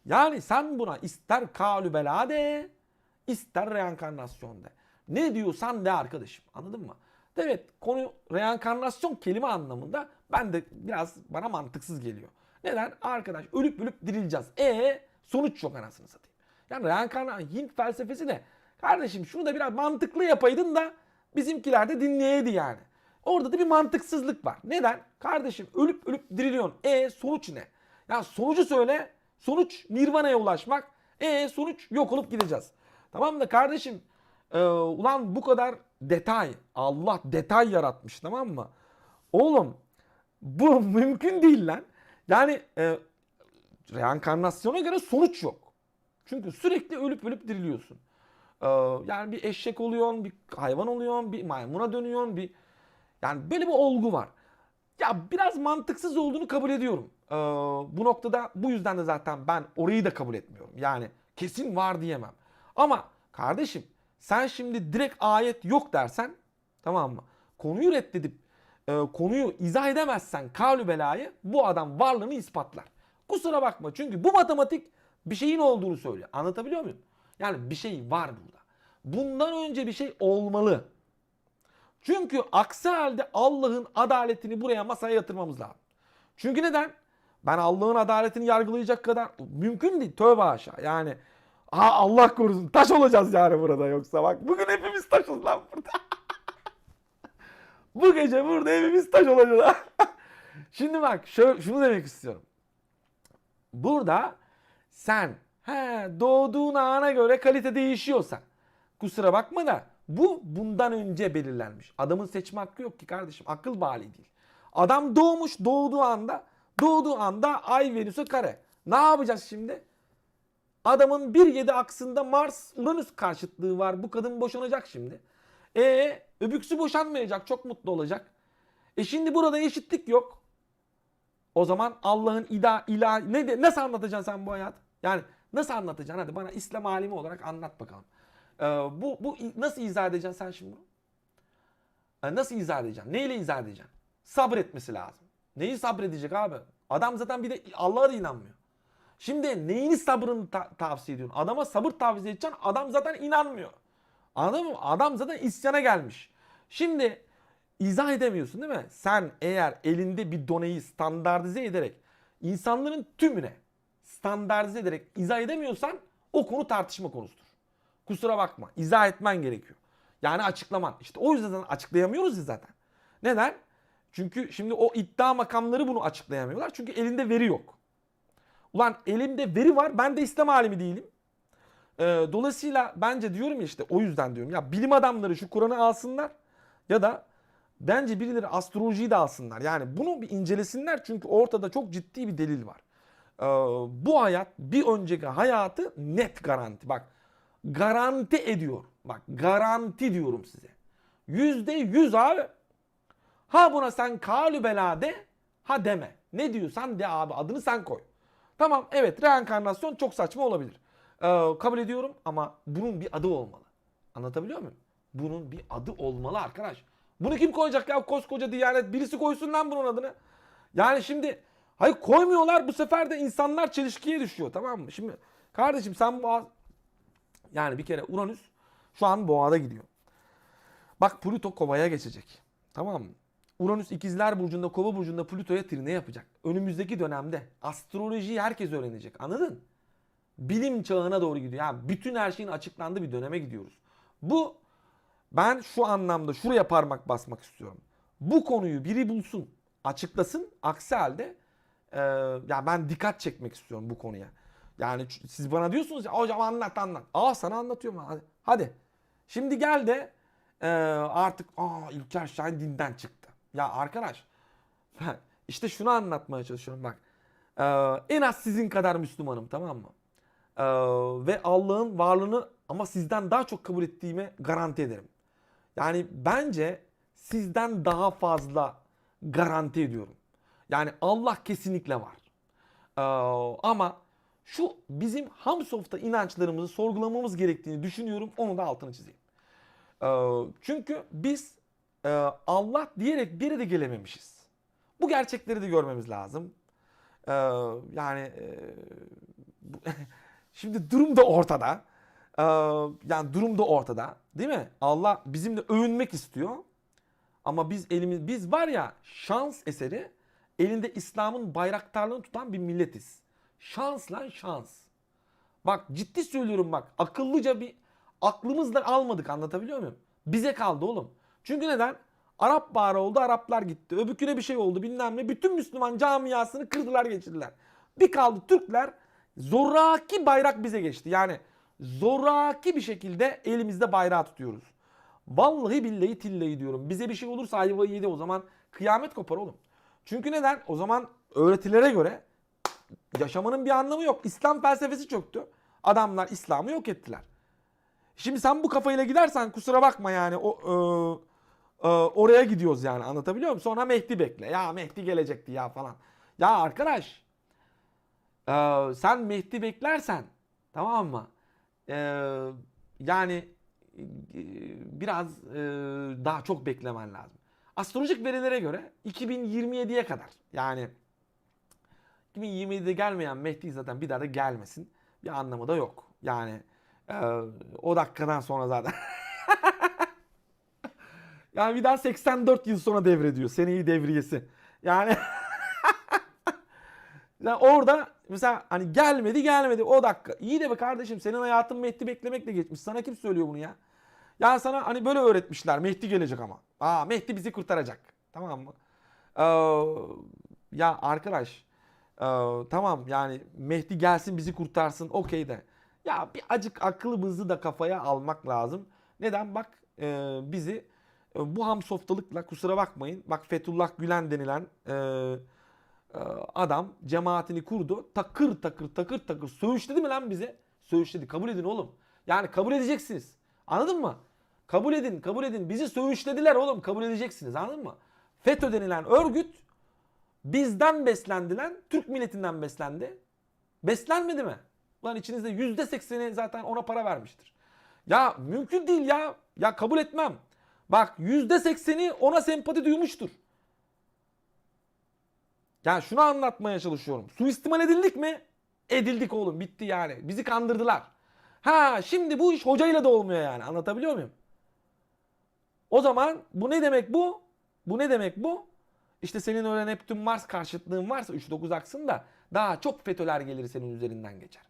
Yani sen buna ister kalübela de, ister reenkarnasyon de. Ne diyorsan de arkadaşım. Anladın mı? Evet, konu reenkarnasyon kelime anlamında ben de biraz, bana mantıksız geliyor. Neden? Arkadaş ölüp ölüp dirileceğiz. Sonuç yok anasını satayım. Yani reenkarnasyon, Hint felsefesi de kardeşim şunu da biraz mantıklı yapaydın da bizimkiler de dinleyeydi yani. Orada da bir mantıksızlık var. Neden? Kardeşim ölüp ölüp diriliyorsun. Sonuç ne? Ya sonucu söyle. Sonuç Nirvana'ya ulaşmak. Sonuç yok olup gideceğiz. Tamam da kardeşim ulan bu kadar detay. Allah detay yaratmış, tamam mı? Oğlum bu mümkün değil lan. Yani reenkarnasyona göre sonuç yok. Çünkü sürekli ölüp ölüp diriliyorsun. Yani bir eşek oluyorsun, bir hayvan oluyorsun, bir maymuna dönüyorsun, yani böyle bir olgu var. Ya biraz mantıksız olduğunu kabul ediyorum. Bu noktada bu yüzden de zaten ben orayı da kabul etmiyorum. Yani kesin var diyemem. Ama kardeşim sen şimdi direkt ayet yok dersen, tamam mı? Konuyu reddedip konuyu izah edemezsen kavlu belayı, bu adam varlığını ispatlar. Kusura bakma, çünkü bu matematik bir şeyin olduğunu söylüyor. Anlatabiliyor muyum? Yani bir şey var burada. Bundan önce bir şey olmalı. Çünkü aksi halde Allah'ın adaletini buraya masaya yatırmamız lazım. Çünkü neden? Ben Allah'ın adaletini yargılayacak kadar mümkün değil. Tövbe haşa. Yani Allah korusun taş olacağız yani burada yoksa. Bak bugün hepimiz taşız lan burada. Bu gece burada hepimiz taş olacağız. Şimdi bak şunu demek istiyorum. Burada sen doğduğun ana göre kalite değişiyorsa kusura bakma da bu bundan önce belirlenmiş. Adamın seçme hakkı yok ki kardeşim. Akıl bali değil. Adam doğmuş doğduğu anda Ay Venüs'e kare. Ne yapacağız şimdi? Adamın 1.7 aksında Mars Uranüs karşıtlığı var. Bu kadın boşanacak şimdi. Öbüksü boşanmayacak. Çok mutlu olacak. Şimdi burada eşitlik yok. O zaman Allah'ın nasıl anlatacaksın sen bu hayatı? Yani nasıl anlatacaksın? Hadi bana İslam alimi olarak anlat bakalım. Bu nasıl izah edeceksin sen şimdi bunu? Nasıl izah edeceksin? Neyle izah edeceksin? Sabretmesi lazım. Neyi sabredecek abi? Adam zaten bir de Allah'a da inanmıyor. Şimdi neyini sabrını tavsiye ediyorsun? Adama sabır tavsiye edeceksin. Adam zaten inanmıyor. Anladın mı? Adam zaten isyana gelmiş. Şimdi izah edemiyorsun değil mi? Sen eğer elinde bir doneyi standartize ederek insanların tümüne standartize ederek izah edemiyorsan o konu tartışma konusudur. Kusura bakma. İzah etmen gerekiyor. Yani açıklaman. İşte o yüzden açıklayamıyoruz ya zaten. Neden? Çünkü şimdi o iddia makamları bunu açıklayamıyorlar. Çünkü elinde veri yok. Ulan elimde veri var. Ben de İslam alimi değilim. Dolayısıyla bence diyorum ya işte o yüzden diyorum. Ya bilim adamları şu Kur'an'ı alsınlar ya da bence birileri astrolojiyi de alsınlar. Yani bunu bir incelesinler çünkü ortada çok ciddi bir delil var. Bu hayat bir önceki hayatı net garanti. Bak garanti ediyor. Bak garanti diyorum size. %100 abi. Ha buna sen kalü bela de, ha deme. Ne diyorsan de abi, adını sen koy. Tamam evet, reenkarnasyon çok saçma olabilir. Kabul ediyorum ama bunun bir adı olmalı. Anlatabiliyor muyum? Bunun bir adı olmalı arkadaş. Bunu kim koyacak ya, koskoca Diyanet? Birisi koysun lan bunun adını. Yani şimdi hayır koymuyorlar, bu sefer de insanlar çelişkiye düşüyor, tamam mı? Şimdi kardeşim sen yani bir kere Uranüs şu an Boğa'da gidiyor. Bak Plüto Kova'ya geçecek. Tamam mı? Uranüs İkizler Burcu'nda, Kova Burcu'nda Plüto'ya trine yapacak. Önümüzdeki dönemde astrolojiyi herkes öğrenecek. Anladın? Bilim çağına doğru gidiyor. Yani bütün her şeyin açıklandığı bir döneme gidiyoruz. Ben şu anlamda şuraya parmak basmak istiyorum. Bu konuyu biri bulsun, açıklasın. Aksi halde ya ben dikkat çekmek istiyorum bu konuya. Yani siz bana diyorsunuz ya hocam anlat. Sana anlatıyorum. Hadi. Şimdi gel de artık İlker Şahin dinden çıktı. Ya arkadaş işte şunu anlatmaya çalışıyorum bak. En az sizin kadar Müslümanım, tamam mı? Ve Allah'ın varlığını ama sizden daha çok kabul ettiğimi garanti ederim. Yani bence sizden daha fazla garanti ediyorum. Yani Allah kesinlikle var. Ama şu bizim Hamsof'ta inançlarımızı sorgulamamız gerektiğini düşünüyorum. Onu da altını çizeyim. Çünkü biz Allah diyerek bir yere de gelememişiz. Bu gerçekleri de görmemiz lazım. Yani şimdi durum da ortada. Yani durum da ortada, değil mi? Allah bizimle övünmek istiyor. Ama biz var ya, şans eseri elinde İslam'ın bayraktarlığını tutan bir milletiz. Şans lan şans. Bak ciddi söylüyorum bak. Akıllıca bir aklımızla almadık, anlatabiliyor muyum? Bize kaldı oğlum. Çünkü neden? Arap Baharı oldu, Araplar gitti. Öbürküne bir şey oldu bilmem ne. Bütün Müslüman camiasını kırdılar geçirdiler. Bir kaldı Türkler. Zoraki bayrak bize geçti. Yani zoraki bir şekilde elimizde bayrağı tutuyoruz. Vallahi billahi tillahi diyorum. Bize bir şey olursa ayvayı yedi, o zaman kıyamet kopar oğlum. Çünkü neden? O zaman öğretilere göre yaşamanın bir anlamı yok. İslam felsefesi çöktü. Adamlar İslam'ı yok ettiler. Şimdi sen bu kafayla gidersen kusura bakma yani oraya gidiyoruz yani, anlatabiliyor muyum? Sonra Mehdi bekle. Ya Mehdi gelecekti ya falan. Ya arkadaş sen Mehdi beklersen, tamam mı? Yani biraz daha çok beklemen lazım. Astrolojik verilere göre 2027'ye kadar, yani 2027'de gelmeyen Mehdi zaten bir daha da gelmesin. Bir anlamı da yok. Yani o dakikadan sonra zaten Yani bir daha 84 yıl sonra devrediyor. Seneyi devriyesi. Yani yani orada mesela hani gelmedi o dakika. İyi de be kardeşim, senin hayatın Mehdi beklemekle geçmiş. Sana kim söylüyor bunu ya? Ya sana hani böyle öğretmişler. Mehdi gelecek ama. Mehdi bizi kurtaracak. Tamam mı? Ee, ya arkadaş, tamam yani Mehdi gelsin bizi kurtarsın, okey de. Ya bir acık aklımızı da kafaya almak lazım. Neden? Bak, bizi bu hamsoftalıkla, kusura bakmayın. Bak, Fethullah Gülen denilen e, adam cemaatini kurdu. Takır takır takır takır söğüşledi mi lan bize? Söğüşledi. Kabul edin oğlum. Yani kabul edeceksiniz. Anladın mı? Kabul edin, kabul edin. Bizi söğüşlediler oğlum. Kabul edeceksiniz. Anladın mı? FETÖ denilen örgüt bizden beslendi lan. Türk milletinden beslendi. Beslenmedi mi? Ulan içinizde %80'i zaten ona para vermiştir. Ya mümkün değil ya. Ya kabul etmem. Bak, %80'i ona sempati duymuştur. Yani şunu anlatmaya çalışıyorum. Suistimal edildik mi? Edildik oğlum. Bitti yani. Bizi kandırdılar. Şimdi bu iş hocayla da olmuyor yani. Anlatabiliyor muyum? O zaman bu ne demek bu? Bu ne demek bu? İşte senin öyle Neptün Mars karşıtlığın varsa 3-9 aksında daha çok FETÖ'ler gelir senin üzerinden geçer.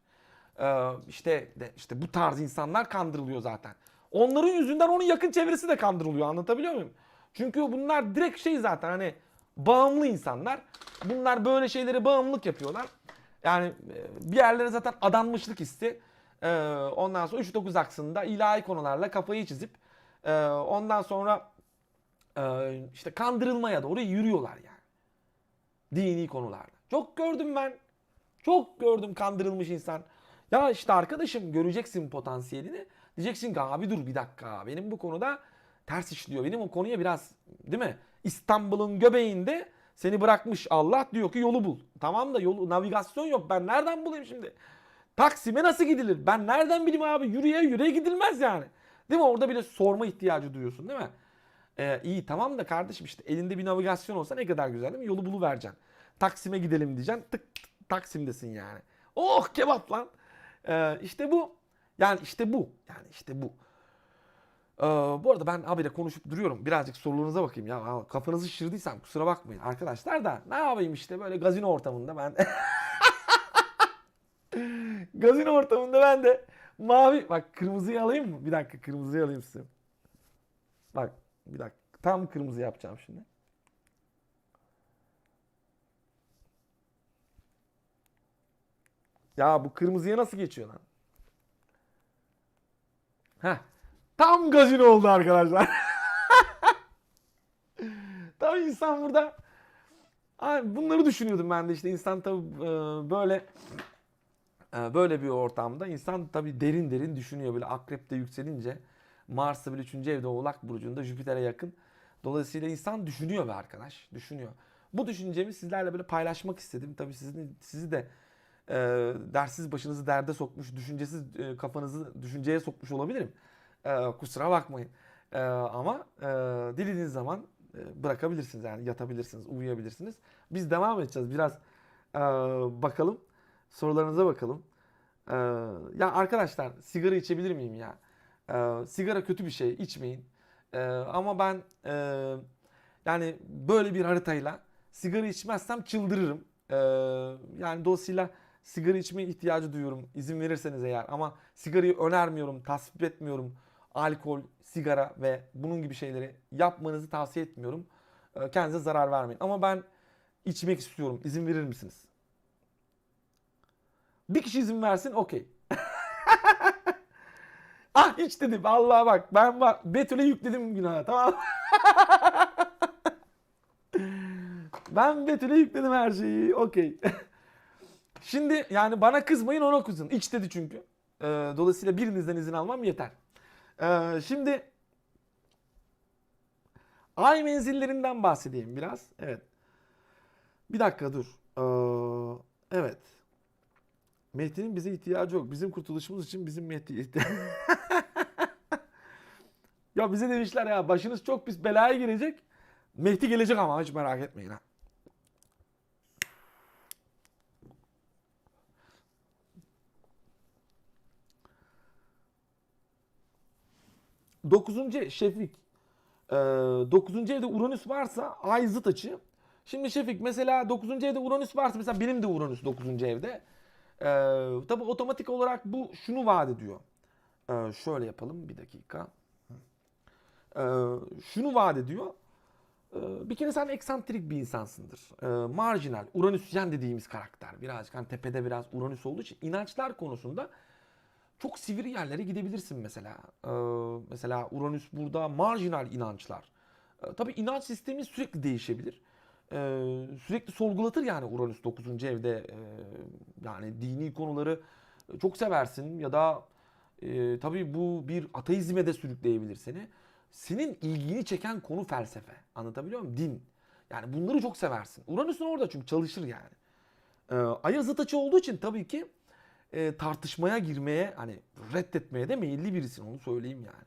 İşte bu tarz insanlar kandırılıyor zaten. Onların yüzünden onun yakın çevresi de kandırılıyor. Anlatabiliyor muyum? Çünkü bunlar direkt zaten hani bağımlı insanlar. Bunlar böyle şeyleri bağımlılık yapıyorlar. Yani bir yerlere zaten adanmışlık hissi. Ondan sonra 3-9 aksında ilahi konularla kafayı çizip ondan sonra işte kandırılmaya doğru yürüyorlar yani. Dini konularda. Çok gördüm ben. Çok gördüm kandırılmış insan. Ya işte arkadaşım, göreceksin potansiyelini. Diyeceksin ki abi dur bir dakika. Benim bu konuda ters işliyor. Benim o konuya biraz, değil mi? İstanbul'un göbeğinde seni bırakmış Allah, diyor ki yolu bul. Tamam da yolu, navigasyon yok. Ben nereden bulayım şimdi? Taksim'e nasıl gidilir? Ben nereden bileyim abi? Yürüye yürüye gidilmez yani. Değil mi? Orada bile sorma ihtiyacı duyuyorsun, değil mi? İyi tamam da kardeşim, işte elinde bir navigasyon olsa ne kadar güzel, değil mi? Yolu buluvereceksin. Taksim'e gidelim diyeceksin. Tık tık Taksim'desin yani. Oh kebap lan. İşte bu. Yani işte bu. Yani işte bu. Bu arada ben abiyle konuşup duruyorum. Birazcık sorularınıza bakayım ya. Kafanızı şişirdiysem kusura bakmayın arkadaşlar da. Ne yapayım işte böyle gazino ortamında ben. Gazino ortamında ben de mavi. Bak, kırmızıyı alayım mı? Bir dakika, kırmızıyı alayım size. Bak bir dakika. Tam kırmızı yapacağım şimdi. Ya bu kırmızıya nasıl geçiyor lan? Heh. Tam gazino oldu arkadaşlar. Tabii insan burada, bunları düşünüyordum ben de, işte insan tabii böyle bir ortamda insan tabii derin derin düşünüyor, böyle akrepte yükselince Mars'ta bile 3. evde Oğlak burcunda Jüpiter'e yakın. Dolayısıyla insan düşünüyor be arkadaş, düşünüyor. Bu düşüncemi sizlerle böyle paylaşmak istedim. Tabii sizi de e, dersiz başınızı derde sokmuş, düşüncesiz kafanızı düşünceye sokmuş olabilirim. Kusura bakmayın. Ama dilediğiniz zaman bırakabilirsiniz, yani yatabilirsiniz, uyuyabilirsiniz. Biz devam edeceğiz. Biraz bakalım. Sorularınıza bakalım. Ee, ya arkadaşlar, sigara içebilir miyim ya? Sigara kötü bir şey, içmeyin. Ama ben yani böyle bir haritayla sigara içmezsem çıldırırım. Yani dolayısıyla sigara içmeye ihtiyacı duyuyorum, izin verirseniz eğer. Ama sigarayı önermiyorum, tasvip etmiyorum. Alkol, sigara ve bunun gibi şeyleri yapmanızı tavsiye etmiyorum. Kendinize zarar vermeyin. Ama ben içmek istiyorum. İzin verir misiniz? Bir kişi izin versin, okey. Hiç dedim. Vallahi bak, ben bak Betül'e yükledim günahı, tamam mı? Ben Betül'e yükledim her şeyi. Okey. Şimdi yani bana kızmayın, ona kızın. İç dedi çünkü. Dolayısıyla birinizden izin almam yeter. Şimdi ay menzillerinden bahsedeyim biraz. Evet. Bir dakika dur. Evet. Mehdi'nin bize ihtiyacı yok. Bizim kurtuluşumuz için bizim Mehdi'ye ihtiyacı. Ya bize demişler ya, başınız çok pis belaya girecek. Mehdi gelecek ama hiç merak etmeyin ha. 9. Şefik. 9. evde Uranüs varsa ay zıt açı. Şimdi Şefik mesela 9. evde Uranüs varsa mesela benim de Uranüs 9. evde. Tabi otomatik olarak bu şunu vaat ediyor. Şöyle yapalım bir dakika. Şunu vaat ediyor. Bir kere sen eksantrik bir insansındır. Marjinal, Uranüsyen dediğimiz karakter. Birazcık hani tepede biraz Uranüs olduğu için inançlar konusunda çok sivri yerlere gidebilirsin mesela. Mesela Uranüs burada marjinal inançlar. Tabii inanç sistemi sürekli değişebilir. Sürekli sorgulatır yani Uranüs 9. evde. Yani dini konuları çok seversin ya da tabii bu bir ateizme de sürükleyebilir seni. Senin ilgini çeken konu felsefe. Anlatabiliyor muyum? Din. Yani bunları çok seversin. Uranüs'ün orada çünkü çalışır yani. Ay'a zıt açı olduğu için tabii ki tartışmaya girmeye hani reddetmeye de meyilli birisin onu söyleyeyim yani.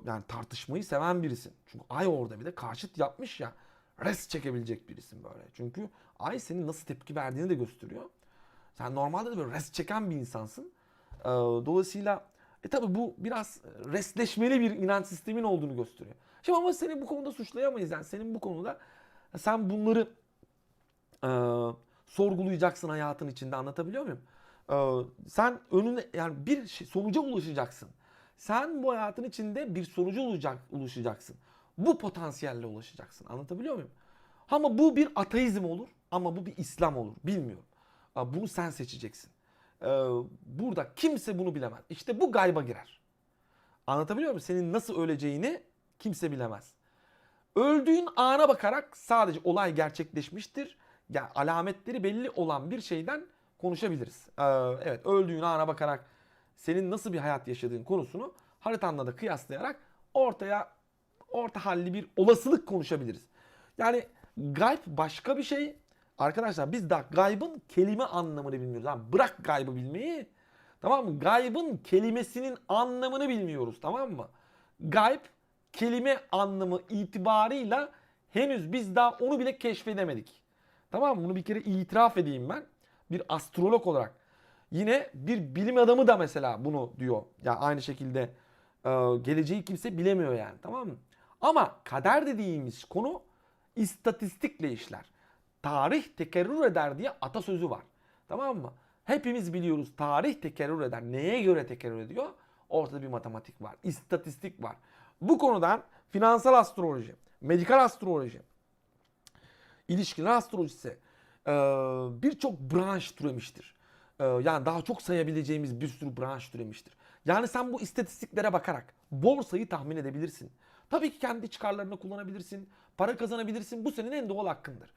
Yani tartışmayı seven birisin. Çünkü Ay orada bir de karşıt yapmış ya. Res çekebilecek birisin böyle. Çünkü Ay senin nasıl tepki verdiğini de gösteriyor. Sen normalde de böyle res çeken bir insansın. Dolayısıyla tabi bu biraz resleşmeli bir inanç sistemin olduğunu gösteriyor. Şimdi ama seni bu konuda suçlayamayız. Yani senin bu konuda sen bunları e, sorgulayacaksın hayatın içinde, anlatabiliyor muyum? Sen önüne yani bir sonuca ulaşacaksın. Sen bu hayatın içinde bir sonuca ulaşacaksın. Bu potansiyelle ulaşacaksın. Anlatabiliyor muyum? Ama bu bir ateizm olur ama bu bir İslam olur. Bilmiyorum. Bunu sen seçeceksin. Burada kimse bunu bilemez. İşte bu gayba girer. Anlatabiliyor muyum? Senin nasıl öleceğini kimse bilemez. Öldüğün ana bakarak sadece olay gerçekleşmiştir. Yani alametleri belli olan bir şeyden konuşabiliriz. Evet, öldüğün ana bakarak senin nasıl bir hayat yaşadığın konusunu haritanla da kıyaslayarak orta halli bir olasılık konuşabiliriz. Yani gayb başka bir şey. Arkadaşlar biz daha gaybın kelime anlamını bilmiyoruz. Yani bırak gaybı bilmeyi. Tamam mı? Gaybın kelimesinin anlamını bilmiyoruz. Tamam mı? Gayb kelime anlamı itibarıyla henüz biz daha onu bile keşfedemedik. Tamam mı? Bunu bir kere itiraf edeyim ben. Bir astrolog olarak. Yine bir bilim adamı da mesela bunu diyor. Ya aynı şekilde geleceği kimse bilemiyor yani. Tamam mı? Ama kader dediğimiz konu istatistikle işler. Tarih tekerrür eder diye atasözü var. Tamam mı? Hepimiz biliyoruz tarih tekerrür eder. Neye göre tekerrür ediyor? Ortada bir matematik var, istatistik var. Bu konudan finansal astroloji, medikal astroloji, ilişkiler astrolojisi birçok branş türemiştir. Yani daha çok sayabileceğimiz bir sürü branş türemiştir. Yani sen bu istatistiklere bakarak borsayı tahmin edebilirsin. Tabii ki kendi çıkarlarını kullanabilirsin, para kazanabilirsin. Bu senin en doğal hakkındır.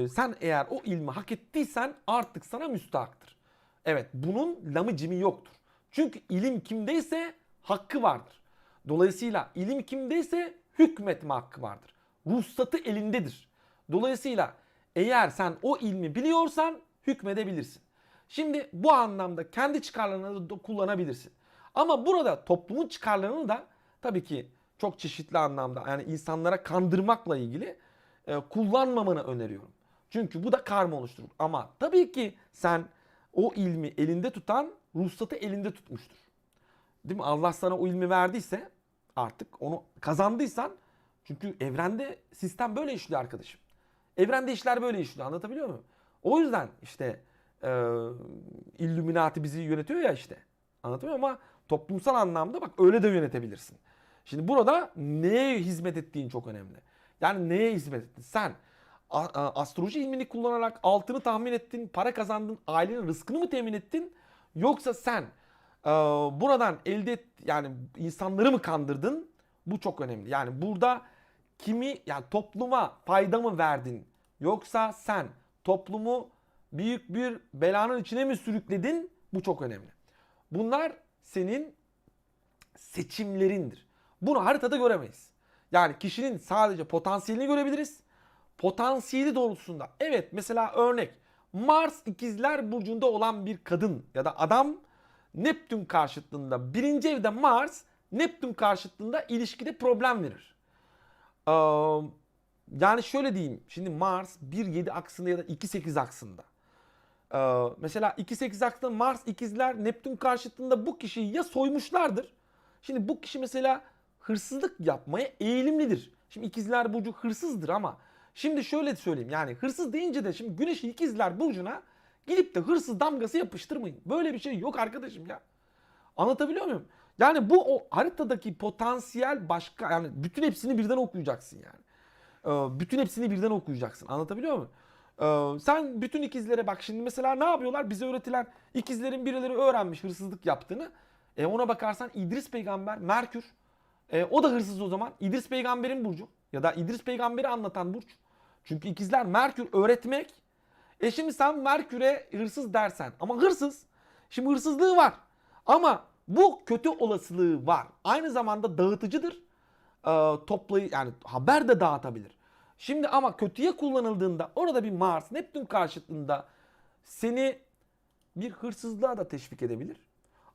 Sen eğer o ilmi hak ettiysen artık sana müstahaktır. Evet, bunun lamı cimi yoktur. Çünkü ilim kimdeyse hakkı vardır. Dolayısıyla ilim kimdeyse hükmetme hakkı vardır. Ruhsatı elindedir. Dolayısıyla eğer sen o ilmi biliyorsan hükmedebilirsin. Şimdi bu anlamda kendi çıkarlarını da kullanabilirsin. Ama burada toplumun çıkarlarını da tabii ki çok çeşitli anlamda yani insanlara kandırmakla ilgili kullanmamanı öneriyorum. Çünkü bu da karma oluşturur. Ama tabii ki sen o ilmi elinde tutan ruhsatı elinde tutmuştur. Değil mi? Allah sana o ilmi verdiyse artık onu kazandıysan çünkü evrende sistem böyle işliyor arkadaşım. Evrende işler böyle işliyor. Anlatabiliyor muyum? O yüzden işte Illuminati bizi yönetiyor ya işte. Anlatabiliyor muyum? Ama toplumsal anlamda bak öyle de yönetebilirsin. Şimdi burada neye hizmet ettiğin çok önemli. Yani neye hizmet ettin? Sen astroloji ilmini kullanarak altını tahmin ettin, para kazandın, ailenin rızkını mı temin ettin? Yoksa sen buradan elde et yani insanları mı kandırdın? Bu çok önemli. Yani burada kimi yani topluma fayda mı verdin? Yoksa sen toplumu büyük bir belanın içine mi sürükledin? Bu çok önemli. Bunlar senin seçimlerindir. Bunu haritada göremeyiz. Yani kişinin sadece potansiyelini görebiliriz. Potansiyeli doğrultusunda. Evet mesela örnek Mars ikizler burcunda olan bir kadın ya da adam Neptün karşıtlığında birinci evde Mars Neptün karşıtlığında ilişkide problem verir. Yani şöyle diyeyim. Şimdi Mars 1-7 aksında ya da 2-8 aksında. Mesela 2-8 aksında Mars ikizler Neptün karşıtlığında bu kişiyi ya soymuşlardır. Şimdi bu kişi mesela hırsızlık yapmaya eğilimlidir. Şimdi ikizler burcu hırsızdır ama şimdi şöyle söyleyeyim, yani hırsız deyince de şimdi güneşi ikizler burcuna gidip de hırsız damgası yapıştırmayın. Böyle bir şey yok arkadaşım ya. Anlatabiliyor muyum? Yani bu o haritadaki potansiyel başka, yani bütün hepsini birden okuyacaksın yani. Bütün hepsini birden okuyacaksın. Anlatabiliyor muyum? Sen bütün ikizlere bak, şimdi mesela ne yapıyorlar? Bize öğretilen ikizlerin birileri öğrenmiş hırsızlık yaptığını. Ona bakarsan İdris peygamber, Merkür. O da hırsız o zaman. İdris peygamberin burcu. Ya da İdris peygamberi anlatan burç. Çünkü ikizler Merkür öğretmek. Şimdi sen Merkür'e hırsız dersen ama hırsız. Şimdi hırsızlığı var. Ama bu kötü olasılığı var. Aynı zamanda dağıtıcıdır. Yani haber de dağıtabilir. Şimdi ama kötüye kullanıldığında orada bir Mars, Neptün karşıtlığında seni bir hırsızlığa da teşvik edebilir.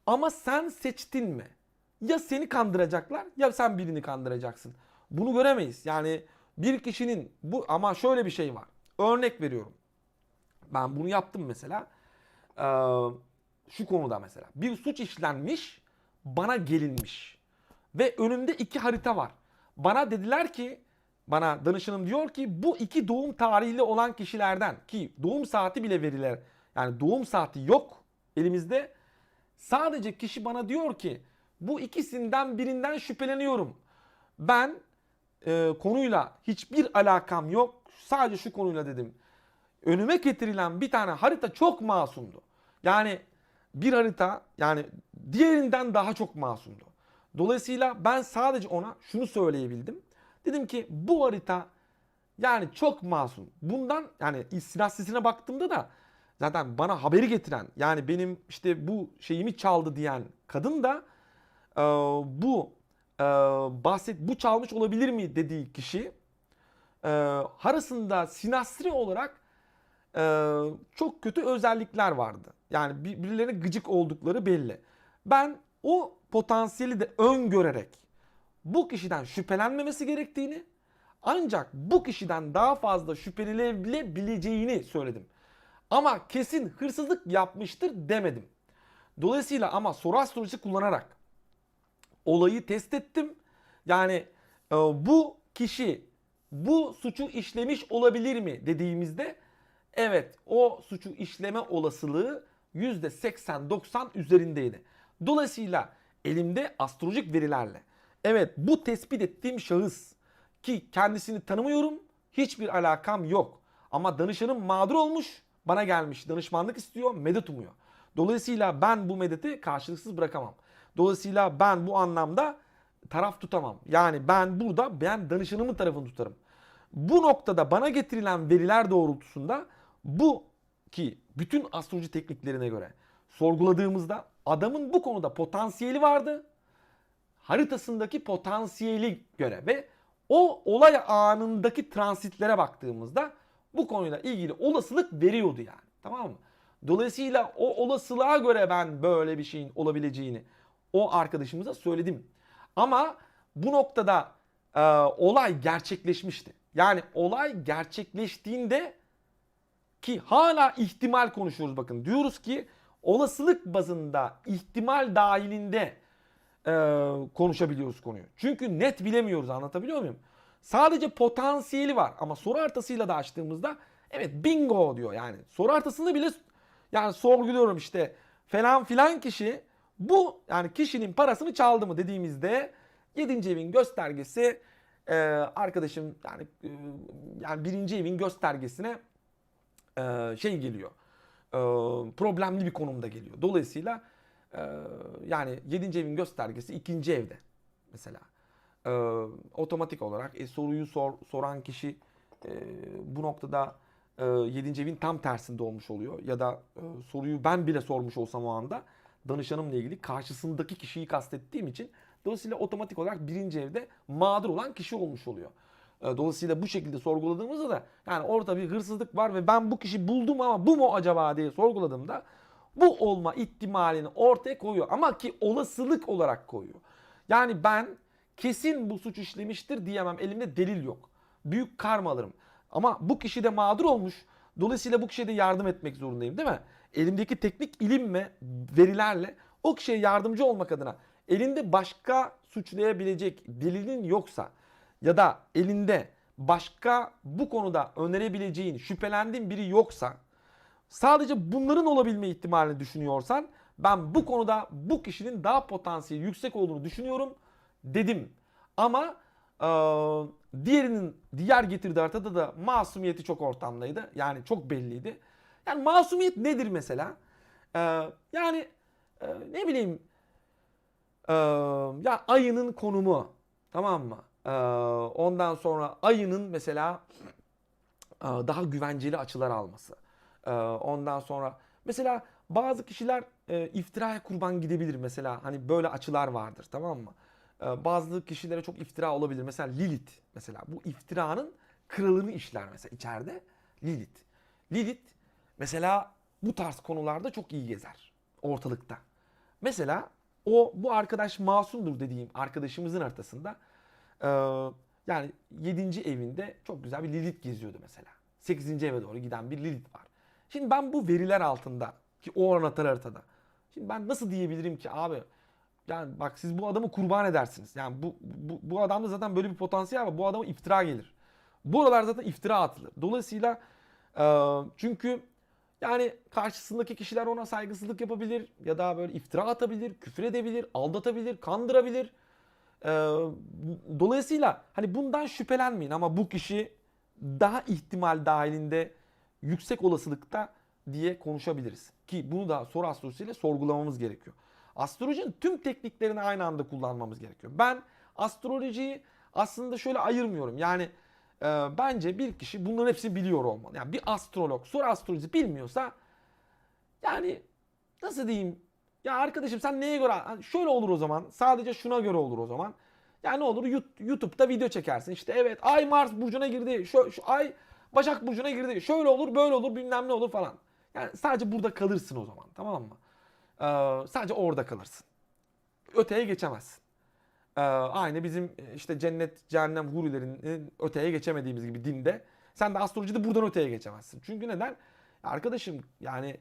Ama sen seçtin mi? Ya seni kandıracaklar ya sen birini kandıracaksın. Bunu göremeyiz. Yani bir kişinin bu, ama şöyle bir şey var. Örnek veriyorum. Ben bunu yaptım mesela. Şu konuda mesela. Bir suç işlenmiş, bana gelinmiş. Ve önümde iki harita var. Bana dediler ki, bana danışanım diyor ki bu iki doğum tarihli olan kişilerden, ki doğum saati bile verilir. Yani doğum saati yok elimizde. Sadece kişi bana diyor ki bu ikisinden birinden şüpheleniyorum. Ben konuyla hiçbir alakam yok. Sadece şu konuyla dedim. Önüme getirilen bir tane harita çok masumdu. Yani bir harita yani diğerinden daha çok masumdu. Dolayısıyla ben sadece ona şunu söyleyebildim. Dedim ki bu harita yani çok masum. Bundan yani istinasyesine baktığımda da zaten bana haberi getiren, yani benim işte bu şeyimi çaldı diyen kadın da bu bu çalmış olabilir mi dediği kişi arasında sinastri olarak çok kötü özellikler vardı. Yani birilerine gıcık oldukları belli. Ben o potansiyeli de öngörerek bu kişiden şüphelenmemesi gerektiğini, ancak bu kişiden daha fazla şüphelenebileceğini söyledim. Ama kesin hırsızlık yapmıştır demedim. Dolayısıyla ama soru astrolojisi kullanarak olayı test ettim. Yani bu kişi bu suçu işlemiş olabilir mi dediğimizde evet, o suçu işleme olasılığı %80-90 üzerindeydi. Dolayısıyla elimde astrolojik verilerle evet, bu tespit ettiğim şahıs, ki kendisini tanımıyorum, hiçbir alakam yok. Ama danışanım mağdur olmuş, bana gelmiş, danışmanlık istiyor, medet umuyor. Dolayısıyla ben bu medeti karşılıksız bırakamam. Dolayısıyla ben bu anlamda taraf tutamam. Yani ben burada danışanımın tarafını tutarım. Bu noktada bana getirilen veriler doğrultusunda bu, ki bütün astroloji tekniklerine göre sorguladığımızda adamın bu konuda potansiyeli vardı. Haritasındaki potansiyeli göre ve o olay anındaki transitlere baktığımızda bu konuyla ilgili olasılık veriyordu yani. Tamam mı? Dolayısıyla o olasılığa göre ben böyle bir şeyin olabileceğini o arkadaşımıza söyledim. Ama bu noktada olay gerçekleşmişti. Yani olay gerçekleştiğinde, ki hala ihtimal konuşuyoruz bakın. Diyoruz ki olasılık bazında ihtimal dahilinde konuşabiliyoruz konuyu. Çünkü net bilemiyoruz, anlatabiliyor muyum? Sadece potansiyeli var ama soru haritasıyla da açtığımızda evet bingo diyor yani. Soru haritasında bile yani sorguluyorum işte falan filan kişi bu yani kişinin parasını çaldı mı dediğimizde 7. evin göstergesi arkadaşım yani 1. evin göstergesine şey geliyor. Problemli bir konumda geliyor. Dolayısıyla yani 7. evin göstergesi 2. evde mesela. Otomatik olarak soruyu soran kişi bu noktada 7. evin tam tersinde olmuş oluyor. Ya da soruyu ben bile sormuş olsam o anda danışanımla ilgili karşısındaki kişiyi kastettiğim için dolayısıyla otomatik olarak 1. evde mağdur olan kişi olmuş oluyor. Dolayısıyla bu şekilde sorguladığımızda da yani orada bir hırsızlık var ve ben bu kişi buldum ama bu mu acaba diye sorguladığımda bu olma ihtimalini ortaya koyuyor. Ama ki olasılık olarak koyuyor. Yani ben kesin bu suç işlemiştir diyemem. Elimde delil yok. Büyük karma alırım. Ama bu kişi de mağdur olmuş. Dolayısıyla bu kişiye de yardım etmek zorundayım, değil mi? Elimdeki teknik ilim ve verilerle o kişiye yardımcı olmak adına elinde başka suçlayabilecek delilin yoksa ya da elinde başka bu konuda önerebileceğin, şüphelendiğin biri yoksa, sadece bunların olabilme ihtimalini düşünüyorsan ben bu konuda bu kişinin daha potansiyeli yüksek olduğunu düşünüyorum dedim. Ama diğerinin diğer getirdiği haritada da masumiyeti çok ortamdaydı. Yani çok belliydi. Yani masumiyet nedir mesela? Yani ne bileyim, ya ayının konumu, tamam mı? Ondan sonra ayının mesela daha güvenceli açılar alması. Ondan sonra mesela bazı kişiler iftiraya kurban gidebilir mesela. Hani böyle açılar vardır, tamam mı? Bazı kişilere çok iftira olabilir. Mesela Lilith mesela bu iftiranın kralını işler mesela içeride Lilith. Lilith mesela bu tarz konularda çok iyi gezer ortalıkta. Mesela bu arkadaş masumdur dediğim arkadaşımızın haritasında e, yani 7. evinde çok güzel bir Lilith geziyordu mesela. 8. eve doğru giden bir Lilith var. Şimdi ben bu veriler altında ki o anahtar haritada. Şimdi ben nasıl diyebilirim ki abi, yani bak siz bu adamı kurban edersiniz. Yani bu adamda zaten böyle bir potansiyel var. Bu adama iftira gelir. Bu aralar zaten iftira atılır. Dolayısıyla çünkü yani karşısındaki kişiler ona saygısızlık yapabilir ya da böyle iftira atabilir, küfür edebilir, aldatabilir, kandırabilir. Ee, Dolayısıyla hani bundan şüphelenmeyin ama bu kişi daha ihtimal dahilinde yüksek olasılıkta diye konuşabiliriz. Ki bunu da soru astrolojisiyle sorgulamamız gerekiyor. Astrolojinin tüm tekniklerini aynı anda kullanmamız gerekiyor. Ben astrolojiyi aslında şöyle ayırmıyorum. Yani bence bir kişi bunların hepsini biliyor olmalı. Yani bir astrolog soru astroloji bilmiyorsa, yani nasıl diyeyim? Ya arkadaşım sen neye göre? Hani şöyle olur o zaman. Sadece şuna göre olur o zaman. Yani ne olur, YouTube'da video çekersin. İşte evet ay Mars burcuna girdi. Şu ay Başak burcuna girdi. Şöyle olur, böyle olur, bilmem ne olur falan. Yani sadece burada kalırsın o zaman, tamam mı? Sadece orada kalırsın. Öteye geçemezsin. Aynı bizim işte cennet, cehennem hurilerinin öteye geçemediğimiz gibi dinde. Sen de astrolojide buradan öteye geçemezsin. Çünkü neden? Arkadaşım yani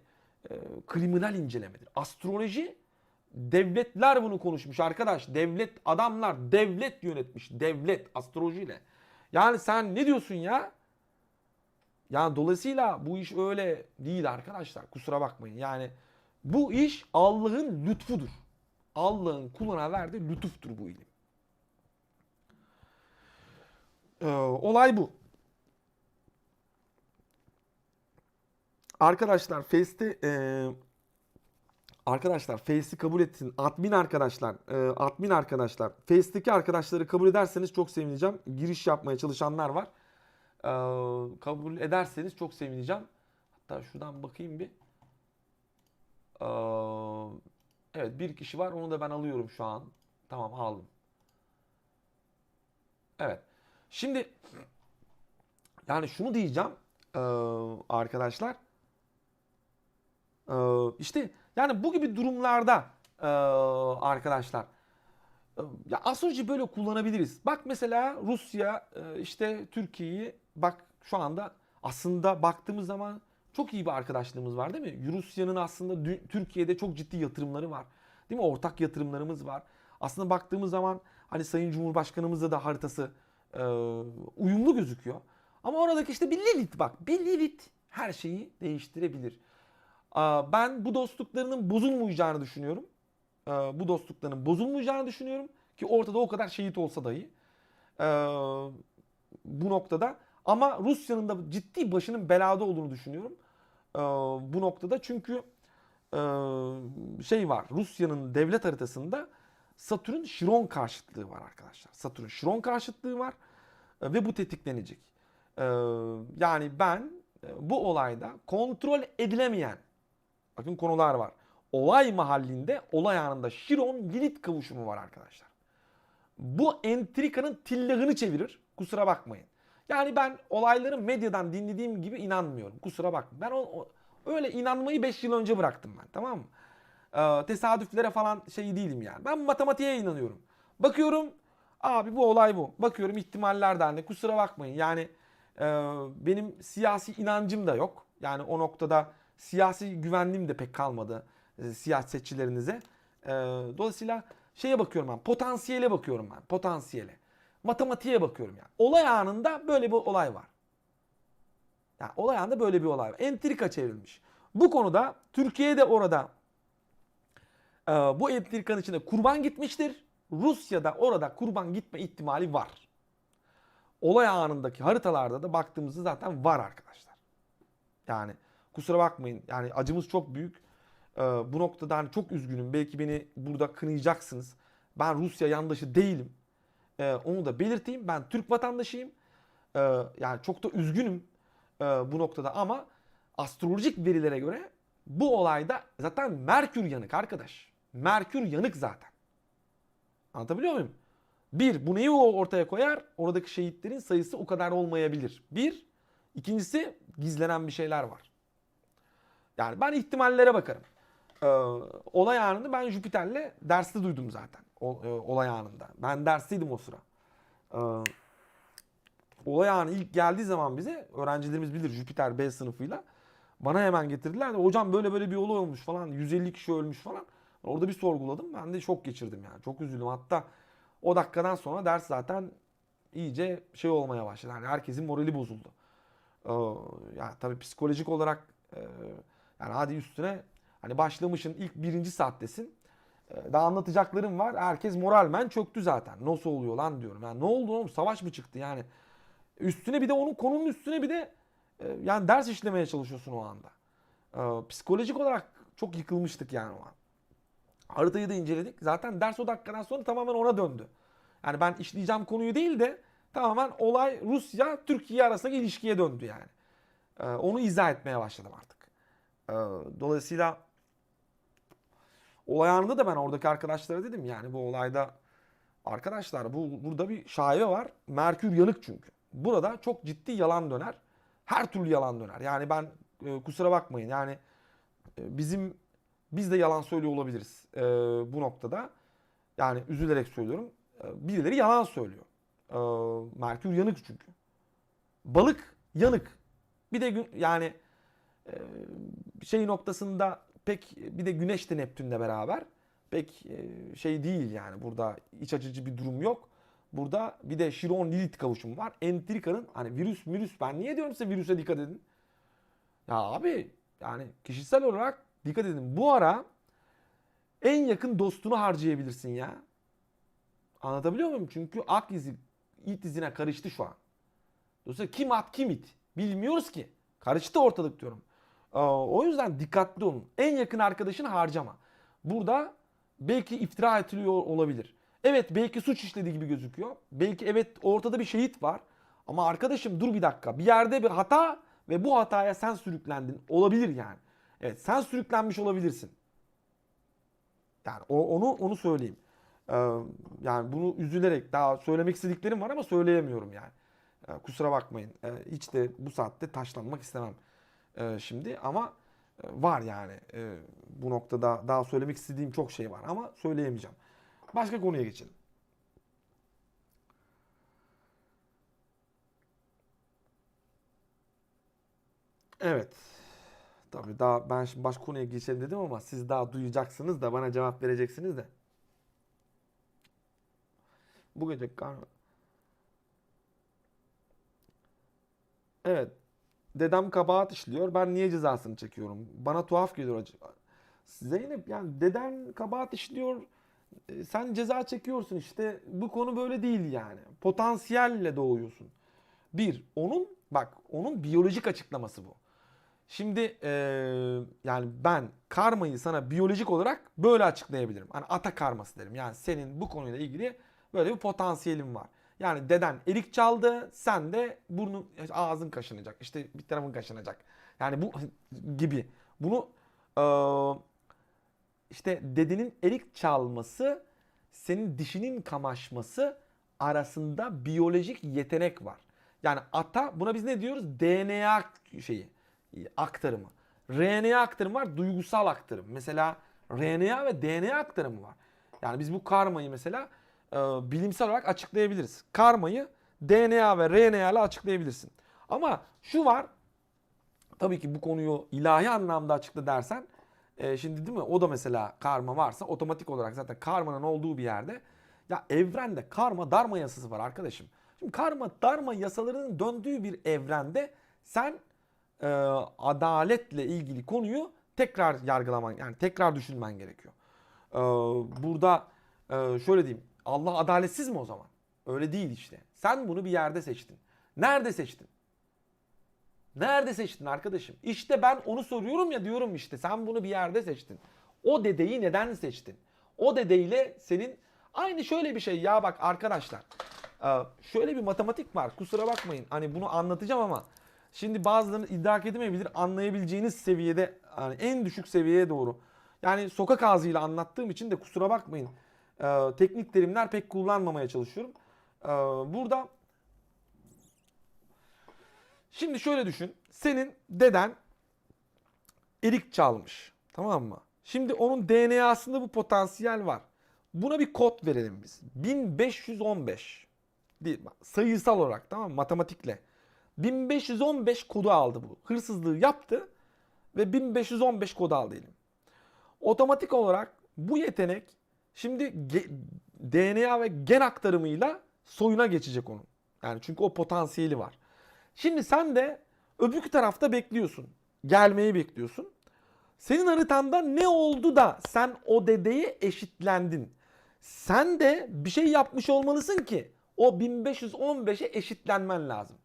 kriminal incelemedir. Astroloji, devletler bunu konuşmuş arkadaş. Devlet, adamlar devlet yönetmiş. Devlet astrolojiyle. Yani sen ne diyorsun ya? Yani dolayısıyla bu iş öyle değil arkadaşlar. Kusura bakmayın. Yani bu iş Allah'ın lütfudur. Allah'ın kuluna verdiği lütuftur bu ilim. Olay bu. Arkadaşlar Face'i kabul etsin. Admin arkadaşlar. Face'teki arkadaşları kabul ederseniz çok sevineceğim. Giriş yapmaya çalışanlar var. Kabul ederseniz çok sevineceğim. Hatta şuradan bakayım bir. Evet, bir kişi var. Onu da ben alıyorum şu an. Tamam, aldım. Evet. Şimdi yani şunu diyeceğim arkadaşlar. İşte yani bu gibi durumlarda arkadaşlar ya astroloji böyle kullanabiliriz. Bak mesela Rusya işte Türkiye'yi bak şu anda aslında baktığımız zaman çok iyi bir arkadaşlığımız var değil mi? Rusya'nın aslında Türkiye'de çok ciddi yatırımları var. Değil mi? Ortak yatırımlarımız var. Aslında baktığımız zaman hani Sayın Cumhurbaşkanımızla da haritası e, uyumlu gözüküyor. Ama oradaki işte bir Lilith bak. Bir Lilith her şeyi değiştirebilir. Ben bu dostluklarının bozulmayacağını düşünüyorum. Bu dostlukların bozulmayacağını düşünüyorum. Ki ortada o kadar şehit olsa dahi. Ee, Bu noktada. Ama Rusya'nın da ciddi başının belada olduğunu düşünüyorum. Bu noktada çünkü şey var. Rusya'nın devlet haritasında Satürn Şiron karşıtlığı var arkadaşlar. Satürn Şiron karşıtlığı var. Ve bu tetiklenecek. Yani ben bu olayda kontrol edilemeyen, bakın konular var. Olay mahallinde, olay anında Şiron Lilith kavuşumu var arkadaşlar. Bu entrikanın tillahını çevirir. Kusura bakmayın. Yani ben olayları medyadan dinlediğim gibi inanmıyorum. Kusura bakmayın. Ben öyle inanmayı 5 yıl önce bıraktım ben, tamam mı? Tesadüflere falan şey değilim yani. Ben matematiğe inanıyorum. Bakıyorum abi bu olay bu. Bakıyorum ihtimallerden de kusura bakmayın. Yani benim siyasi inancım da yok. Yani o noktada siyasi güvenliğim de pek kalmadı siyasetçilerinize. Dolayısıyla Şeye bakıyorum ben. Potansiyele bakıyorum ben. Potansiyele. Matematiğe bakıyorum yani. Olay anında böyle bir olay var. Yani olay anında böyle bir olay var. Entrika çevrilmiş. Bu konuda Türkiye de orada bu entrikanın içinde kurban gitmiştir. Rusya'da orada kurban gitme ihtimali var. Olay anındaki haritalarda da baktığımızda zaten var arkadaşlar. Yani kusura bakmayın. Yani acımız çok büyük. Bu noktada hani çok üzgünüm. Belki beni burada kınayacaksınız. Ben Rusya yandaşı değilim. Onu da belirteyim. Ben Türk vatandaşıyım. Yani çok da üzgünüm bu noktada ama astrolojik verilere göre bu olayda zaten Merkür yanık arkadaş. Merkür yanık zaten. Anlatabiliyor muyum? Bir, bu neyi ortaya koyar? Oradaki şehitlerin sayısı o kadar olmayabilir. Bir. İkincisi gizlenen bir şeyler var. Yani ben ihtimallere bakarım. Olay anında ben Jüpiter'le dersli duydum zaten. Olay anında. Ben dersliydim o sıra. Ee, Olay anı ilk geldiği zaman bize öğrencilerimiz bilir Jüpiter B sınıfıyla. Bana hemen getirdiler de hocam böyle böyle bir olay olmuş falan. 150 kişi ölmüş falan. Orada bir sorguladım. Ben de şok geçirdim yani. Çok üzüldüm. Hatta o dakikadan sonra ders zaten iyice şey olmaya başladı. Yani herkesin morali bozuldu. Yani tabii psikolojik olarak yani hadi üstüne hani başlamışın ilk birinci saattesin. Daha anlatacaklarım var. Herkes moralmen çöktü zaten. Nasıl oluyor lan diyorum. Yani ne oldu oğlum? Savaş mı çıktı yani? Üstüne bir de onun konunun üstüne bir de yani ders işlemeye çalışıyorsun o anda. Psikolojik olarak çok yıkılmıştık yani o an. Haritayı da inceledik. Zaten ders o dakikadan sonra tamamen ona döndü. Yani ben işleyeceğim konuyu değil de tamamen olay Rusya Türkiye arasındaki ilişkiye döndü yani. Onu izah etmeye başladım artık. Dolayısıyla olay anında da ben oradaki arkadaşlara dedim yani bu olayda arkadaşlar burada bir şaibe var. Merkür yanık çünkü. Burada çok ciddi yalan döner. Her türlü yalan döner. Yani ben kusura bakmayın yani biz de yalan söylüyor olabiliriz bu noktada. Yani üzülerek söylüyorum. Birileri yalan söylüyor. Merkür yanık çünkü. Balık yanık. Bir de yani e, şey noktasında pek bir de Güneş de Neptün'le beraber pek şey değil yani burada iç açıcı bir durum yok. Burada bir de Şiron Lilith kavuşumu var. Entrika'nın hani virüs ben niye diyorum size virüse dikkat edin. Ya abi yani kişisel olarak dikkat edin. Bu ara en yakın dostunu harcayabilirsin ya. Anlatabiliyor muyum? Çünkü ak izi it izine karıştı şu an. Dolayısıyla kim at kim it bilmiyoruz ki. Karıştı ortalık diyorum. O yüzden dikkatli olun. En yakın arkadaşını harcama. Burada belki iftira ediliyor olabilir. Evet belki suç işlediği gibi gözüküyor. Belki evet ortada bir şehit var. Ama arkadaşım dur bir dakika. Bir yerde bir hata ve bu hataya sen sürüklendin. Olabilir yani. Evet sen sürüklenmiş olabilirsin. Yani onu söyleyeyim. Yani bunu üzülerek daha söylemek istediklerim var ama söyleyemiyorum yani. Kusura bakmayın. Hiç de bu saatte taşlanmak istemem şimdi ama var yani. Bu noktada daha söylemek istediğim çok şey var ama söyleyemeyeceğim. Başka konuya geçelim. Evet. Tabii daha ben şimdi başka konuya geçelim dedim ama siz daha duyacaksınız da bana cevap vereceksiniz de. Bu gece evet. Dedem kabahat işliyor. Ben niye cezasını çekiyorum? Bana tuhaf geliyor acı. Zeynep yani deden kabahat işliyor. Sen ceza çekiyorsun işte. Bu konu böyle değil yani. Potansiyelle doğuyorsun. Bir, onun biyolojik açıklaması bu. Şimdi yani ben karmayı sana biyolojik olarak böyle açıklayabilirim. Hani ata karması derim. Yani senin bu konuyla ilgili böyle bir potansiyelin var. Yani deden erik çaldı, sen de ağzın kaşınacak. İşte bir tarafın kaşınacak. Yani bu gibi. Bunu eee, işte dedenin erik çalması, senin dişinin kamaşması arasında biyolojik yetenek var. Yani ata buna biz ne diyoruz? DNA şeyi aktarımı. RNA aktarımı var, duygusal aktarım. Mesela RNA ve DNA aktarımı var. Yani biz bu karmayı mesela bilimsel olarak açıklayabiliriz. Karmayı DNA ve RNA ile açıklayabilirsin. Ama şu var, tabii ki bu konuyu ilahi anlamda açıkla dersen Şimdi değil mi? O da mesela karma varsa otomatik olarak zaten karmanın olduğu bir yerde ya evrende karma darma yasası var arkadaşım. Şimdi karma darma yasalarının döndüğü bir evrende sen e, adaletle ilgili konuyu tekrar yargılaman yani tekrar düşünmen gerekiyor. Burada şöyle diyeyim. Allah adaletsiz mi o zaman? Öyle değil işte. Sen bunu bir yerde seçtin. Nerede seçtin? Nerede seçtin arkadaşım? İşte ben onu soruyorum ya diyorum işte. Sen bunu bir yerde seçtin. O dedeyi neden seçtin? O dedeyle senin aynı şöyle bir şey ya bak arkadaşlar. Şöyle bir matematik var. Kusura bakmayın. Hani bunu anlatacağım ama şimdi bazılarını idrak edemeyebilir. Anlayabileceğiniz seviyede yani en düşük seviyeye doğru. Yani sokak ağzıyla anlattığım için de kusura bakmayın. Teknik terimler pek kullanmamaya çalışıyorum. Burada şimdi şöyle düşün. Senin deden erik çalmış. Tamam mı? Şimdi onun DNA'sında bu potansiyel var. Buna bir kod verelim biz. 1515. Sayısal olarak tamam mı? Matematikle. 1515 kodu aldı bu. Hırsızlığı yaptı ve 1515 kodu aldı elim. Otomatik olarak bu yetenek şimdi DNA ve gen aktarımıyla soyuna geçecek onun. Yani çünkü o potansiyeli var. Şimdi sen de öbür tarafta bekliyorsun. Gelmeyi bekliyorsun. Senin haritanda ne oldu da sen o dedeye eşitlendin? Sen de bir şey yapmış olmalısın ki o 1515'e eşitlenmen lazım.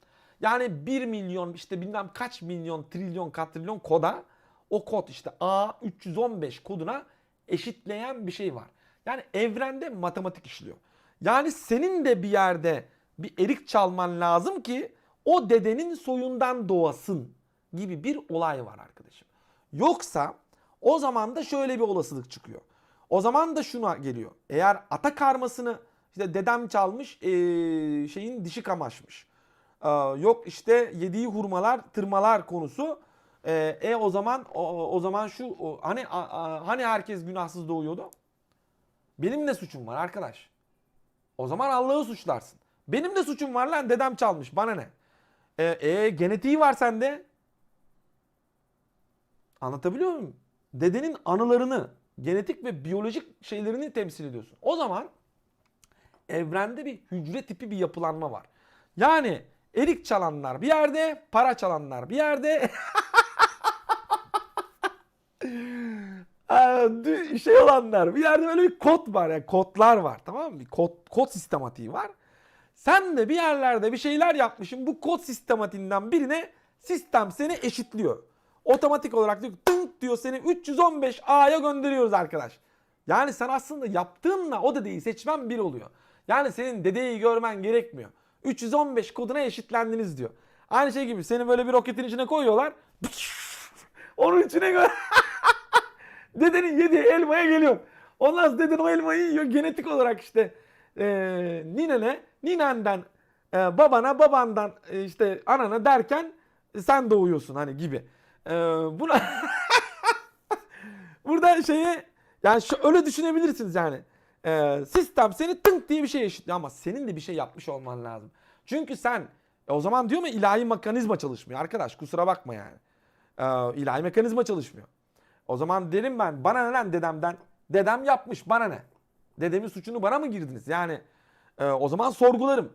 Yani 1 milyon işte bilmem kaç milyon trilyon katrilyon koda o kod işte A315 koduna eşitleyen bir şey var. Yani evrende matematik işliyor. Yani senin de bir yerde bir erik çalman lazım ki o dedenin soyundan doğasın gibi bir olay var arkadaşım. Yoksa o zaman da şöyle bir olasılık çıkıyor. O zaman da şuna geliyor. Eğer ata karmasını işte dedem çalmış şeyin dişi kamaşmış. Yok işte yediği hurmalar tırmalar konusu. O zaman o zaman hani herkes günahsız doğuyordu? Benim ne suçum var arkadaş? O zaman Allah'ı suçlarsın. Benim de suçum var lan dedem çalmış bana ne? Genetiği var sende. Anlatabiliyor muyum? Dedenin anılarını, genetik ve biyolojik şeylerini temsil ediyorsun. O zaman evrende bir hücre tipi bir yapılanma var. Yani erik çalanlar bir yerde, para çalanlar bir yerde. Şey olanlar bir yerde böyle bir kod var yani kodlar var tamam mı? Bir kod sistematiği var. Sen de bir yerlerde bir şeyler yapmışsın bu kod sistematiğinden birine sistem seni eşitliyor. Otomatik olarak diyor tınk diyor seni 315A'ya gönderiyoruz arkadaş. Yani sen aslında yaptığınla o dedeyi seçmen bir oluyor. Yani senin dedeyi görmen gerekmiyor. 315 koduna eşitlendiniz diyor. Aynı şey gibi seni böyle bir roketin içine koyuyorlar. Onun içine dedenin yediği elmaya geliyor. Ondan sonra deden o elmayı yiyor. Genetik olarak işte ninenden babana, babandan işte anana derken sen doğuyorsun hani gibi. Buna burada yani öyle düşünebilirsiniz yani. Sistem seni tınk diye bir şey eşitliyor ama senin de bir şey yapmış olman lazım. Çünkü sen o zaman diyor mu ilahi mekanizma çalışmıyor arkadaş kusura bakma yani. İlahi mekanizma çalışmıyor. O zaman derim ben bana ne lan dedemden? Dedem yapmış bana ne? Dedemin suçunu bana mı girdiniz? Yani o zaman sorgularım.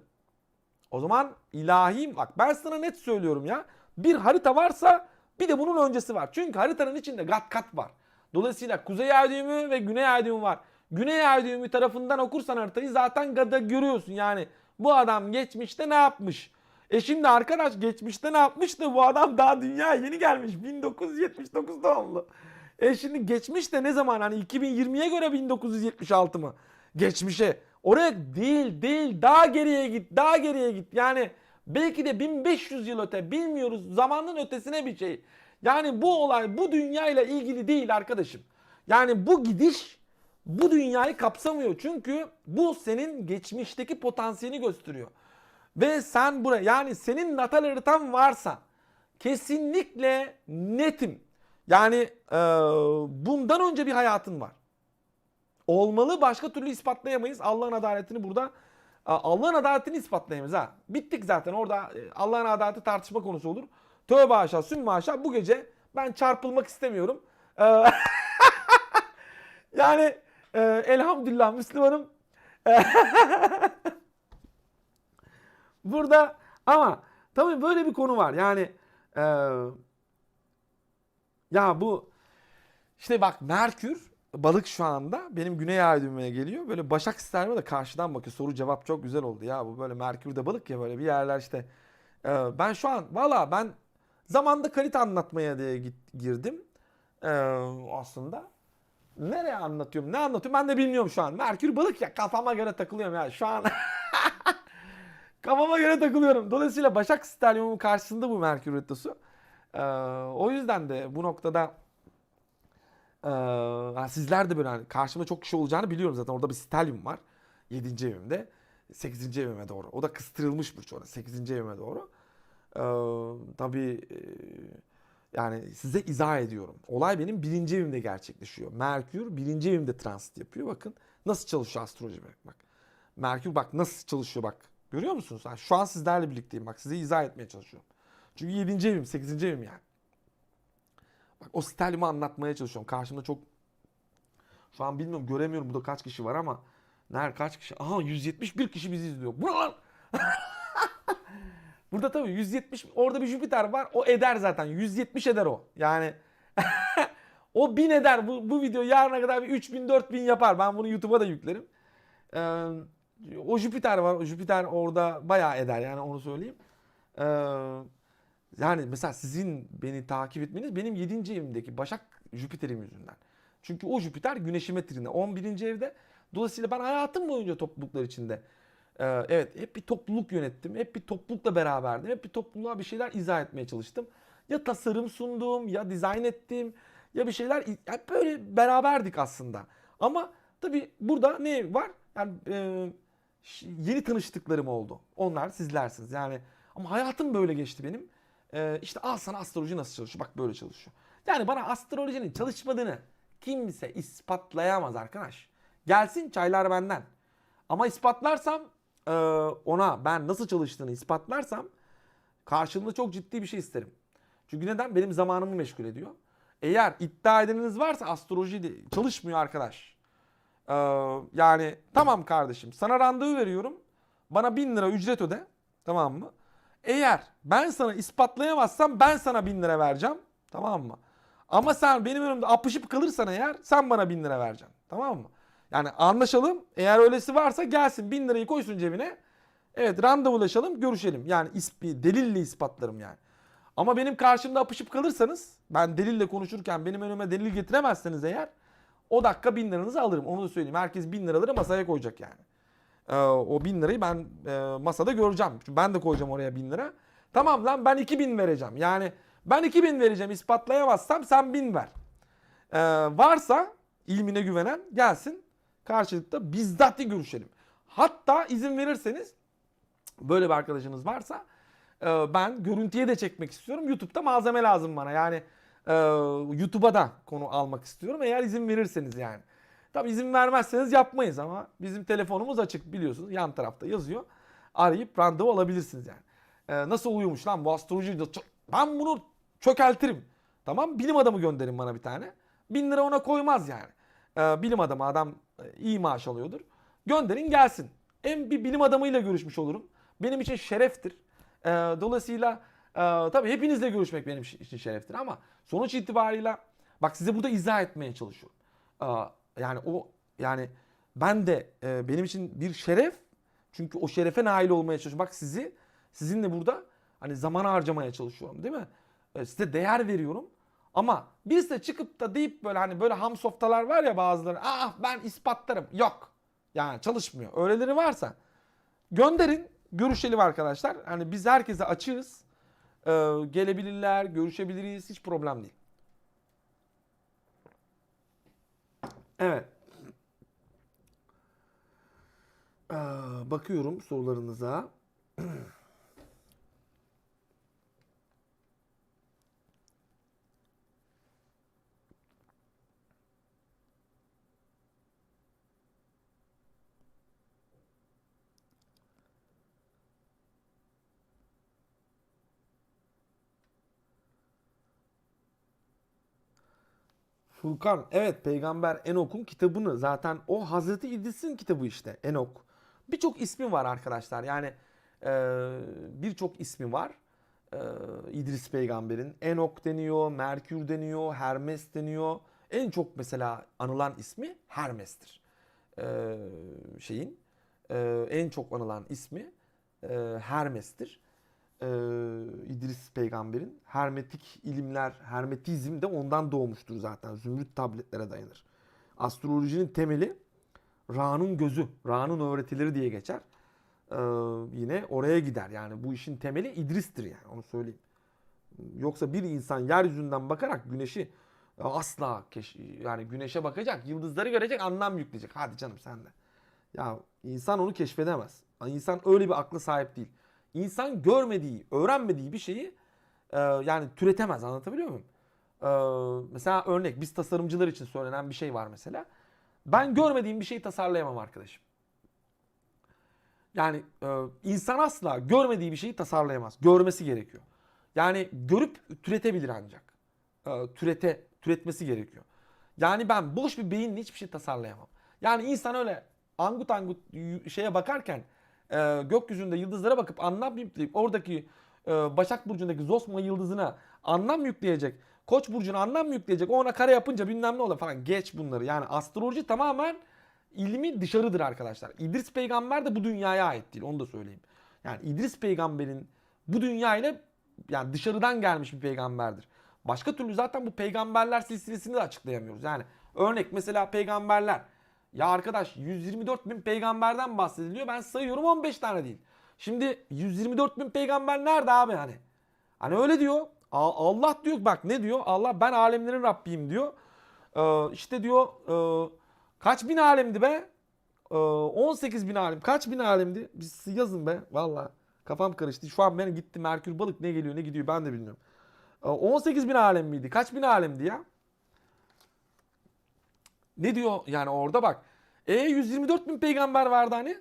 O zaman ilahi bak ben sana net söylüyorum ya. Bir harita varsa bir de bunun öncesi var. Çünkü haritanın içinde kat kat var. Dolayısıyla kuzey ay düğümü ve güney ay düğümü var. Güney ay düğümü tarafından okursan haritayı zaten görüyorsun. Yani bu adam geçmişte ne yapmış? Şimdi arkadaş geçmişte ne yapmıştı? Bu adam daha dünyaya yeni gelmiş. 1979 doğumlu. Şimdi geçmiş de ne zaman? Hani 2020'ye göre 1976 mı? Geçmişe. Oraya değil daha geriye git daha geriye git. Yani belki de 1500 yıl öte bilmiyoruz zamanın ötesine bir şey. Yani bu olay bu dünyayla ilgili değil arkadaşım. Yani bu gidiş bu dünyayı kapsamıyor. Çünkü bu senin geçmişteki potansiyelini gösteriyor. Ve sen buraya yani senin natal haritan varsa kesinlikle netim. Yani bundan önce bir hayatın var. Olmalı başka türlü ispatlayamayız. Allah'ın adaletini burada Allah'ın adaletini ispatlayamayız ha. Bittik zaten orada Allah'ın adaleti tartışma konusu olur. Tövbe haşa sümme haşa bu gece ben çarpılmak istemiyorum. Yani elhamdülillah Müslümanım. Burada ama tabii böyle bir konu var. Yani e, ya bu işte bak Merkür balık şu anda benim güney ay düğümüne geliyor. Böyle Başak sistemime de karşıdan bakıyor. Soru cevap çok güzel oldu ya. Bu böyle Merkür'de balık ya böyle bir yerler işte. Ben şu an valla ben zamanda kalite anlatmaya diye girdim. Ee, aslında. Nereye anlatıyorum? Ne anlatıyorum? Ben de bilmiyorum şu an. Merkür balık ya kafama göre takılıyorum ya. Şu an kafama göre takılıyorum. Dolayısıyla Başak Stelyum'un karşısında bu Merkür Retrosu. O yüzden de bu noktada sizler de böyle hani karşımda çok kişi olacağını biliyorum zaten. Orada bir Stelyum var. 7. evimde. 8. evime doğru. O da kıstırılmış burç orada. 8. evime doğru. Tabii yani size izah ediyorum. Olay benim 1. evimde gerçekleşiyor. Merkür 1. evimde transit yapıyor. Bakın nasıl çalışıyor astroloji. Bak. Merkür bak nasıl çalışıyor bak. Görüyor musunuz? Yani şu an sizlerle birlikteyim. Bak size izah etmeye çalışıyorum. Çünkü 7. evim, 8. evim yani. Bak o stelyumu anlatmaya çalışıyorum. Karşımda çok şu an bilmiyorum göremiyorum burada kaç kişi var ama nerede kaç kişi? Aha 171 kişi bizi izliyor. Buralar. Burada tabii 170 orada bir Jüpiter var. O eder zaten. 170 eder o. Yani o 1000 eder. Bu video yarına kadar bir 3000 4000 yapar. Ben bunu YouTube'a da yüklerim. Ee, o Jüpiter var. O Jüpiter orada bayağı eder yani onu söyleyeyim. Ee, yani mesela sizin beni takip etmeniz benim 7. evimdeki Başak Jüpiter'im yüzünden. Çünkü o Jüpiter Güneş'ime trine 11. evde. Dolayısıyla ben hayatım boyunca topluluklar içinde evet hep bir topluluk yönettim. Hep bir toplulukla beraberdim. Hep bir topluluğa bir şeyler izah etmeye çalıştım. Ya tasarım sundum ya dizayn ettim ya bir şeyler hep böyle beraberdik aslında. Ama tabii burada ne var? Yani yeni tanıştıklarım oldu. Onlar sizlersiniz. Yani ama hayatım böyle geçti benim. İşte al sana astroloji nasıl çalışıyor? Bak böyle çalışıyor. Yani bana astrolojinin çalışmadığını kimse ispatlayamaz arkadaş. Gelsin çaylar benden. Ama ispatlarsam ona ben nasıl çalıştığını ispatlarsam karşılığında çok ciddi bir şey isterim. Çünkü neden? Benim zamanımı meşgul ediyor. Eğer iddia edeniniz varsa astroloji de çalışmıyor arkadaş. Ee, yani tamam kardeşim sana randevu veriyorum. Bana 1000 lira ücret öde. Tamam mı? Eğer ben sana ispatlayamazsam ben sana 1000 lira vereceğim. Tamam mı? Ama sen benim önümde apışıp kalırsan eğer sen bana 1000 lira vereceksin. Tamam mı? Yani anlaşalım. Eğer öylesi varsa gelsin 1000 lirayı koysun cebine. Evet randevulaşalım görüşelim. Yani delille ispatlarım yani. Ama benim karşımda apışıp kalırsanız ben delille konuşurken benim önüme delil getiremezseniz eğer o dakika 1000 liranızı alırım. Onu da söyleyeyim. Herkes 1000 liraları masaya koyacak yani. O 1000 lirayı ben masada göreceğim. Çünkü ben de koyacağım oraya 1000 lira. Tamam lan ben 2000 vereceğim. Yani ben 2000 vereceğim. İspatlayamazsam sen 1000 ver. Varsa ilmine güvenen gelsin. Karşılıkta bizzat görüşelim. Hatta izin verirseniz böyle bir arkadaşınız varsa ben görüntüye de çekmek istiyorum. YouTube'da malzeme lazım bana. Yani YouTube'a da konu almak istiyorum. Eğer izin verirseniz yani. Tabi izin vermezseniz yapmayız ama bizim telefonumuz açık biliyorsunuz. Yan tarafta yazıyor. Arayıp randevu alabilirsiniz yani. Nasıl uyumuş lan bu astroloji? Ben bunu çökeltirim. Tamam bilim adamı gönderin bana bir tane. 1000 lira ona koymaz yani. Bilim adamı adam iyi maaş alıyordur. Gönderin gelsin. Hem bir bilim adamıyla görüşmüş olurum. Benim için şereftir. Dolayısıyla tabii hepinizle görüşmek benim için şereftir ama sonuç itibarıyla bak size burada izah etmeye çalışıyorum. Yani o yani ben de benim için bir şeref çünkü o şerefe nail olmaya çalışıyorum. Bak sizinle burada hani zaman harcamaya çalışıyorum değil mi? Size değer veriyorum. Ama birisi de çıkıp da deyip böyle hani böyle ham softalar var ya bazıları. Ah ben ispatlarım. Yok. Yani çalışmıyor. Öyleleri varsa gönderin. Görüşelim arkadaşlar. Hani biz herkese açığız. Gelebilirler, görüşebiliriz. Hiç problem değil. Evet. Bakıyorum sorularınıza. Furkan, evet, Peygamber Enok'un kitabını, zaten o Hazreti İdris'in kitabı işte Enok. Birçok ismi var arkadaşlar. Yani birçok ismi var. E, İdris peygamberin. Enok deniyor, Merkür deniyor, Hermes deniyor. En çok mesela anılan ismi Hermes'tir. E, şeyin en çok anılan ismi Hermes'tir. e, İdris peygamberin. Hermetik ilimler, hermetizm de ondan doğmuştur zaten. Zümrüt tabletlere dayanır. Astrolojinin temeli Ra'nın gözü, Ra'nın öğretileri diye geçer. Ee, yine oraya gider. Yani bu işin temeli İdris'tir yani, onu söyleyeyim. Yoksa bir insan yeryüzünden bakarak güneşi asla yani güneşe bakacak, yıldızları görecek, anlam yükleyecek. Hadi canım sen de. Ya insan onu keşfedemez. İnsan öyle bir akla sahip değil. İnsan görmediği, öğrenmediği bir şeyi yani türetemez. Anlatabiliyor muyum? Mesela örnek, biz tasarımcılar için söylenen bir şey var mesela. Ben görmediğim bir şeyi tasarlayamam arkadaşım. Yani insan asla görmediği bir şeyi tasarlayamaz. Görmesi gerekiyor. Yani görüp türetebilir ancak. Türetmesi gerekiyor. Yani ben boş bir beyinle hiçbir şey tasarlayamam. Yani insan öyle angut angut şeye bakarken gökyüzünde yıldızlara bakıp anlam yükleyip oradaki Başak Burcu'ndaki Zosma yıldızına anlam yükleyecek. Koç burcuna anlam yükleyecek. O ona kare yapınca bilmem ne olur falan. Geç bunları. Yani astroloji tamamen ilmi dışarıdır arkadaşlar. İdris peygamber de bu dünyaya ait değil. Onu da söyleyeyim. Yani İdris peygamberin bu dünya ile yani dışarıdan gelmiş bir peygamberdir. Başka türlü zaten bu peygamberler silsilesini de açıklayamıyoruz. Yani örnek mesela peygamberler. Ya arkadaş 124 bin peygamberden bahsediliyor. Ben sayıyorum 15 tane değil. Şimdi 124 bin peygamber nerede abi hani? Hani öyle diyor. Allah diyor, bak ne diyor? Allah ben alemlerin Rabbiyim diyor. İşte diyor kaç bin alemdi be? 18 bin alem. Kaç bin alemdi? Biz yazın be. Valla kafam karıştı. Şu an benim gitti Merkür Balık, ne geliyor ne gidiyor ben de bilmiyorum. 18 bin alem miydi? Kaç bin alemdi ya? Ne diyor yani orada bak. 124 bin peygamber vardı hani.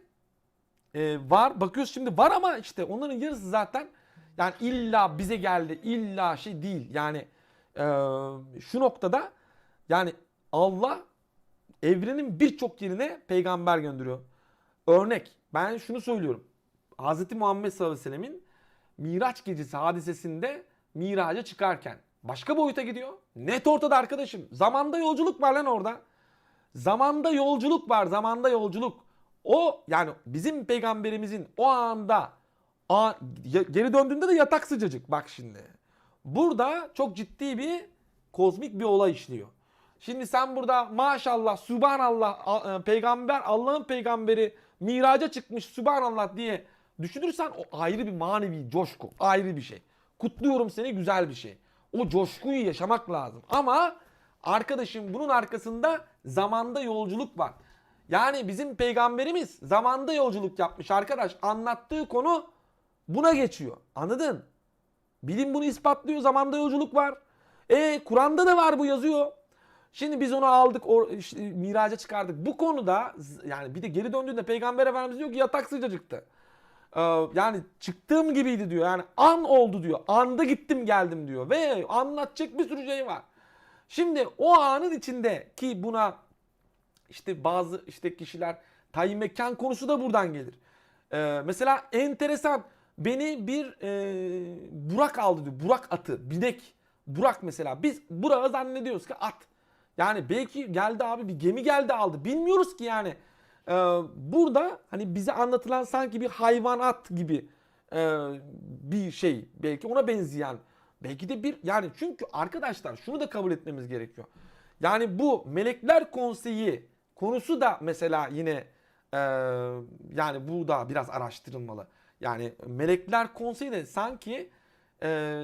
Var. Bakıyoruz şimdi var ama işte onların yarısı zaten yani illa bize geldi. İlla şey değil. Yani şu noktada yani Allah evrenin birçok yerine peygamber gönderiyor. Örnek, ben şunu söylüyorum. Hz. Muhammed sallallahu aleyhi ve sellemin Miraç gecesi hadisesinde miraca çıkarken başka boyuta gidiyor. Net ortada arkadaşım. Zamanda yolculuk var lan orada. Zamanda yolculuk var. Zamanda yolculuk. O yani bizim peygamberimizin o anda geri döndüğünde de yatak sıcacık. Bak şimdi. Burada çok ciddi bir kozmik bir olay işliyor. Şimdi sen burada maşallah, subhanallah, peygamber, Allah'ın peygamberi miraca çıkmış subhanallah diye düşünürsen o ayrı bir manevi coşku. Ayrı bir şey. Kutluyorum seni, güzel bir şey. O coşkuyu yaşamak lazım. Ama arkadaşım bunun arkasında zamanda yolculuk var. Yani bizim peygamberimiz zamanda yolculuk yapmış arkadaş. Anlattığı konu buna geçiyor. Anladın? Bilim bunu ispatlıyor. Zamanda yolculuk var. Kur'an'da da var, bu yazıyor. Şimdi biz onu aldık, işte, miraca çıkardık. Bu konuda yani bir de geri döndüğünde Peygamber Efendimiz diyor ki yatak sıcacıktı. Yani çıktığım gibiydi diyor. Yani an oldu diyor. Anda gittim geldim diyor. Ve anlatacak bir sürü şey var. Şimdi o anın içinde ki buna işte bazı işte kişiler tayin mekan konusu da buradan gelir. Mesela enteresan, beni bir Burak aldı diyor. Burak atı, binek. Burak mesela. Biz Burak'ı zannediyoruz ki at. Yani belki geldi abi, bir gemi geldi aldı. Bilmiyoruz ki yani. Burada hani bize anlatılan sanki bir hayvanat gibi bir şey. Belki ona benzeyen. Belki de bir yani, çünkü arkadaşlar şunu da kabul etmemiz gerekiyor. Yani bu Melekler Konseyi konusu da mesela yine yani bu da biraz araştırılmalı. Yani Melekler Konseyi de sanki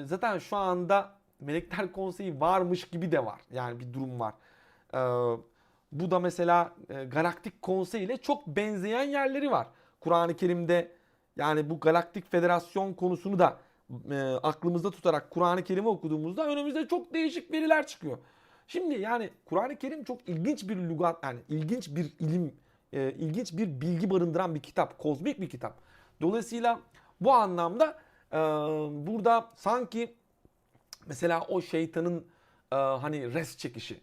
zaten şu anda Melekler Konseyi varmış gibi de var. Yani bir durum var. E, bu da mesela Galaktik Konsey ile çok benzeyen yerleri var. Kur'an-ı Kerim'de yani bu Galaktik Federasyon konusunu da aklımızda tutarak Kur'an-ı Kerim'i okuduğumuzda önümüzde çok değişik veriler çıkıyor. Şimdi yani Kur'an-ı Kerim çok ilginç bir lügat, yani ilginç bir ilim, ilginç bir bilgi barındıran bir kitap, kozmik bir kitap. Dolayısıyla bu anlamda burada sanki mesela o şeytanın hani res çekişi,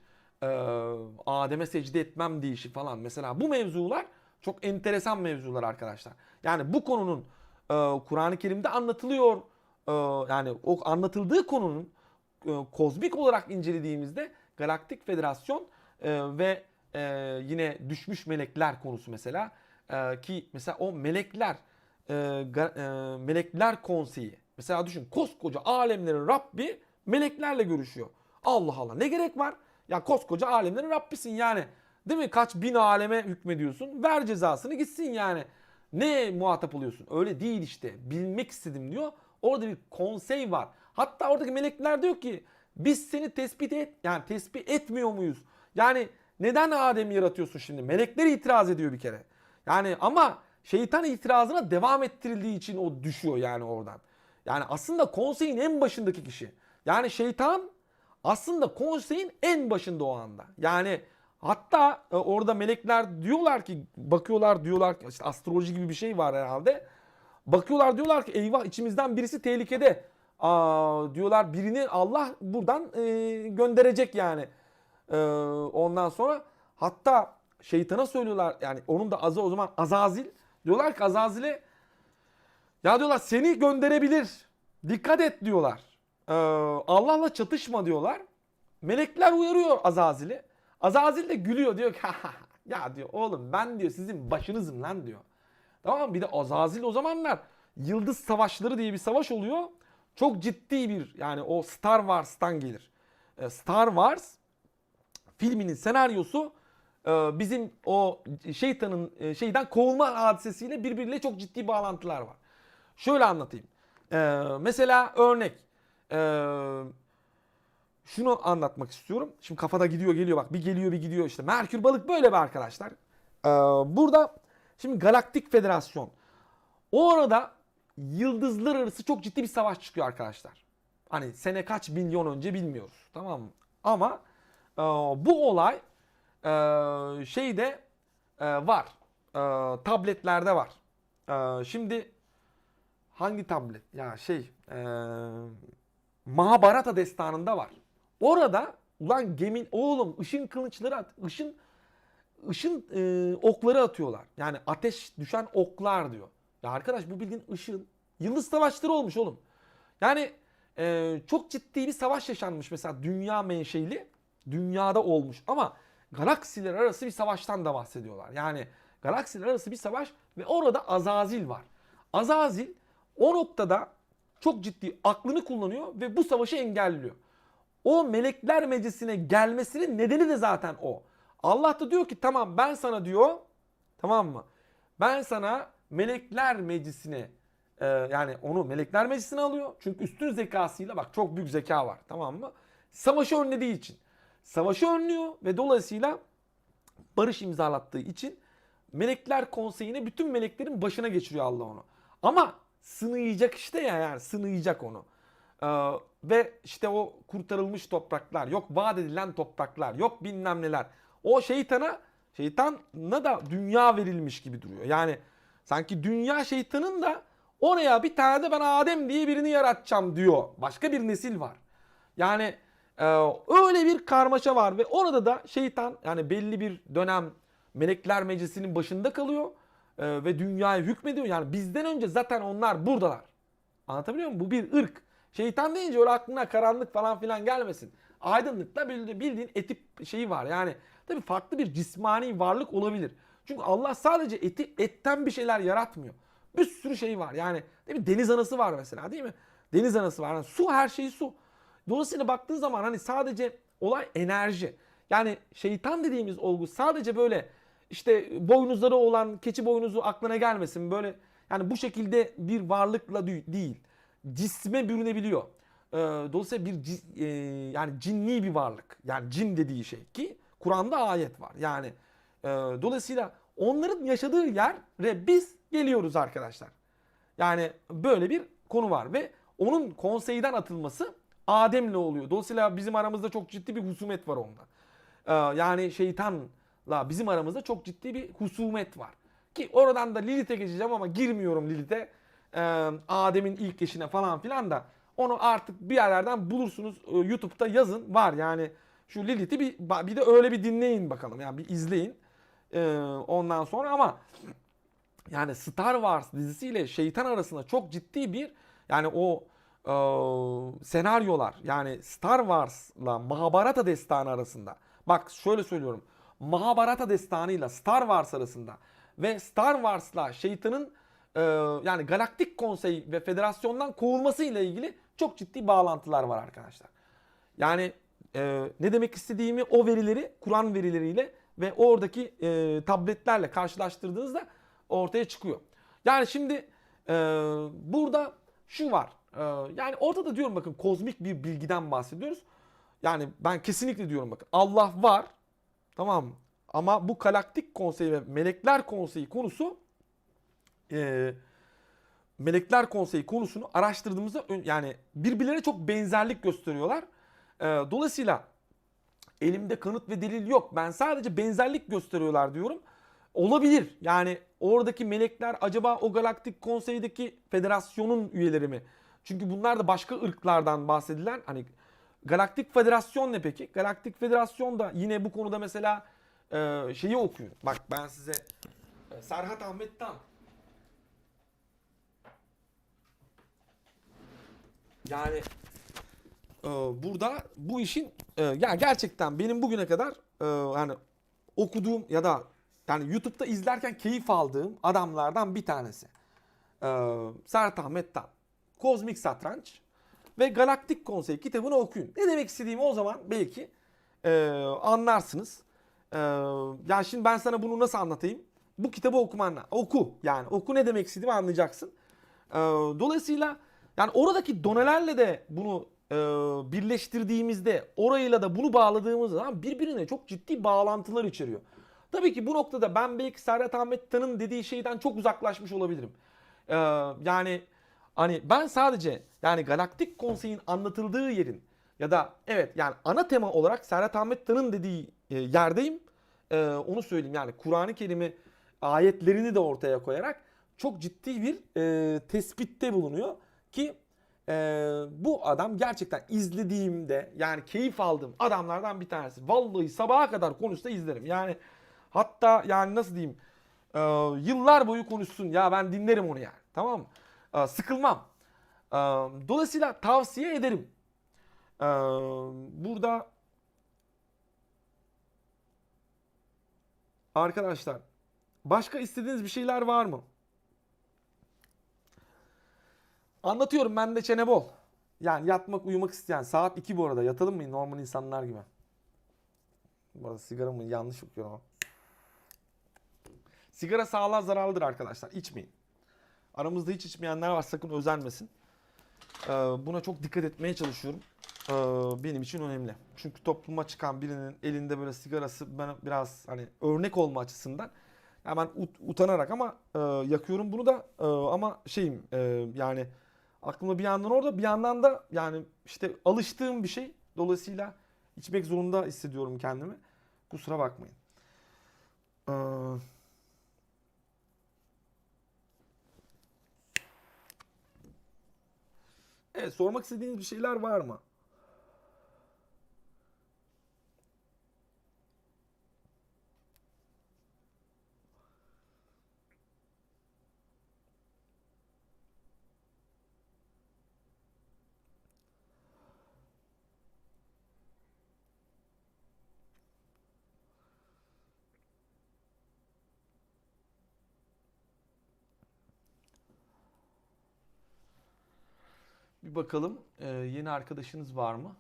Adem'e secde etmem deyişi falan. Mesela bu mevzular çok enteresan mevzular arkadaşlar. Yani bu konunun Kur'an-ı Kerim'de anlatılıyor. Yani o anlatıldığı konunun kozmik olarak incelediğimizde Galaktik Federasyon ve yine düşmüş melekler konusu mesela. Ki mesela o melekler melekler konseyi. Mesela düşün, koskoca alemlerin Rabbi meleklerle görüşüyor. Allah Allah, ne gerek var? Ya koskoca alemlerin Rabbisin yani. Değil mi? Kaç bin aleme hükmediyorsun. Ver cezasını gitsin yani. Ne muhatap oluyorsun? Öyle değil işte. Bilmek istedim diyor. Orada bir konsey var. Hatta oradaki melekler diyor ki biz seni tespit etmiyor muyuz? Yani neden Adem'i yaratıyorsun şimdi? Melekler itiraz ediyor bir kere. Yani ama şeytan itirazına devam ettirildiği için o düşüyor yani oradan. Yani aslında konseyin en başındaki kişi. Yani şeytan aslında konseyin en başında o anda. Yani hatta orada melekler diyorlar ki, bakıyorlar diyorlar ki, işte astroloji gibi bir şey var herhalde. Bakıyorlar diyorlar ki eyvah, içimizden birisi tehlikede. Diyorlar birini Allah buradan gönderecek yani. Ondan sonra hatta şeytana söylüyorlar, yani onun da azı o zaman Azazil. Diyorlar ki Azazil'e, ya diyorlar seni gönderebilir. Dikkat et diyorlar. Allah'la çatışma diyorlar. Melekler uyarıyor Azazil'i. Azazil de gülüyor, diyor ki ya diyor oğlum ben diyor sizin başınızım lan diyor. Tamam mı? Bir de Azazil o zamanlar Yıldız Savaşları diye bir savaş oluyor. Çok ciddi bir, yani o Star Wars'tan gelir. Star Wars filminin senaryosu bizim o şeytanın şeyden kovulma hadisesiyle birbiriyle çok ciddi bağlantılar var. Şöyle anlatayım. Mesela örnek. Şunu anlatmak istiyorum. Şimdi kafada gidiyor geliyor, bak bir geliyor bir gidiyor işte. Merkür Balık böyle be arkadaşlar. Burada şimdi Galaktik Federasyon. O arada yıldızlar arası çok ciddi bir savaş çıkıyor arkadaşlar. Hani sene kaç milyon önce bilmiyoruz. Tamam mı? Ama bu olay şeyde var. Tabletlerde var. Şimdi hangi tablet? Ya Mahabharata destanında var. Orada ulan gemin oğlum ışın kılıçları at. Işın okları atıyorlar. Yani ateş düşen oklar diyor. Ya arkadaş bu bildiğin ışın. Yıldız savaşları olmuş oğlum. Yani çok ciddi bir savaş yaşanmış mesela dünya menşeli. Dünyada olmuş ama galaksiler arası bir savaştan da bahsediyorlar. Yani galaksiler arası bir savaş ve orada Azazil var. Azazil o noktada çok ciddi aklını kullanıyor ve bu savaşı engelliyor. O melekler meclisine gelmesinin nedeni de zaten o. Allah da diyor ki tamam ben sana diyor, tamam mı? Ben sana melekler meclisine yani onu melekler meclisine alıyor. Çünkü üstün zekasıyla, bak çok büyük zeka var, tamam mı? Savaşı önlediği için. Savaşı önlüyor ve dolayısıyla barış imzalattığı için melekler konseyine bütün meleklerin başına geçiriyor Allah onu. Ama sınayacak işte ya, yani sınayacak onu. Ve işte o kurtarılmış topraklar, yok vaat edilen topraklar, yok bilmem neler. O şeytana da dünya verilmiş gibi duruyor. Yani sanki dünya şeytanın da oraya bir tane de ben Adem diye birini yaratacağım diyor. Başka bir nesil var. Yani öyle bir karmaşa var ve orada da şeytan yani belli bir dönem melekler meclisinin başında kalıyor ve dünyaya hükmediyor. Yani bizden önce zaten onlar buradalar. Anlatabiliyor muyum? Bu bir ırk. Şeytan deyince öyle aklına karanlık falan filan gelmesin. Aydınlıkta bildiğin etip şeyi var. Yani tabii farklı bir cismani varlık olabilir. Çünkü Allah sadece etten bir şeyler yaratmıyor. Bir sürü şey var. Yani değil mi? Deniz anası var mesela, değil mi? Deniz anası var. Yani su, her şey su. Dolayısıyla baktığın zaman hani sadece olay enerji. Yani şeytan dediğimiz olgu sadece böyle işte boynuzları olan keçi boynuzu aklına gelmesin. Böyle yani bu şekilde bir varlıkla değil. Cisme bürünebiliyor. Dolayısıyla yani cinni bir varlık. Yani cin dediği şey ki Kur'an'da ayet var. Yani dolayısıyla onların yaşadığı yere biz geliyoruz arkadaşlar. Yani böyle bir konu var ve onun konseyden atılması Adem'le oluyor. Dolayısıyla bizim aramızda çok ciddi bir husumet var onda. Yani şeytanla bizim aramızda çok ciddi bir husumet var. Ki oradan da Lilith'e geçeceğim ama girmiyorum Lilith'e. Adem'in ilk eşine falan filan da onu artık bir yerlerden bulursunuz. YouTube'da yazın, var yani Şu Lilith'i bir de öyle bir dinleyin bakalım. Yani bir izleyin. Ondan sonra ama yani Star Wars dizisiyle şeytan arasında çok ciddi bir yani o senaryolar yani Star Wars'la Mahabharata destanı arasında. Bak şöyle söylüyorum. Mahabharata destanıyla Star Wars arasında ve Star Wars'la şeytanın yani Galaktik Konsey ve Federasyon'dan kovulması ile ilgili çok ciddi bağlantılar var arkadaşlar. Yani ne demek istediğimi o verileri Kur'an verileriyle ve oradaki tabletlerle karşılaştırdığınızda ortaya çıkıyor. Yani şimdi burada şu var. Yani ortada diyorum bakın kozmik bir bilgiden bahsediyoruz. Yani ben kesinlikle diyorum bakın Allah var. Tamam mı? Ama bu Galaktik Konsey ve Melekler Konseyi konusu e, Melekler Konseyi konusunu araştırdığımızda yani birbirlerine çok benzerlik gösteriyorlar. Dolayısıyla elimde kanıt ve delil yok. Ben sadece benzerlik gösteriyorlar diyorum. Olabilir. Yani oradaki melekler acaba o Galaktik Konsey'deki federasyonun üyeleri mi? Çünkü bunlar da başka ırklardan bahsedilen hani Galaktik Federasyon ne peki? Galaktik Federasyon da yine bu konuda mesela şeyi okuyor. Bak ben size Serhat Ahmet'ten yani burada bu işin yani gerçekten benim bugüne kadar hani okuduğum ya da yani YouTube'da izlerken keyif aldığım adamlardan bir tanesi. Serhat Ahmet Tan. Kozmik Satranç ve Galaktik Konsey kitabını okuyun. Ne demek istediğimi o zaman belki anlarsınız. Yani şimdi ben sana bunu nasıl anlatayım? Bu kitabı okumanla. Oku yani. Oku ne demek istediğimi anlayacaksın. Dolayısıyla yani oradaki donelerle de bunu birleştirdiğimizde orayla da bunu bağladığımız zaman birbirine çok ciddi bağlantılar içeriyor. Tabii ki bu noktada ben belki Serhat Ahmet Tan'ın dediği şeyden çok uzaklaşmış olabilirim. Ee, yani hani ben sadece yani Galaktik Konsey'in anlatıldığı yerin ya da evet yani ana tema olarak Serhat Ahmet Tan'ın dediği yerdeyim. Onu söyleyeyim yani Kur'an-ı Kerim'i ayetlerini de ortaya koyarak çok ciddi bir tespitte bulunuyor ki bu adam gerçekten izlediğimde yani keyif aldığım adamlardan bir tanesi. Vallahi sabaha kadar konuşsa izlerim. Yani hatta yani nasıl diyeyim yıllar boyu konuşsun ya ben dinlerim onu yani. Tamam mı? Sıkılmam. Dolayısıyla tavsiye ederim. Burada arkadaşlar başka istediğiniz bir şeyler var mı? Anlatıyorum ben de çene bol. Yani yatmak uyumak isteyen saat 2 bu arada yatalım mı normal insanlar gibi. Bu arada sigaramı yanlış okuyorum ama. Sigara sağlığa zararlıdır arkadaşlar. İçmeyin. Aramızda hiç içmeyenler var sakın özenmesin. Buna çok dikkat etmeye çalışıyorum. Benim için önemli. Çünkü topluma çıkan birinin elinde böyle sigarası ben biraz hani örnek olma açısından hemen utanarak ama yakıyorum bunu da ama şeyim yani aklımda bir yandan orada bir yandan da yani işte alıştığım bir şey. Dolayısıyla içmek zorunda hissediyorum kendimi. Kusura bakmayın. Ee, evet sormak istediğiniz bir şeyler var mı? Bir bakalım yeni arkadaşınız var mı?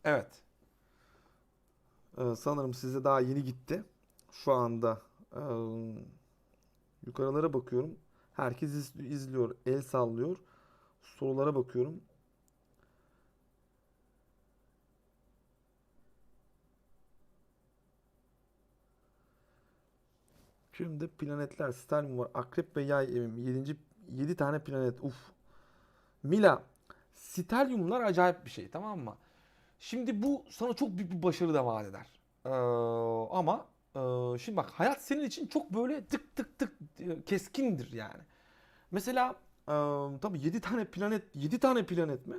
Evet. Sanırım size daha yeni gitti. Şu anda e, yukarılara bakıyorum. Herkes izliyor, el sallıyor. Sorulara bakıyorum. Şimdi planetler, Stellium var. Akrep ve Yay evim. 7 tane planet. Uf. Mila, Stelliumlar acayip bir şey tamam mı? Şimdi bu sana çok büyük bir başarı da vaat eder. Ama şimdi bak, hayat senin için çok böyle tık tık tık keskindir yani. Mesela tabii 7 tane planet, 7 tane planet mi?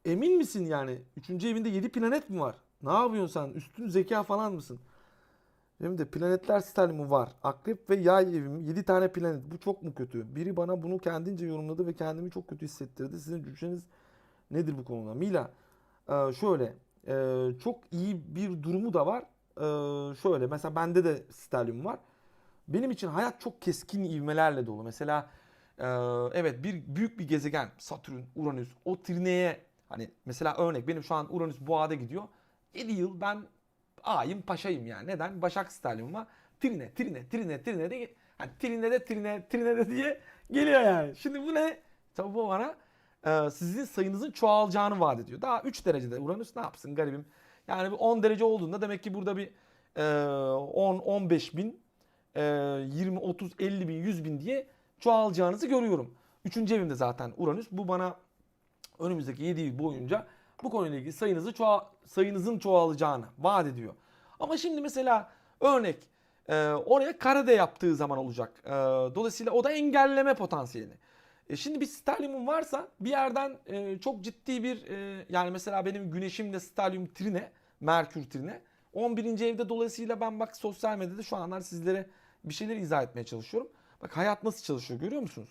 Emin misin yani? Üçüncü evinde 7 planet mi var? Ne yapıyorsun sen? Üstün zeka falan mısın? Benim de planetler sistemi var. Akrep ve yay evim. 7 tane planet. Bu çok mu kötü? Biri bana bunu kendince yorumladı ve kendimi çok kötü hissettirdi. Sizin düşünceniz nedir bu konuda? Mila, şöyle, çok iyi bir durumu da var. Şöyle, mesela bende de sterlium var. Benim için hayat çok keskin ivmelerle dolu. Mesela evet, bir büyük bir gezegen Satürn, Uranüs, o trineye, hani mesela örnek, benim şu an Uranüs Boğa'da gidiyor. 7 yıl ben ağayım paşayım yani. Neden? Başak sterlium var. Trine, trine, trine, trine de, hani trine de trine, trine de diye geliyor yani. Şimdi bu ne? Tabii bu bana sizin sayınızın çoğalacağını vaat ediyor. Daha 3 derecede Uranüs ne yapsın garibim. Yani bir 10 derece olduğunda demek ki burada bir 10-15 bin, 20, 30, 50 bin, 100 bin diye çoğalacağınızı görüyorum. Üçüncü evimde zaten Uranüs. Bu bana önümüzdeki 7 yıl boyunca bu konuyla ilgili sayınızın çoğalacağını vaat ediyor. Ama şimdi mesela örnek, oraya karede yaptığı zaman olacak. Dolayısıyla o da engelleme potansiyeli. Şimdi bir sterliumum varsa bir yerden çok ciddi bir yani mesela benim güneşimde sterlium trine, Merkür trine. 11. evde, dolayısıyla ben bak sosyal medyada şu anlar sizlere bir şeyler izah etmeye çalışıyorum. Bak hayat nasıl çalışıyor, görüyor musunuz?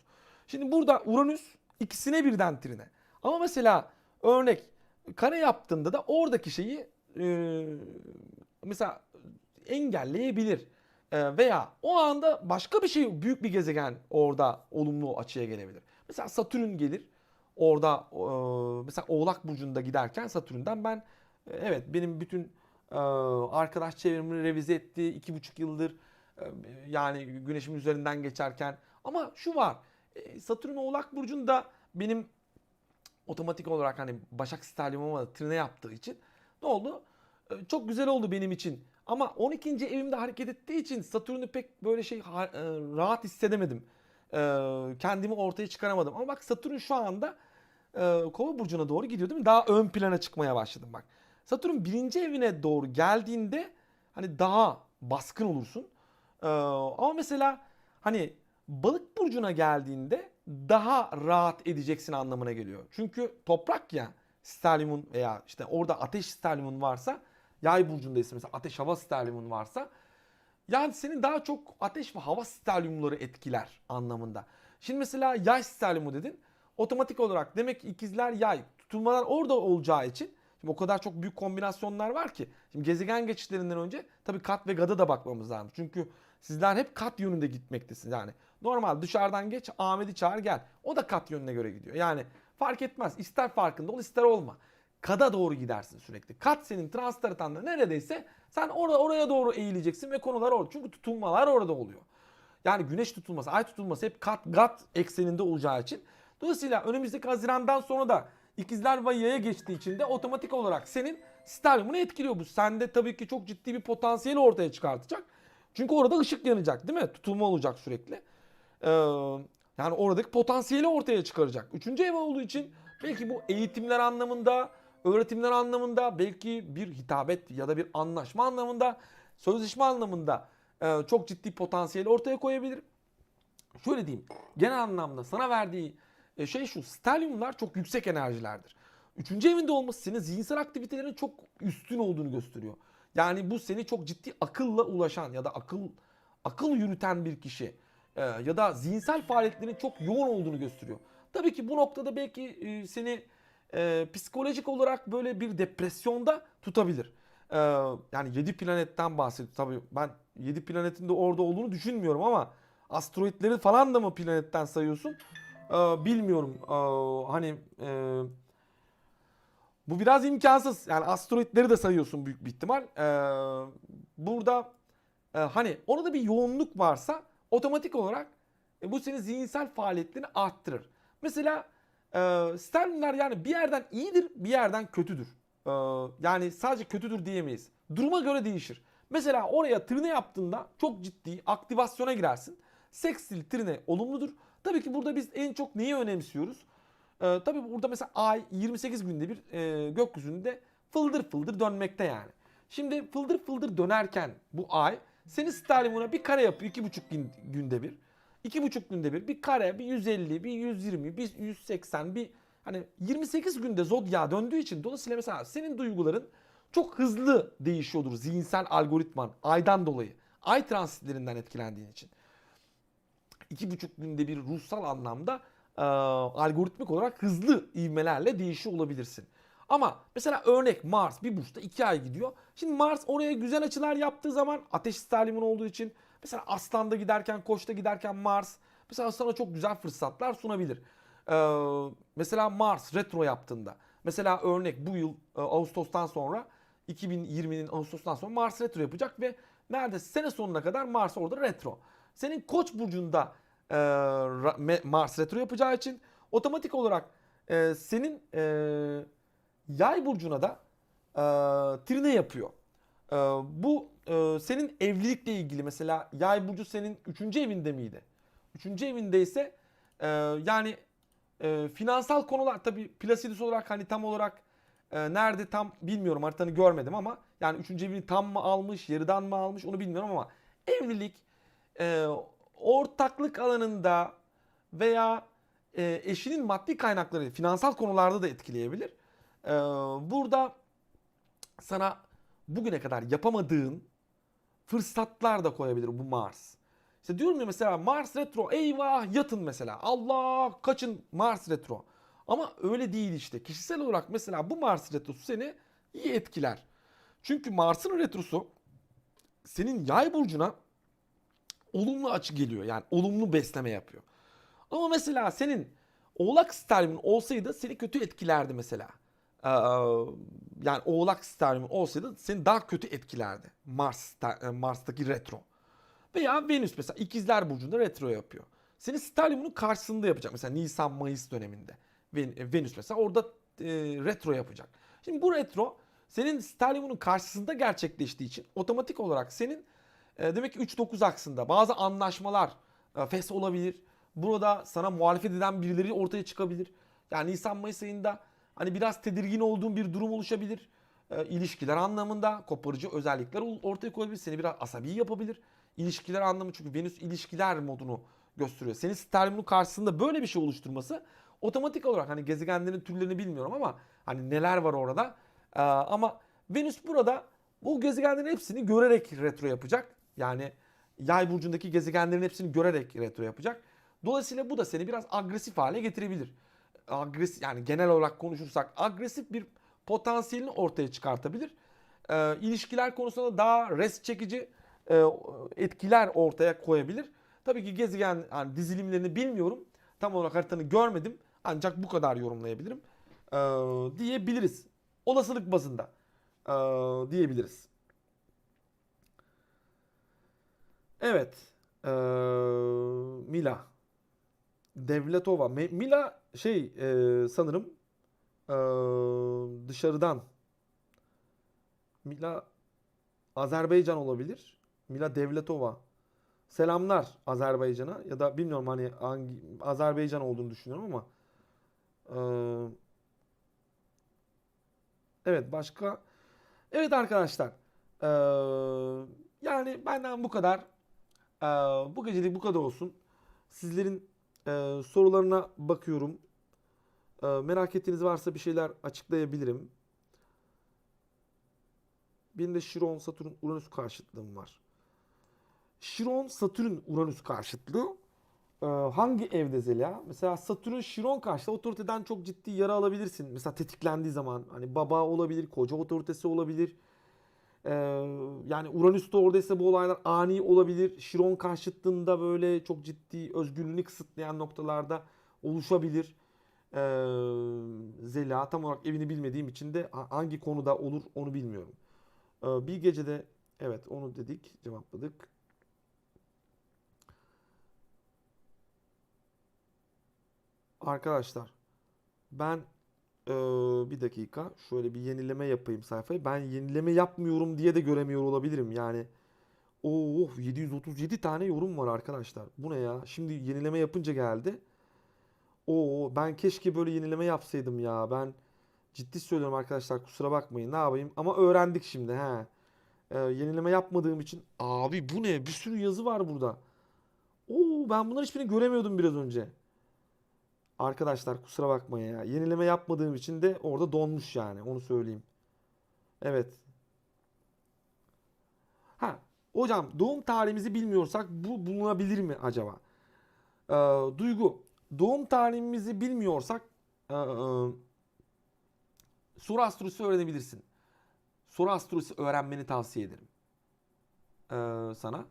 Şimdi burada Uranüs ikisine birden trine. Ama mesela örnek kare yaptığında da oradaki şeyi mesela engelleyebilir. Veya o anda başka bir şey, büyük bir gezegen orada olumlu açıya gelebilir. Mesela Satürn gelir. Orada mesela Oğlak Burcu'nda giderken Satürn'den ben evet, benim bütün arkadaş çevremi revize etti. 2,5 yıldır yani güneşimin üzerinden geçerken. Ama şu var. Satürn Oğlak Burcu'nda benim otomatik olarak hani Başak Stelyum'a da trine yaptığı için ne oldu? Çok güzel oldu benim için. Ama 12. evimde hareket ettiği için Satürn'ü pek böyle rahat hissedemedim. Kendimi ortaya çıkaramadım. Ama bak Satürn şu anda Kova burcuna doğru gidiyor değil mi? Daha ön plana çıkmaya başladım bak. Satürn birinci evine doğru geldiğinde hani daha baskın olursun. Ama mesela hani Balık burcuna geldiğinde daha rahat edeceksin anlamına geliyor. Çünkü toprak ya, sterliumun veya işte orada ateş sterliumun varsa, Yay burcundaysa mesela ateş hava sterliumun varsa, yani seni daha çok ateş ve hava sterliumları etkiler anlamında. Şimdi mesela yay sterliumu dedin. Otomatik olarak demek ki ikizler yay, tutulmalar orada olacağı için, şimdi o kadar çok büyük kombinasyonlar var ki. Şimdi gezegen geçişlerinden önce tabii kat ve gada da bakmamız lazım. Çünkü sizler hep kat yönünde gitmektesiniz. Yani normal dışarıdan geç, Ahmet'i çağır gel. O da kat yönüne göre gidiyor. Yani fark etmez. İster farkında ol, ister olma. Kada doğru gidersin sürekli. Kat senin transfer hattında neredeyse, sen oraya doğru eğileceksin ve konular orada. Çünkü tutulmalar orada oluyor. Yani güneş tutulması, ay tutulması hep kat gat ekseninde olacağı için. Dolayısıyla önümüzdeki Haziran'dan sonra da ikizler ve yaya geçtiği için de otomatik olarak senin sterliumunu etkiliyor bu. Sende tabii ki çok ciddi bir potansiyeli ortaya çıkartacak. Çünkü orada ışık yanacak değil mi? Tutulma olacak sürekli. Ee, Yani oradaki potansiyeli ortaya çıkaracak. Üçüncü ev olduğu için belki bu eğitimler anlamında, öğretimler anlamında, belki bir hitabet ya da bir anlaşma anlamında, sözleşme anlamında çok ciddi potansiyeli ortaya koyabilir. Şöyle diyeyim, genel anlamda sana verdiği şey şu: stelyumlar çok yüksek enerjilerdir. Üçüncü evinde olması senin zihinsel aktivitelerin çok üstün olduğunu gösteriyor. Yani bu seni çok ciddi akılla ulaşan ya da akıl yürüten bir kişi ya da zihinsel faaliyetlerin çok yoğun olduğunu gösteriyor. Tabii ki bu noktada belki seni psikolojik olarak böyle bir depresyonda tutabilir. E, Yani 7 planetten bahsediyor. Tabii ben 7 planetin de orada olduğunu düşünmüyorum ama asteroidleri falan da mı planetten sayıyorsun? Bilmiyorum. Hani bu biraz imkansız. Yani asteroidleri de sayıyorsun büyük bir ihtimal. Burada hani orada bir yoğunluk varsa otomatik olarak bu senin zihinsel faaliyetlerini arttırır. Mesela sterlinler yani bir yerden iyidir, bir yerden kötüdür. E, Yani sadece kötüdür diyemeyiz. Duruma göre değişir. Mesela oraya trine yaptığında çok ciddi aktivasyona girersin. Sextil trine olumludur. Tabii ki burada biz en çok neyi önemsiyoruz? Tabii burada mesela ay 28 günde bir gökyüzünde fıldır fıldır dönmekte yani. Şimdi fıldır fıldır dönerken bu ay senin sterlimuna bir kare yapıyor 2,5 günde bir. 2,5 günde bir kare, bir 150, bir 120, bir 180, bir hani 28 günde zodya döndüğü için dolayısıyla mesela senin duyguların çok hızlı değişiyordur zihinsel algoritman aydan dolayı. Ay transitlerinden etkilendiğin için. 2,5 günde bir ruhsal anlamda algoritmik olarak hızlı ivmelerle değişiyor olabilirsin. Ama mesela örnek Mars bir burçta 2 ay gidiyor. Şimdi Mars oraya güzel açılar yaptığı zaman ateş sterlimin olduğu için mesela Aslan'da giderken, Koç'ta giderken Mars mesela sana çok güzel fırsatlar sunabilir. Mesela Mars retro yaptığında mesela örnek bu yıl Ağustos'tan sonra 2020'nin Ağustos'tan sonra Mars retro yapacak ve neredeyse sene sonuna kadar Mars orada retro. Senin Koç burcunda Mars retro yapacağı için otomatik olarak senin Yay burcuna da trine yapıyor. Bu senin evlilikle ilgili mesela Yay burcu senin 3. evinde miydi? 3. evinde ise yani finansal konular tabii Placidus olarak hani tam olarak nerede tam bilmiyorum haritanı görmedim ama yani 3. evini tam mı almış yarıdan mı almış onu bilmiyorum ama evlilik e, ortaklık alanında veya eşinin maddi kaynakları finansal konularda da etkileyebilir. Burada sana bugüne kadar yapamadığın fırsatlar da koyabilir bu Mars. İşte diyorum ya mesela Mars retro eyvah yatın mesela. Allah kaçın Mars retro. Ama öyle değil işte. Kişisel olarak mesela bu Mars retrosu seni iyi etkiler. Çünkü Mars'ın retrosu senin yay burcuna olumlu açı geliyor. Yani olumlu besleme yapıyor. Ama mesela senin Oğlak sterlimin olsaydı seni kötü etkilerdi mesela. Yani Oğlak sterlimin olsaydı seni daha kötü etkilerdi. Mars'taki retro. Veya Venüs mesela İkizler Burcu'nda retro yapıyor. Senin sterlimin karşısında yapacak. Mesela Nisan-Mayıs döneminde. Venüs mesela orada retro yapacak. Şimdi bu retro senin sterlimin karşısında gerçekleştiği için otomatik olarak senin demek ki 3-9 aksında bazı anlaşmalar fes olabilir. Burada sana muhalefet eden birileri ortaya çıkabilir. Yani Nisan-Mayıs ayında hani biraz tedirgin olduğun bir durum oluşabilir. İlişkiler anlamında koparıcı özellikler ortaya koyabilir. Seni biraz asabi yapabilir. İlişkiler anlamı çünkü Venüs ilişkiler modunu gösteriyor. Senin sterlimin karşısında böyle bir şey oluşturması otomatik olarak hani gezegenlerin türlerini bilmiyorum ama hani neler var orada. Ama Venüs burada bu gezegenlerin hepsini görerek retro yapacak. Yani Yay burcundaki gezegenlerin hepsini görerek retro yapacak. Dolayısıyla bu da seni biraz agresif hale getirebilir. Agresif yani genel olarak konuşursak agresif bir potansiyelini ortaya çıkartabilir. İlişkiler konusunda daha res çekici etkiler ortaya koyabilir. Tabii ki gezegen yani dizilimlerini bilmiyorum. Tam olarak haritanı görmedim. Ancak bu kadar yorumlayabilirim. Ee, diyebiliriz. Olasılık bazında diyebiliriz. Evet. Ee, Mila. Devletova. Mila şey sanırım dışarıdan. Mila Azerbaycan olabilir. Mila Devletova. Selamlar Azerbaycan'a ya da bilmiyorum hani hangi Azerbaycan olduğunu düşünüyorum ama evet başka evet arkadaşlar yani benden bu kadar. Bu gecelik bu kadar olsun. Sizlerin sorularına bakıyorum. Merak ettiğiniz varsa bir şeyler açıklayabilirim. Benim de Şiron, Satürn, Uranüs karşıtlığım var. Şiron, Satürn, Uranüs karşıtlığı hangi evde Zeliha? Mesela Satürn, Şiron karşıtı otoriteden çok ciddi yara alabilirsin. Mesela tetiklendiği zaman hani baba olabilir, koca otoritesi olabilir. Ee, yani Uranüs de oradaysa bu olaylar ani olabilir. Şiron karşıtlığında böyle çok ciddi özgürlüğünü kısıtlayan noktalarda oluşabilir. Zeliha tam olarak evini bilmediğim için de hangi konuda olur onu bilmiyorum. Bir gecede evet onu dedik cevapladık. Arkadaşlar ben bir dakika şöyle bir yenileme yapayım sayfayı. Ben yenileme yapmıyorum diye de göremiyor olabilirim. Yani oh 737 tane yorum var arkadaşlar. Bu ne ya? Şimdi yenileme yapınca geldi. Oo ben keşke böyle yenileme yapsaydım ya. Ben Ciddi söylüyorum arkadaşlar, kusura bakmayın, ne yapayım ama öğrendik şimdi he. Yenileme yapmadığım için. Abi bu ne? Bir sürü yazı var burada. Oo, ben bunların hiçbirini göremiyordum biraz önce. Arkadaşlar kusura bakmayın ya. Yenileme yapmadığım için de orada donmuş yani. Onu söyleyeyim. Evet. Ha, hocam doğum tarihimizi bilmiyorsak bu bulunabilir mi acaba? Ee, Duygu, doğum tarihimizi bilmiyorsak soru astrolojisi öğrenebilirsin. Soru astrolojisi öğrenmeni tavsiye ederim sana.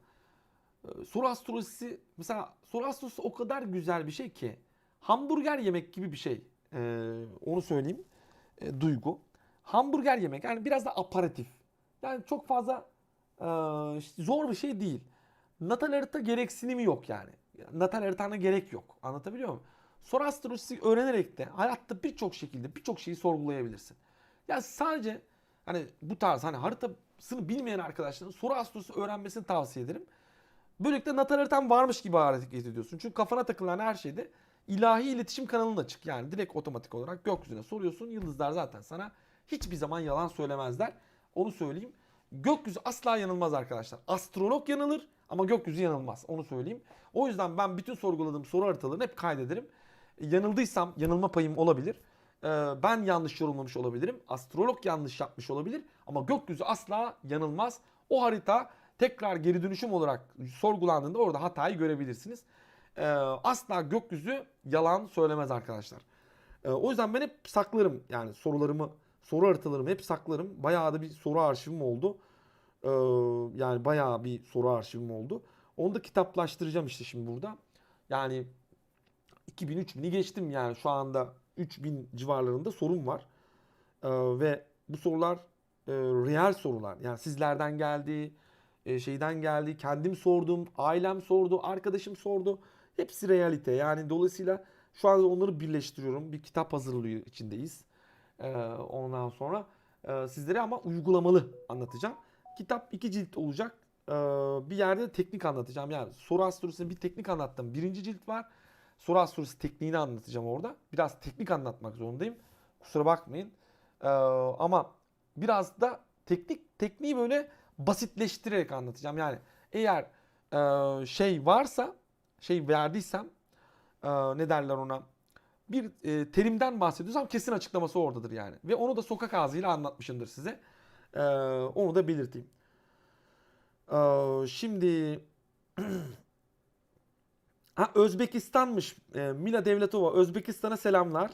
Soru astrolojisi, mesela soru astrolojisi o kadar güzel bir şey ki hamburger yemek gibi bir şey. Onu söyleyeyim. Duygu. Hamburger yemek yani biraz da aparatif. Yani çok fazla işte zor bir şey değil. Natal harita gereksinimi yok yani. Natal haritana gerek yok. Anlatabiliyor muyum? Soru astrolojisi öğrenerek de hayatta birçok şekilde birçok şeyi sorgulayabilirsin. Ya sadece hani bu tarz hani haritasını bilmeyen arkadaşların soru astrolojisi öğrenmesini tavsiye ederim. Böylelikle natal haritan varmış gibi hareket ediyorsun. Çünkü kafana takılan her şeyde ilahi iletişim kanalına açık. Yani direkt otomatik olarak gökyüzüne soruyorsun. Yıldızlar zaten sana hiçbir zaman yalan söylemezler. Onu söyleyeyim. Gökyüzü asla yanılmaz arkadaşlar. Astrolog yanılır ama gökyüzü yanılmaz. Onu söyleyeyim. O yüzden ben bütün sorguladığım soru haritalarını hep kaydederim. Yanıldıysam yanılma payım olabilir. Ben yanlış yorumlamış olabilirim. Astrolog yanlış yapmış olabilir. Ama gökyüzü asla yanılmaz. O harita tekrar geri dönüşüm olarak sorgulandığında orada hatayı görebilirsiniz. Asla gökyüzü yalan söylemez arkadaşlar. O yüzden ben hep saklarım yani sorularımı, soru haritalarımı hep saklarım. Bayağı da bir soru arşivim oldu. Ee, Yani bayağı bir soru arşivim oldu. Onu da kitaplaştıracağım işte şimdi burada. Yani 2000-3000'i geçtim yani şu anda 3000 civarlarında sorum var. Ve bu sorular real sorular. Yani sizlerden geldi, şeyden geldi, kendim sordum, ailem sordu, arkadaşım sordu. Hepsi realite. Yani dolayısıyla şu anda onları birleştiriyorum. Bir kitap hazırlığı içindeyiz. Ondan sonra sizlere ama uygulamalı anlatacağım. Kitap 2 cilt olacak. Bir yerde de teknik anlatacağım. Yani soru astrolojisine bir teknik anlattım. Birinci cilt var. Soru astrolojisi tekniğini anlatacağım orada. Biraz teknik anlatmak zorundayım. Kusura bakmayın. Ama biraz da tekniği böyle basitleştirerek anlatacağım. Yani eğer şey varsa, şey verdiysem, ne derler ona, bir terimden bahsediyorsam kesin açıklaması oradadır yani. Ve onu da sokak ağzıyla anlatmışımdır size. Onu da belirteyim. Şimdi ha, Özbekistan'mış. Mila Devletova. Özbekistan'a selamlar.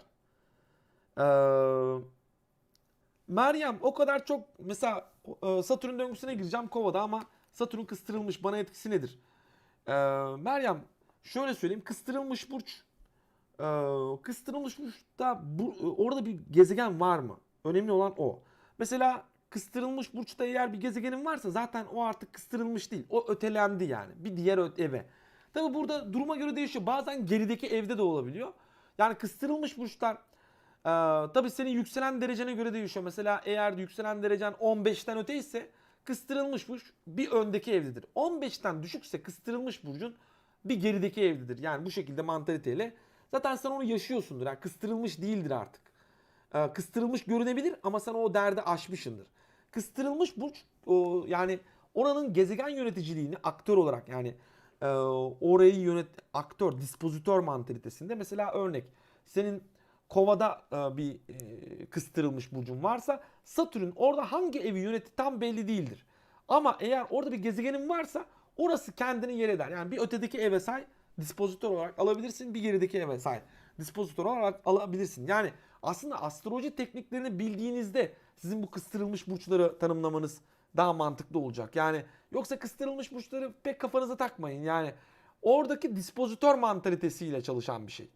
Ee, Meryem o kadar çok mesela Satürn döngüsüne gireceğim Kova'da ama Satürn kıstırılmış, bana etkisi nedir? Meryem şöyle söyleyeyim, kıstırılmış burç, kıstırılmış burçta orada bir gezegen var mı? Önemli olan o. Mesela kıstırılmış burçta eğer bir gezegenin varsa zaten o artık kıstırılmış değil. O ötelendi yani bir diğer eve. Tabi burada duruma göre değişiyor. Bazen gerideki evde de olabiliyor. Yani kıstırılmış burçlar tabii senin yükselen derecene göre değişiyor. Mesela eğer yükselen derecen 15'ten öteyse kıstırılmış burç bir öndeki evdedir. 15'ten düşükse kıstırılmış burcun bir gerideki evdedir. Yani bu şekilde mantaliteyle zaten sen onu yaşıyorsundur. Yani kıstırılmış değildir artık. Kıstırılmış görünebilir ama sen o derdi aşmışsındır. Kıstırılmış burç yani oranın gezegen yöneticiliğini aktör olarak yani orayı aktör, dispozitör mantalitesinde mesela örnek senin Kovada bir kıstırılmış burcun varsa Satürn orada hangi evi yönetti tam belli değildir. Ama eğer orada bir gezegenin varsa orası kendini yer eder. Yani bir ötedeki eve say dispozitör olarak alabilirsin. Bir gerideki eve say dispozitör olarak alabilirsin. Yani aslında astroloji tekniklerini bildiğinizde sizin bu kıstırılmış burçları tanımlamanız daha mantıklı olacak. Yani yoksa kıstırılmış burçları pek kafanıza takmayın. Yani oradaki dispozitör mantalitesiyle çalışan bir şey.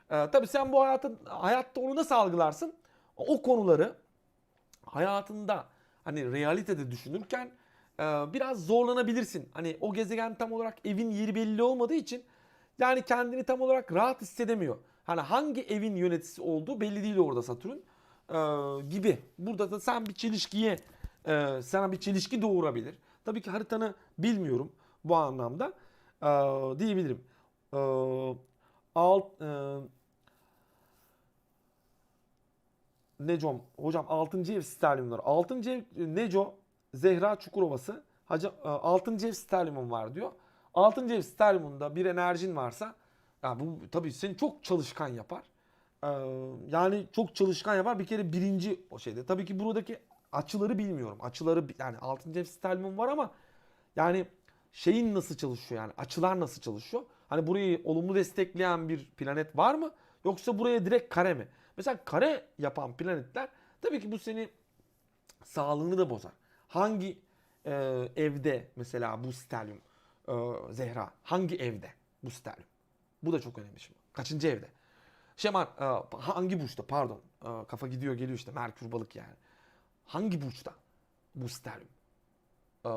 Tabii sen bu hayatta onu nasıl algılarsın? O konuları hayatında hani realitede düşünürken biraz zorlanabilirsin. Hani o gezegen tam olarak evin yeri belli olmadığı için yani kendini tam olarak rahat hissedemiyor. Hani hangi evin yöneticisi olduğu belli değil orada Satürn gibi. Burada da sen bir çelişkiye sana bir çelişki doğurabilir. Tabii ki haritanı bilmiyorum bu anlamda diyebilirim. E, alt Necom. Hocam 6. ev sterliumlar. 6. ev Neco, Zehra Çukurovası. Hacı 6. ev sterliumum var diyor. 6. ev sterliumunda bir enerjin varsa ya bu tabii seni çok çalışkan yapar. Ee, Yani çok çalışkan yapar. Bir kere birinci o şeyde. Tabii ki buradaki açıları bilmiyorum. Açıları yani 6. ev sterliumum var ama yani şeyin nasıl çalışıyor yani açılar nasıl çalışıyor? Hani burayı olumlu destekleyen bir planet var mı? Yoksa buraya direkt kare mi? Mesela kare yapan planetler tabii ki bu seni sağlığını da bozar. Hangi e, evde mesela bu sterlium Zehra? Hangi evde bu sterlium? Bu da çok önemli şimdi. Kaçıncı evde? Şeman hangi burçta pardon. Kafa gidiyor geliyor işte Merkür balık yani. Hangi burçta bu sterlium? E,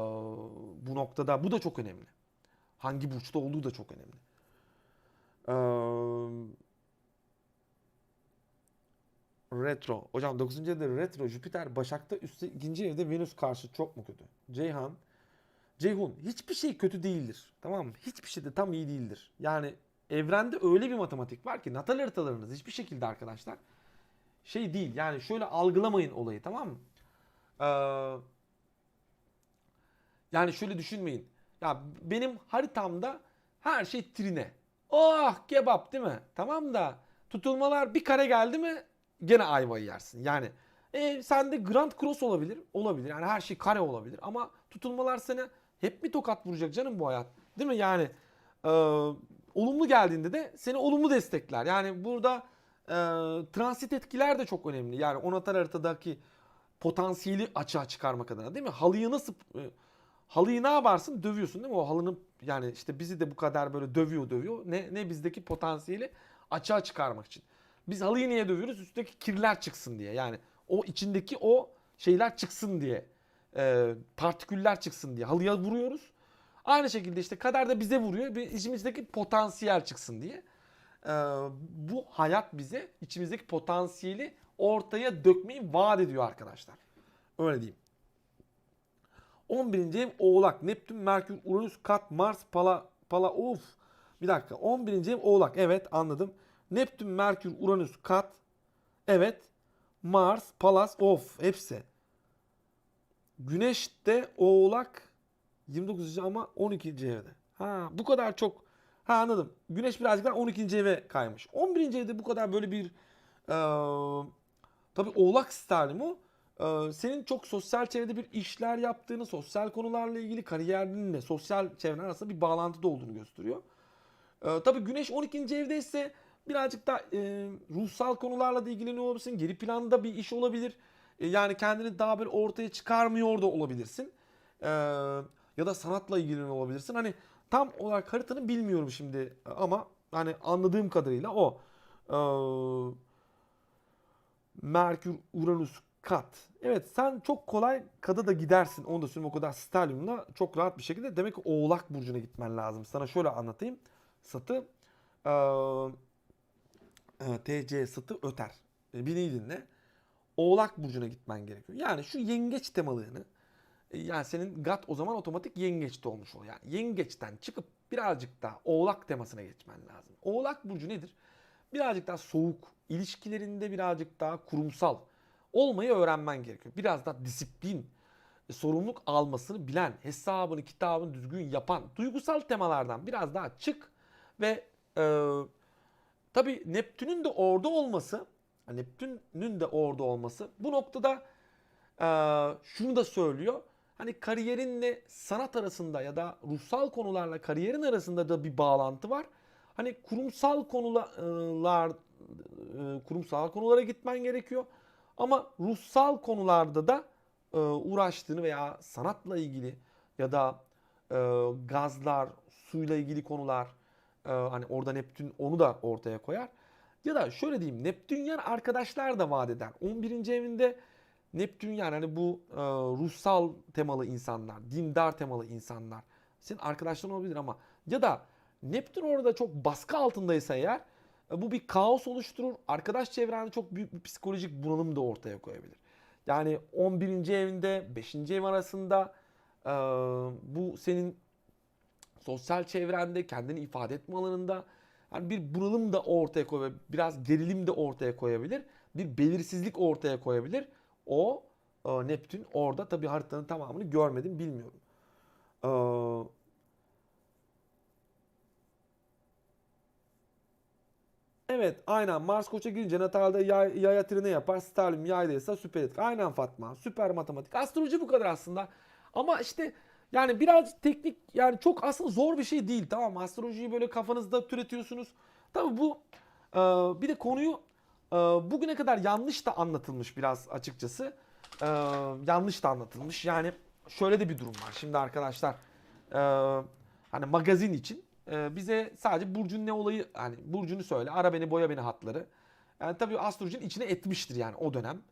Bu noktada bu da çok önemli. Hangi burçta olduğu da çok önemli. Retro. Hocam 9. evde retro Jüpiter Başak'ta üstü 2. evde Venüs karşı çok mu kötü? Ceyhun hiçbir şey kötü değildir. Tamam mı? Hiçbir şey de tam iyi değildir. Yani evrende öyle bir matematik var ki natal haritalarınız hiçbir şekilde arkadaşlar şey değil. Yani şöyle algılamayın olayı tamam mı? Ee, Yani şöyle düşünmeyin. Ya benim haritamda her şey trine. Oh kebap değil mi? Tamam da tutulmalar bir kare geldi mi gene ayvayı yersin. Yani sende Grand Cross olabilir. Olabilir. Yani her şey kare olabilir. Ama tutulmalar sana hep mi tokat vuracak canım bu hayat? Değil mi? Yani e, olumlu geldiğinde de seni olumlu destekler. Yani burada e, transit etkiler de çok önemli. Yani o natal haritadaki potansiyeli açığa çıkarmak adına değil mi? Halıyı ne yaparsın? Dövüyorsun değil mi? O halının yani işte bizi de bu kadar böyle dövüyor. Ne bizdeki potansiyeli açığa çıkarmak için. Biz halıyı niye dövüyoruz? Üstteki kirler çıksın diye. Yani o içindeki o şeyler çıksın diye. Partiküller çıksın diye. Halıya vuruyoruz. Aynı şekilde işte kader de bize vuruyor. Bir içimizdeki potansiyel çıksın diye. Ee, Bu hayat bize içimizdeki potansiyeli ortaya dökmeyi vaat ediyor arkadaşlar. Öyle diyeyim. 11. ev Oğlak. Neptün, Merkür, Uranüs, Kat, Mars, of. Bir dakika. 11. ev Oğlak. Evet anladım. Neptün, Merkür, Uranüs, Kat. Evet. Mars, Palas, of. Hepsi. Güneş de Oğlak 29. ama 12. evde. Ha bu kadar çok. Ha anladım. Güneş birazcık daha 12. eve kaymış. 11. evde bu kadar böyle bir tabii Oğlak sterlimu senin çok sosyal çevrede bir işler yaptığını, sosyal konularla ilgili kariyerinle sosyal çevren arasında bir bağlantıda olduğunu gösteriyor. Tabii Güneş 12. evde ise birazcık da ruhsal konularla da ilgileniyor olabilirsin. Geri planda bir iş olabilir. Yani kendini daha böyle ortaya çıkarmıyor da olabilirsin. Ya da sanatla ilgileniyor olabilirsin. Hani tam olarak haritanı bilmiyorum şimdi ama hani anladığım kadarıyla o. Merkür, Uranüs, Kat. Evet sen çok kolay Kat'a da gidersin. Onu da söyleyeyim o kadar Sterlium'la çok rahat bir şekilde. Demek ki Oğlak Burcu'na gitmen lazım. Sana şöyle anlatayım. Satı. TC Satı Öter. Beni iyi dinle. Oğlak Burcu'na gitmen gerekiyor. Yani şu yengeç temalığını yani senin gat o zaman otomatik yengeçte olmuş oluyor. Yani yengeçten çıkıp birazcık daha oğlak temasına geçmen lazım. Oğlak burcu nedir? Birazcık daha soğuk, ilişkilerinde birazcık daha kurumsal olmayı öğrenmen gerekiyor. Biraz daha disiplin, sorumluluk almasını bilen, hesabını, kitabını düzgün yapan, duygusal temalardan biraz daha çık ve tabii Neptün'ün de orada olması bu noktada şunu da söylüyor. Hani kariyerinle sanat arasında ya da ruhsal konularla kariyerin arasında da bir bağlantı var. Hani kurumsal konulara gitmen gerekiyor. Ama ruhsal konularda da uğraştığını veya sanatla ilgili ya da gazlar, suyla ilgili konular hani orada Neptün onu da ortaya koyar. Ya da şöyle diyeyim Neptünyen arkadaşlar da vaat eder. 11. evinde Neptün yani hani bu ruhsal temalı insanlar, dindar temalı insanlar senin arkadaşların olabilir ama ya da Neptün orada çok baskı altındaysa eğer bu bir kaos oluşturur. Arkadaş çevrende çok büyük bir psikolojik bunalım da ortaya koyabilir. Yani 11. evinde 5. ev arasında e, bu senin sosyal çevrende kendini ifade etme alanında yani bir bunalım da ortaya koyabilir. Biraz gerilim de ortaya koyabilir. bir belirsizlik ortaya koyabilir. O Neptün orada, tabii haritanın tamamını görmedim, bilmiyorum. E, Evet, aynen. Mars Koç'a girince natalde yaya trine yapar. Sterling yaydaysa süper etki. Aynen Fatma. Süper matematik. Astroloji bu kadar aslında. Ama işte yani biraz teknik, yani çok aslında zor bir şey değil, tamam mı? Astrolojiyi böyle kafanızda türetiyorsunuz. Tabii bu e, bir de konuyu bugüne kadar yanlış da anlatılmış biraz açıkçası. E, Yanlış da anlatılmış. Yani şöyle de bir durum var. Şimdi arkadaşlar, e, hani magazin için bize sadece burcun ne olayı, hani burcunu söyle, ara beni, boya beni hatları. Yani tabii astrolojinin içine etmiştir yani o dönem.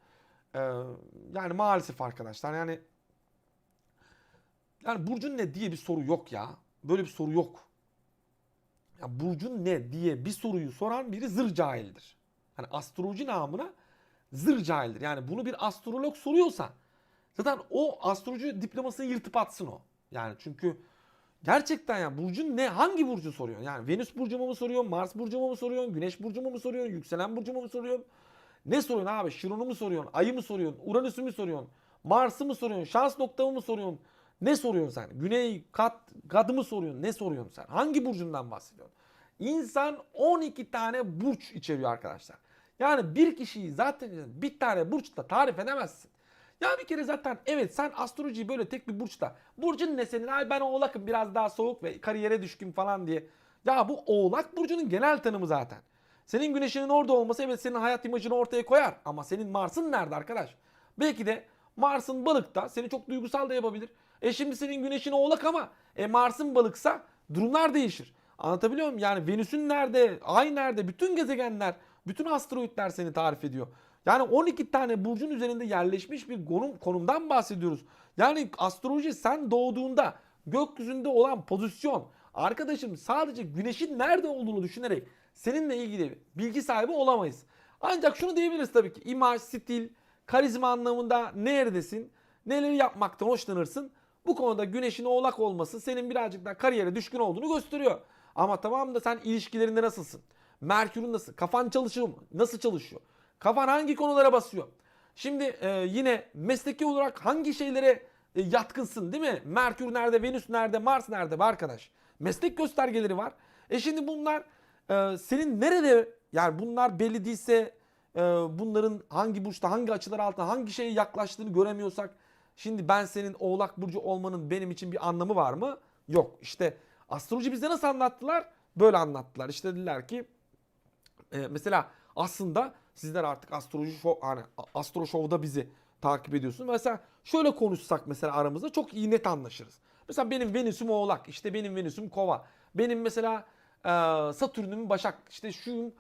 E, Yani maalesef arkadaşlar, yani burcun ne diye bir soru yok ya. Böyle bir soru yok. Ya burcun ne diye bir soruyu soran biri zır cahildir. Hani astroloji namına zır cahildir. Yani bunu bir astrolog soruyorsa zaten o astroloji diplomasını yırtıp atsın o. Yani çünkü gerçekten ya, burcun ne? Hangi burcu soruyorsun? Yani Venüs burcumu mu soruyorsun? Mars burcumu mu soruyorsun? Güneş burcumu mu soruyorsun? Yükselen burcumu mu soruyorsun? Ne soruyorsun abi? Şiron'u mu soruyorsun? Ayı mı soruyorsun? Uranüs'ü mü soruyorsun? Mars'ı mı soruyorsun? Şans noktamı mı soruyorsun? Ne soruyorsun sen? Güney kadı mı soruyorsun? Ne soruyorsun sen? Hangi burcundan bahsediyorsun? İnsan 12 tane burç içeriyor arkadaşlar. Yani bir kişiyi zaten bir tane burçla tarif edemezsin. Ya bir kere zaten, evet, sen astrolojiyi böyle tek bir burçta. Burcun ne senin? Ay ben oğlakım, biraz daha soğuk ve kariyere düşkün falan diye. Ya bu oğlak burcunun genel tanımı zaten. Senin güneşinin orada olması evet senin hayat imajını ortaya koyar. Ama senin Mars'ın nerede arkadaş? Belki de Mars'ın balıkta seni çok duygusal da yapabilir. Şimdi senin güneşin oğlak ama Mars'ın balıksa durumlar değişir. Anlatabiliyor muyum? Yani Venüs'ün nerede, Ay nerede, bütün gezegenler, bütün asteroidler seni tarif ediyor. Yani 12 tane burcun üzerinde yerleşmiş bir konumdan bahsediyoruz. Yani astroloji, sen doğduğunda gökyüzünde olan pozisyon. Arkadaşım, sadece güneşin nerede olduğunu düşünerek seninle ilgili bilgi sahibi olamayız. Ancak şunu diyebiliriz tabii ki: imaj, stil, karizma anlamında neredesin? Neleri yapmaktan hoşlanırsın? Bu konuda güneşin oğlak olması senin birazcık daha kariyere düşkün olduğunu gösteriyor. Ama tamam da sen ilişkilerinde nasılsın? Merkür'ün nasıl? Kafan çalışıyor mu? Nasıl çalışıyor? Kafan hangi konulara basıyor? Şimdi yine mesleki olarak hangi şeylere yatkınsın, değil mi? Merkür nerede, Venüs nerede, Mars nerede be arkadaş? Meslek göstergeleri var. Şimdi bunlar senin nerede, yani bunlar belli değilse, bunların hangi burçta, hangi açılar altında, hangi şeye yaklaştığını göremiyorsak, şimdi ben senin oğlak burcu olmanın benim için bir anlamı var mı? Yok. İşte astroloji bize nasıl anlattılar? Böyle anlattılar. İşte dediler ki mesela aslında sizler artık astroloji hani Astro Show'da bizi takip ediyorsunuz. Mesela şöyle konuşsak mesela aramızda çok iyi net anlaşırız. Mesela benim Venüs'üm Oğlak, işte benim Venüs'üm Kova. Benim mesela Satürn'üm Başak, işte şuyum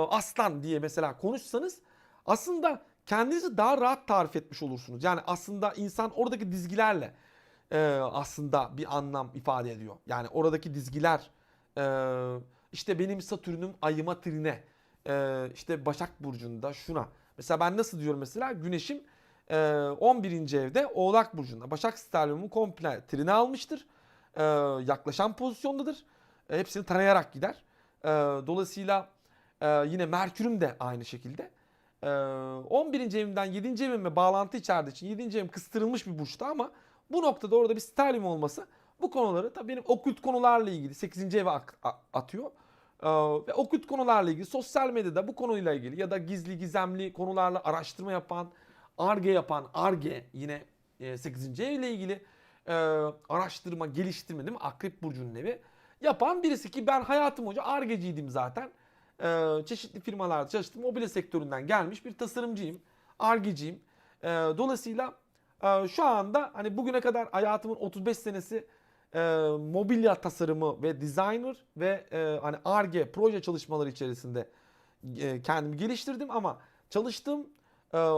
Aslan diye mesela konuşsanız aslında kendinizi daha rahat tarif etmiş olursunuz. Yani aslında insan oradaki dizgilerle aslında bir anlam ifade ediyor. Yani oradaki dizgiler, işte benim Satürn'üm Ayıma Trine, işte Başak Burcu'nda şuna. Mesela ben nasıl diyorum, mesela Güneş'im 11. evde Oğlak Burcu'nda. Başak sterlinumu komple trine almıştır. Yaklaşan pozisyondadır. Hepsini tarayarak gider. Dolayısıyla yine Merkür'üm de aynı şekilde. 11. evimden 7. evime bağlantı içerdiği için 7. evim kıstırılmış bir burçta, ama bu noktada orada bir sterlium olması bu konuları tabii benim okült konularla ilgili 8. eve atıyor. Ve okült konularla ilgili sosyal medyada bu konuyla ilgili ya da gizli gizemli konularla araştırma yapan, Ar-Ge yapan, Ar-Ge yine 8. ev ile ilgili araştırma, geliştirme, değil mi? Akrep Burcu'nun evi yapan birisi, ki ben hayatım boyunca Ar-Ge'ciydim zaten. Çeşitli firmalarda çalıştım. Mobilya sektöründen gelmiş bir tasarımcıyım. Ar-Ge'ciyim. Dolayısıyla şu anda hani bugüne kadar hayatımın 35 senesi mobilya tasarımı ve designer ve hani Ar-Ge proje çalışmaları içerisinde kendimi geliştirdim, ama çalıştığım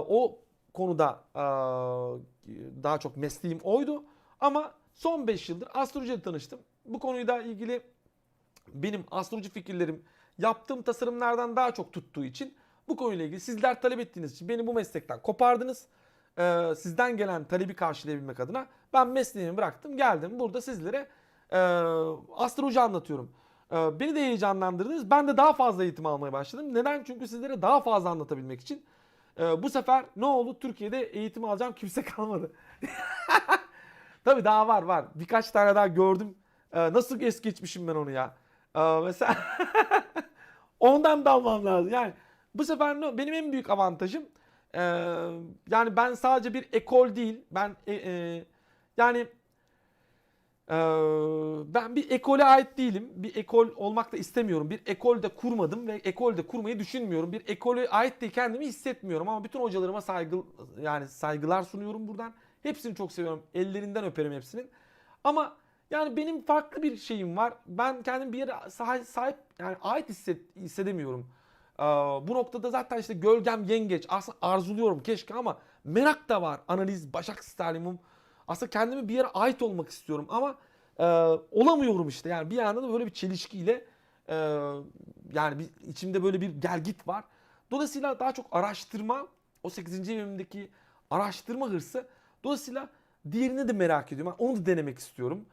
o konuda daha çok mesleğim oydu. Ama son 5 yıldır astrolojiyle tanıştım. Bu konuyla ilgili benim astroloji fikirlerim yaptığım tasarımlardan daha çok tuttuğu için, bu konuyla ilgili sizler talep ettiğiniz için beni bu meslekten kopardınız. Sizden gelen talebi karşılayabilmek adına ben mesleğimi bıraktım, geldim burada sizlere astroloji anlatıyorum. Beni de heyecanlandırdınız. Ben de daha fazla eğitim almaya başladım. Neden? Çünkü sizlere daha fazla anlatabilmek için. Bu sefer ne oldu? Türkiye'de eğitim alacağım kimse kalmadı. Tabii daha var. Birkaç tane daha gördüm. Nasıl es geçmişim ben onu ya. Mesela ondan da almam lazım. Yani bu sefer benim en büyük avantajım e, yani ben sadece bir ekol değil. Yani ben bir ekole ait değilim. Bir ekol olmak da istemiyorum. Bir ekol de kurmadım ve ekol de kurmayı düşünmüyorum. Bir ekole ait de kendimi hissetmiyorum ama bütün hocalarıma saygılar sunuyorum buradan. Hepsini çok seviyorum. Ellerinden öperim hepsinin. Ama yani benim farklı bir şeyim var. Ben kendim bir yere sahip yani ait hissedemiyorum. Bu noktada zaten işte gölgem yengeç. Aslında arzuluyorum keşke ama merak da var. Analiz, Başak Sterlimum. Aslında kendimi bir yere ait olmak istiyorum ama olamıyorum işte. Yani bir yandan da böyle bir çelişkiyle e, yani içimde böyle bir gelgit var. Dolayısıyla daha çok araştırma, o 8. evimdeki araştırma hırsı. Dolayısıyla diğerini de merak ediyorum. Yani onu da denemek istiyorum.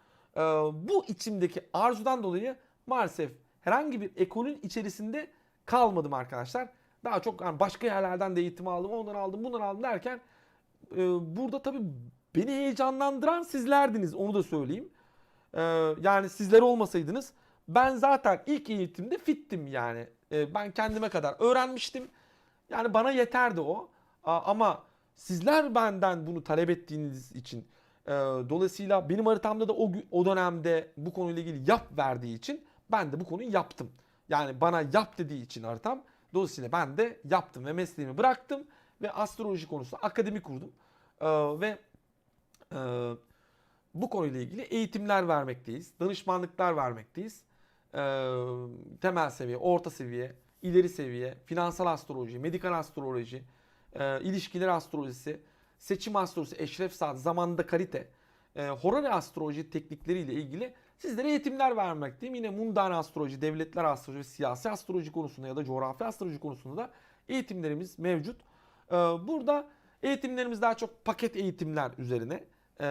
Bu içimdeki arzudan dolayı maalesef herhangi bir ekolün içerisinde kalmadım arkadaşlar. Daha çok yani başka yerlerden de eğitim aldım, ondan aldım, bundan aldım derken burada tabii beni heyecanlandıran sizlerdiniz, onu da söyleyeyim. Yani sizler olmasaydınız ben zaten ilk eğitimde fittim yani. Ben kendime kadar öğrenmiştim. Yani bana yeterdi o. Ama sizler benden bunu talep ettiğiniz için dolayısıyla benim haritamda da o dönemde bu konuyla ilgili yap verdiği için ben de bu konuyu yaptım. Yani bana yap dediği için haritam. Dolayısıyla ben de yaptım ve mesleğimi bıraktım ve astroloji konusunda akademi kurdum. Ve e, bu konuyla ilgili eğitimler vermekteyiz. Danışmanlıklar vermekteyiz. Temel seviye, orta seviye, ileri seviye, finansal astroloji, medikal astroloji, ilişkiler astrolojisi, seçim astrolojisi, eşref saat, zamanında kalite, horary astroloji teknikleriyle ilgili sizlere eğitimler vermekteyim. Yine mundane astroloji, devletler astroloji, siyasi astroloji konusunda ya da coğrafi astroloji konusunda da eğitimlerimiz mevcut. Burada eğitimlerimiz daha çok paket eğitimler üzerine. Ee,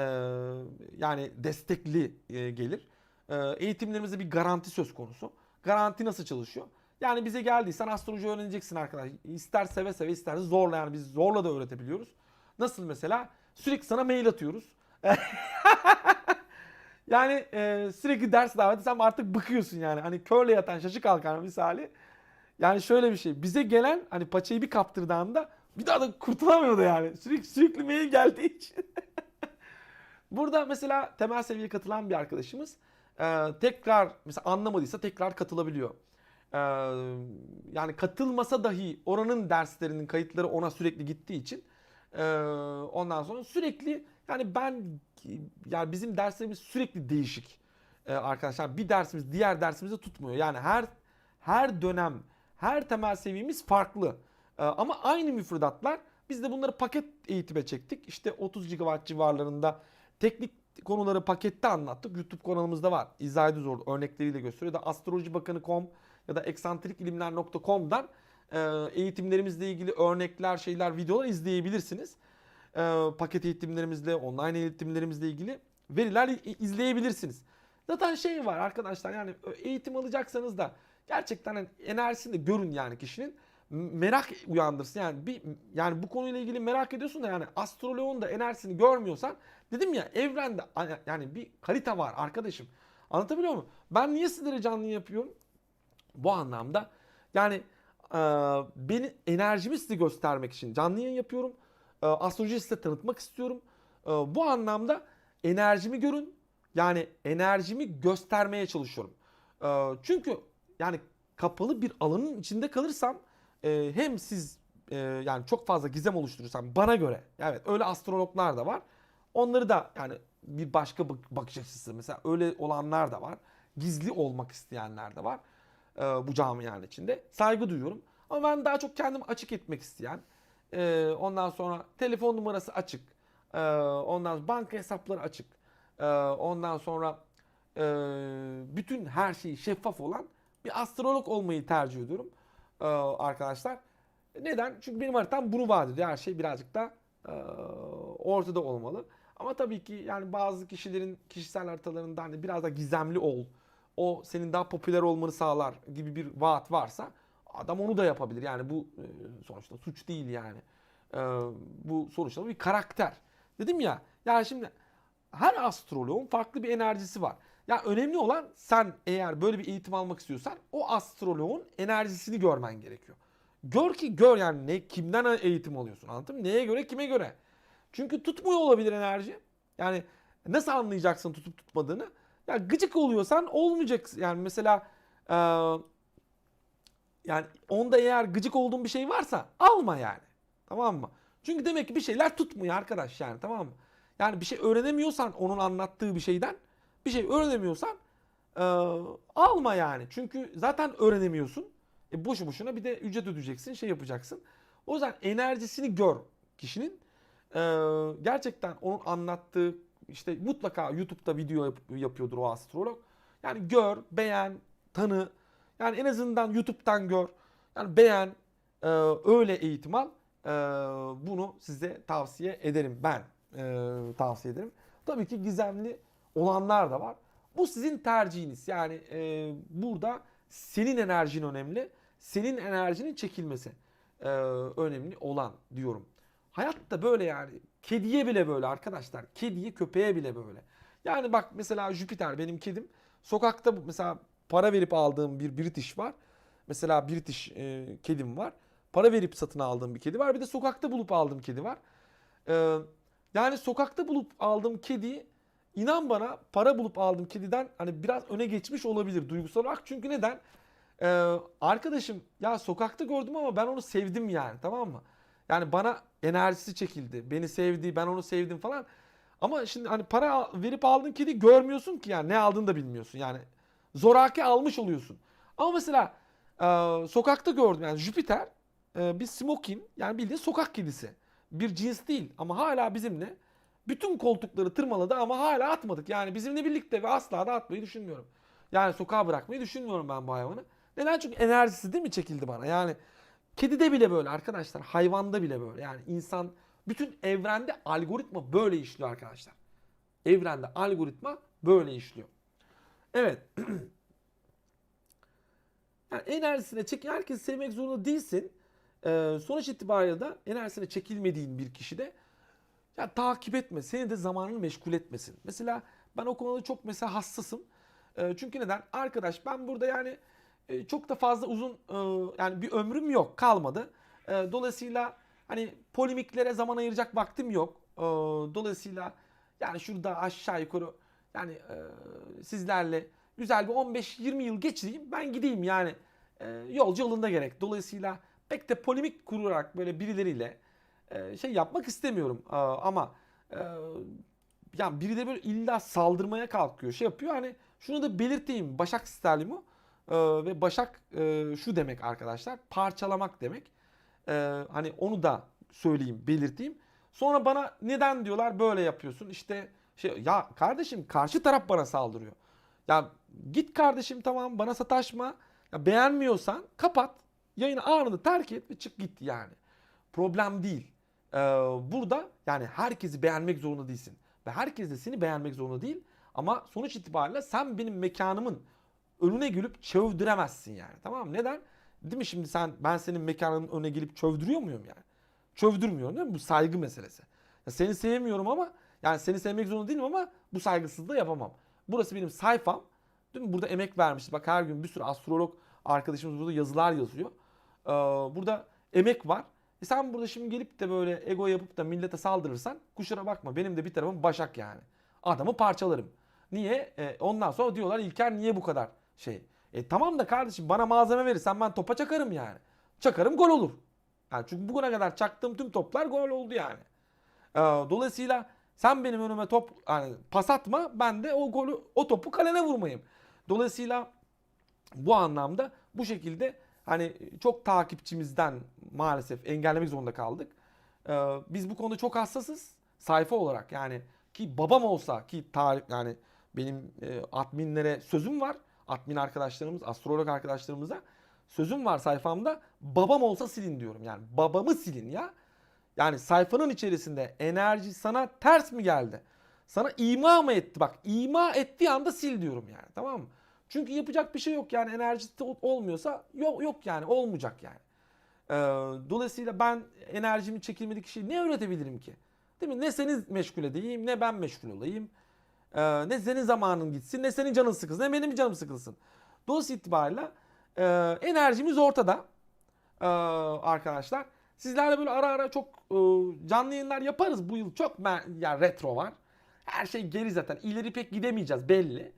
Yani destekli gelir. Eğitimlerimizde bir garanti söz konusu. Garanti nasıl çalışıyor? Yani bize geldiysen astroloji öğreneceksin arkadaş. İster seve seve ister zorla, yani biz zorla da öğretebiliyoruz. Nasıl mesela? Sürekli sana mail atıyoruz. Yani sürekli ders davet etsem artık bıkıyorsun yani. Hani körle yatan şaşı kalkar misali. Yani şöyle bir şey. Bize gelen hani paçayı bir kaptırdığında bir daha da kurtulamıyordu yani. Sürekli mail geldiği için. Burada mesela temel seviyeye katılan bir arkadaşımız tekrar mesela anlamadıysa tekrar katılabiliyor. E, Yani katılmasa dahi oranın derslerinin kayıtları ona sürekli gittiği için ondan sonra sürekli yani bizim derslerimiz sürekli değişik arkadaşlar. Bir dersimiz diğer dersimizi tutmuyor. Yani her dönem her temel seviyemiz farklı. Ama aynı müfredatlar. Biz de bunları paket eğitime çektik. İşte 30 GB civarlarında teknik konuları pakette anlattık. YouTube kanalımızda var. İzah ediyoruz orada örnekleriyle gösteriyor. Ya da astrolojibakanı.com ya da eksantrikilimler.com'dan eğitimlerimizle ilgili örnekler, şeyler, videolar izleyebilirsiniz. Paket eğitimlerimizle, online eğitimlerimizle ilgili veriler izleyebilirsiniz. Zaten şey var arkadaşlar, yani eğitim alacaksanız da gerçekten hani enerjisini de görün yani kişinin. Merak uyandırsın. Yani bu konuyla ilgili merak ediyorsun da yani astroloğun da enerjisini görmüyorsan, dedim ya, evrende yani bir kalite var arkadaşım. Anlatabiliyor muyum? Ben niye sizlere canlı yapıyorum? Bu anlamda yani e, beni enerjimi size göstermek için canlı yayın yapıyorum. Astrolojiyi size tanıtmak istiyorum. Bu anlamda enerjimi görün. Yani enerjimi göstermeye çalışıyorum. Çünkü yani kapalı bir alanın içinde kalırsam hem siz yani çok fazla gizem oluşturursam bana göre, evet, öyle astrologlar da var. Onları da yani bir başka bakış açısı, mesela öyle olanlar da var. Gizli olmak isteyenler de var bu camianın içinde. Saygı duyuyorum. Ama ben daha çok kendimi açık etmek isteyen, ondan sonra telefon numarası açık, ondan sonra banka hesapları açık, ondan sonra bütün her şeyi şeffaf olan bir astrolog olmayı tercih ediyorum arkadaşlar. Neden? Çünkü benim haritam bunu vaat ediyor. Her şey birazcık da ortada olmalı. Ama tabii ki yani bazı kişilerin kişisel haritalarında hani biraz da gizemli ol o senin daha popüler olmanı sağlar gibi bir vaat varsa adam onu da yapabilir. Yani bu sonuçta suç değil yani. E, Bu sonuçta bir karakter. Dedim ya, yani şimdi her astroloğun farklı bir enerjisi var. Ya önemli olan, sen eğer böyle bir eğitim almak istiyorsan o astroloğun enerjisini görmen gerekiyor. Gör ki gör yani, ne kimden eğitim alıyorsun, anladın mı? Neye göre, kime göre? Çünkü tutmuyor olabilir enerji. Yani nasıl anlayacaksın tutup tutmadığını? Ya gıcık oluyorsan olmayacak. Yani mesela e, yani onda eğer gıcık olduğun bir şey varsa alma yani. Tamam mı? Çünkü demek ki bir şeyler tutmuyor arkadaş yani, tamam mı? Yani bir şey öğrenemiyorsan onun anlattığı bir şeyden, bir şey öğrenemiyorsan e, alma yani. Çünkü zaten öğrenemiyorsun. Boşu boşuna bir de ücret ödeyeceksin, şey yapacaksın. O yüzden enerjisini gör kişinin. Gerçekten onun anlattığı, işte mutlaka YouTube'da video yapıyordur o astrolog. Yani gör, beğen, tanı. Yani en azından YouTube'dan gör. Yani beğen, öyle eğitim al. Bunu size tavsiye ederim. Ben tavsiye ederim. Tabii ki gizemli olanlar da var. Bu sizin tercihiniz. Yani burada senin enerjin önemli. Senin enerjinin çekilmesi önemli olan diyorum. Hayat da böyle yani. Kediye bile böyle arkadaşlar. Kediye, köpeğe bile böyle. Yani bak mesela Jüpiter benim kedim. Sokakta mesela para verip aldığım bir British var. Mesela British kedim var. Para verip satın aldığım bir kedi var. Bir de sokakta bulup aldığım kedi var. E, Yani sokakta bulup aldığım kedi, inan bana, para bulup aldığım kediden hani biraz öne geçmiş olabilir duygusal olarak. Çünkü neden? Arkadaşım ya sokakta gördüm ama ben onu sevdim yani, tamam mı? Yani bana enerjisi çekildi. Beni sevdi, ben onu sevdim falan. Ama şimdi hani para verip aldığın kedi görmüyorsun ki, yani ne aldığını da bilmiyorsun. Yani zoraki almış oluyorsun. Ama mesela sokakta gördüm yani Jüpiter bir smokin, yani bildiğin sokak kedisi. Bir cins değil ama hala bizimle bütün koltukları tırmaladı ama hala atmadık. Yani bizimle birlikte ve asla da atmayı düşünmüyorum. Yani sokağa bırakmayı düşünmüyorum ben bu hayvanı. Neden? Çünkü enerjisi değil mi çekildi bana? Yani kedide bile böyle arkadaşlar. Hayvanda bile böyle. Yani insan, bütün evrende algoritma böyle işliyor arkadaşlar. Evrende algoritma böyle işliyor. Evet. Yani enerjisine çek, herkesi sevmek zorunda değilsin. Sonuç itibariyle de enerjisine çekilmediğin bir kişi de ya takip etme. Seni de zamanını meşgul etmesin. Mesela ben o konuda çok mesela hassasım. Çünkü neden? Arkadaş ben burada yani çok da fazla uzun yani bir ömrüm yok, kalmadı. Dolayısıyla hani polemiklere zaman ayıracak vaktim yok. Dolayısıyla yani şurada aşağı yukarı yani sizlerle güzel bir 15-20 yıl geçireyim, ben gideyim yani, yolcu yolunda gerek. Dolayısıyla pek de polemik kurarak böyle birileriyle şey yapmak istemiyorum. Ama yani biri de böyle illa saldırmaya kalkıyor, şey yapıyor. Hani şunu da belirteyim. Başak Sterlimo ve Başak şu demek arkadaşlar. Parçalamak demek. Hani onu da söyleyeyim, belirteyim. Sonra bana neden diyorlar böyle yapıyorsun? İşte şey, ya kardeşim karşı taraf bana saldırıyor. Ya git kardeşim, tamam, bana sataşma. Ya beğenmiyorsan kapat. Yayını anında terk et ve çık git yani. Problem değil. Burada yani herkesi beğenmek zorunda değilsin. Ve herkes de seni beğenmek zorunda değil. Ama sonuç itibariyle sen benim mekanımın önüne gelip çövdüremezsin yani. Tamam mı? Neden? Değil mi, şimdi ben senin mekanının önüne gelip çövdürüyor muyum yani? Çövdürmüyorum değil mi? Bu saygı meselesi. Ya seni sevmiyorum ama, yani seni sevmek zorunda değilim ama bu saygısızlığı yapamam. Burası benim sayfam. Değil mi? Burada emek vermişiz. Bak her gün bir sürü astrolog arkadaşımız burada yazılar yazıyor. Burada emek var. Sen burada şimdi gelip de böyle ego yapıp da millete saldırırsan kusura bakma, benim de bir tarafım Başak yani. Adamı parçalarım. Niye? Ondan sonra diyorlar İlker niye bu kadar şey? Tamam da kardeşim, bana malzeme verirsen ben topa çakarım yani. Çakarım, gol olur. Yani çünkü bugüne kadar çaktığım tüm toplar gol oldu yani. Dolayısıyla sen benim önüme top yani pas atma, ben de o topu kalene vurmayayım. Dolayısıyla bu anlamda bu şekilde hani çok takipçimizden maalesef engellemek zorunda kaldık. Biz bu konuda çok hassasız sayfa olarak, yani ki babam olsa ki yani benim adminlere sözüm var. Admin arkadaşlarımız, astrolog arkadaşlarımıza sözüm var sayfamda. Babam olsa silin diyorum. Yani babamı silin ya. Yani sayfanın içerisinde enerji sana ters mi geldi? Sana ima mı etti? Bak, ima ettiği anda sil diyorum yani, tamam mı? Çünkü yapacak bir şey yok yani, enerjisi olmuyorsa yok yani, olmayacak yani. Dolayısıyla ben enerjimi çekilmedik kişiye ne öğretebilirim ki? Değil mi? Ne seni meşgul edeyim, ne ben meşgul olayım. Ne senin zamanın gitsin, ne senin canın sıkılsın, ne benim canım sıkılsın. Dolayısıyla itibariyle enerjimiz ortada arkadaşlar. Sizlerle böyle ara ara çok canlı yayınlar yaparız. Bu yıl çok yani retro var. Her şey geri zaten. İleri pek gidemeyeceğiz belli.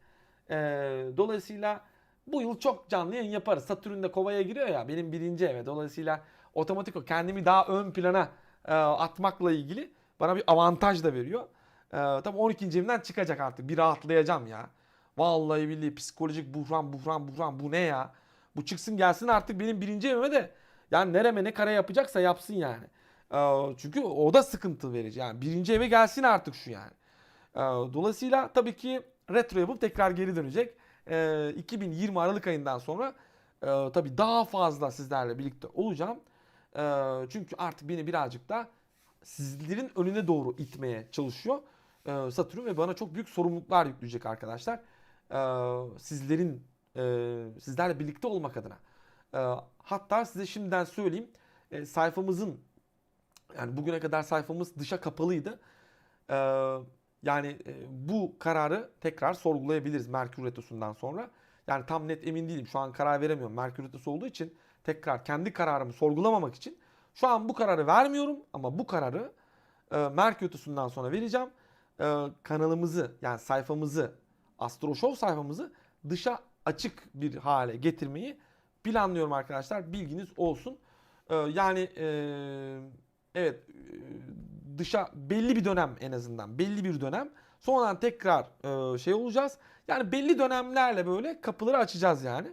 Dolayısıyla bu yıl çok canlı yayın yaparız. Satürn de Kova'ya giriyor ya, benim birinci eve. Dolayısıyla otomatik o kendimi daha ön plana atmakla ilgili bana bir avantaj da veriyor. Tabii 12. evimden çıkacak artık. Bir rahatlayacağım ya. Vallahi billahi psikolojik buhran bu ne ya? Bu çıksın gelsin artık benim birinci evime de. Yani nereme ne kare yapacaksa yapsın yani. Çünkü o da sıkıntı verici. Yani birinci eve gelsin artık şu yani. Dolayısıyla tabii ki retro yapıp tekrar geri dönecek. 2020 Aralık ayından sonra tabii daha fazla sizlerle birlikte olacağım. Çünkü artık beni birazcık da sizlerin önüne doğru itmeye çalışıyor Satürn ve bana çok büyük sorumluluklar yükleyecek arkadaşlar. Sizlerle birlikte olmak adına. Hatta size şimdiden söyleyeyim, sayfamızın, yani bugüne kadar sayfamız dışa kapalıydı. Ee, Yani bu kararı tekrar sorgulayabiliriz Merkür Retrosu'ndan sonra. Yani tam net emin değilim. Şu an karar veremiyorum. Merkür Retrosu olduğu için tekrar kendi kararımı sorgulamamak için şu an bu kararı vermiyorum, ama bu kararı Merkür Retrosu'ndan sonra vereceğim. Kanalımızı, yani sayfamızı, Astro Show sayfamızı dışa açık bir hale getirmeyi planlıyorum arkadaşlar. Bilginiz olsun. Yani evet, dışa belli bir dönem, en azından belli bir dönem. Sonradan tekrar şey olacağız. Yani belli dönemlerle böyle kapıları açacağız yani.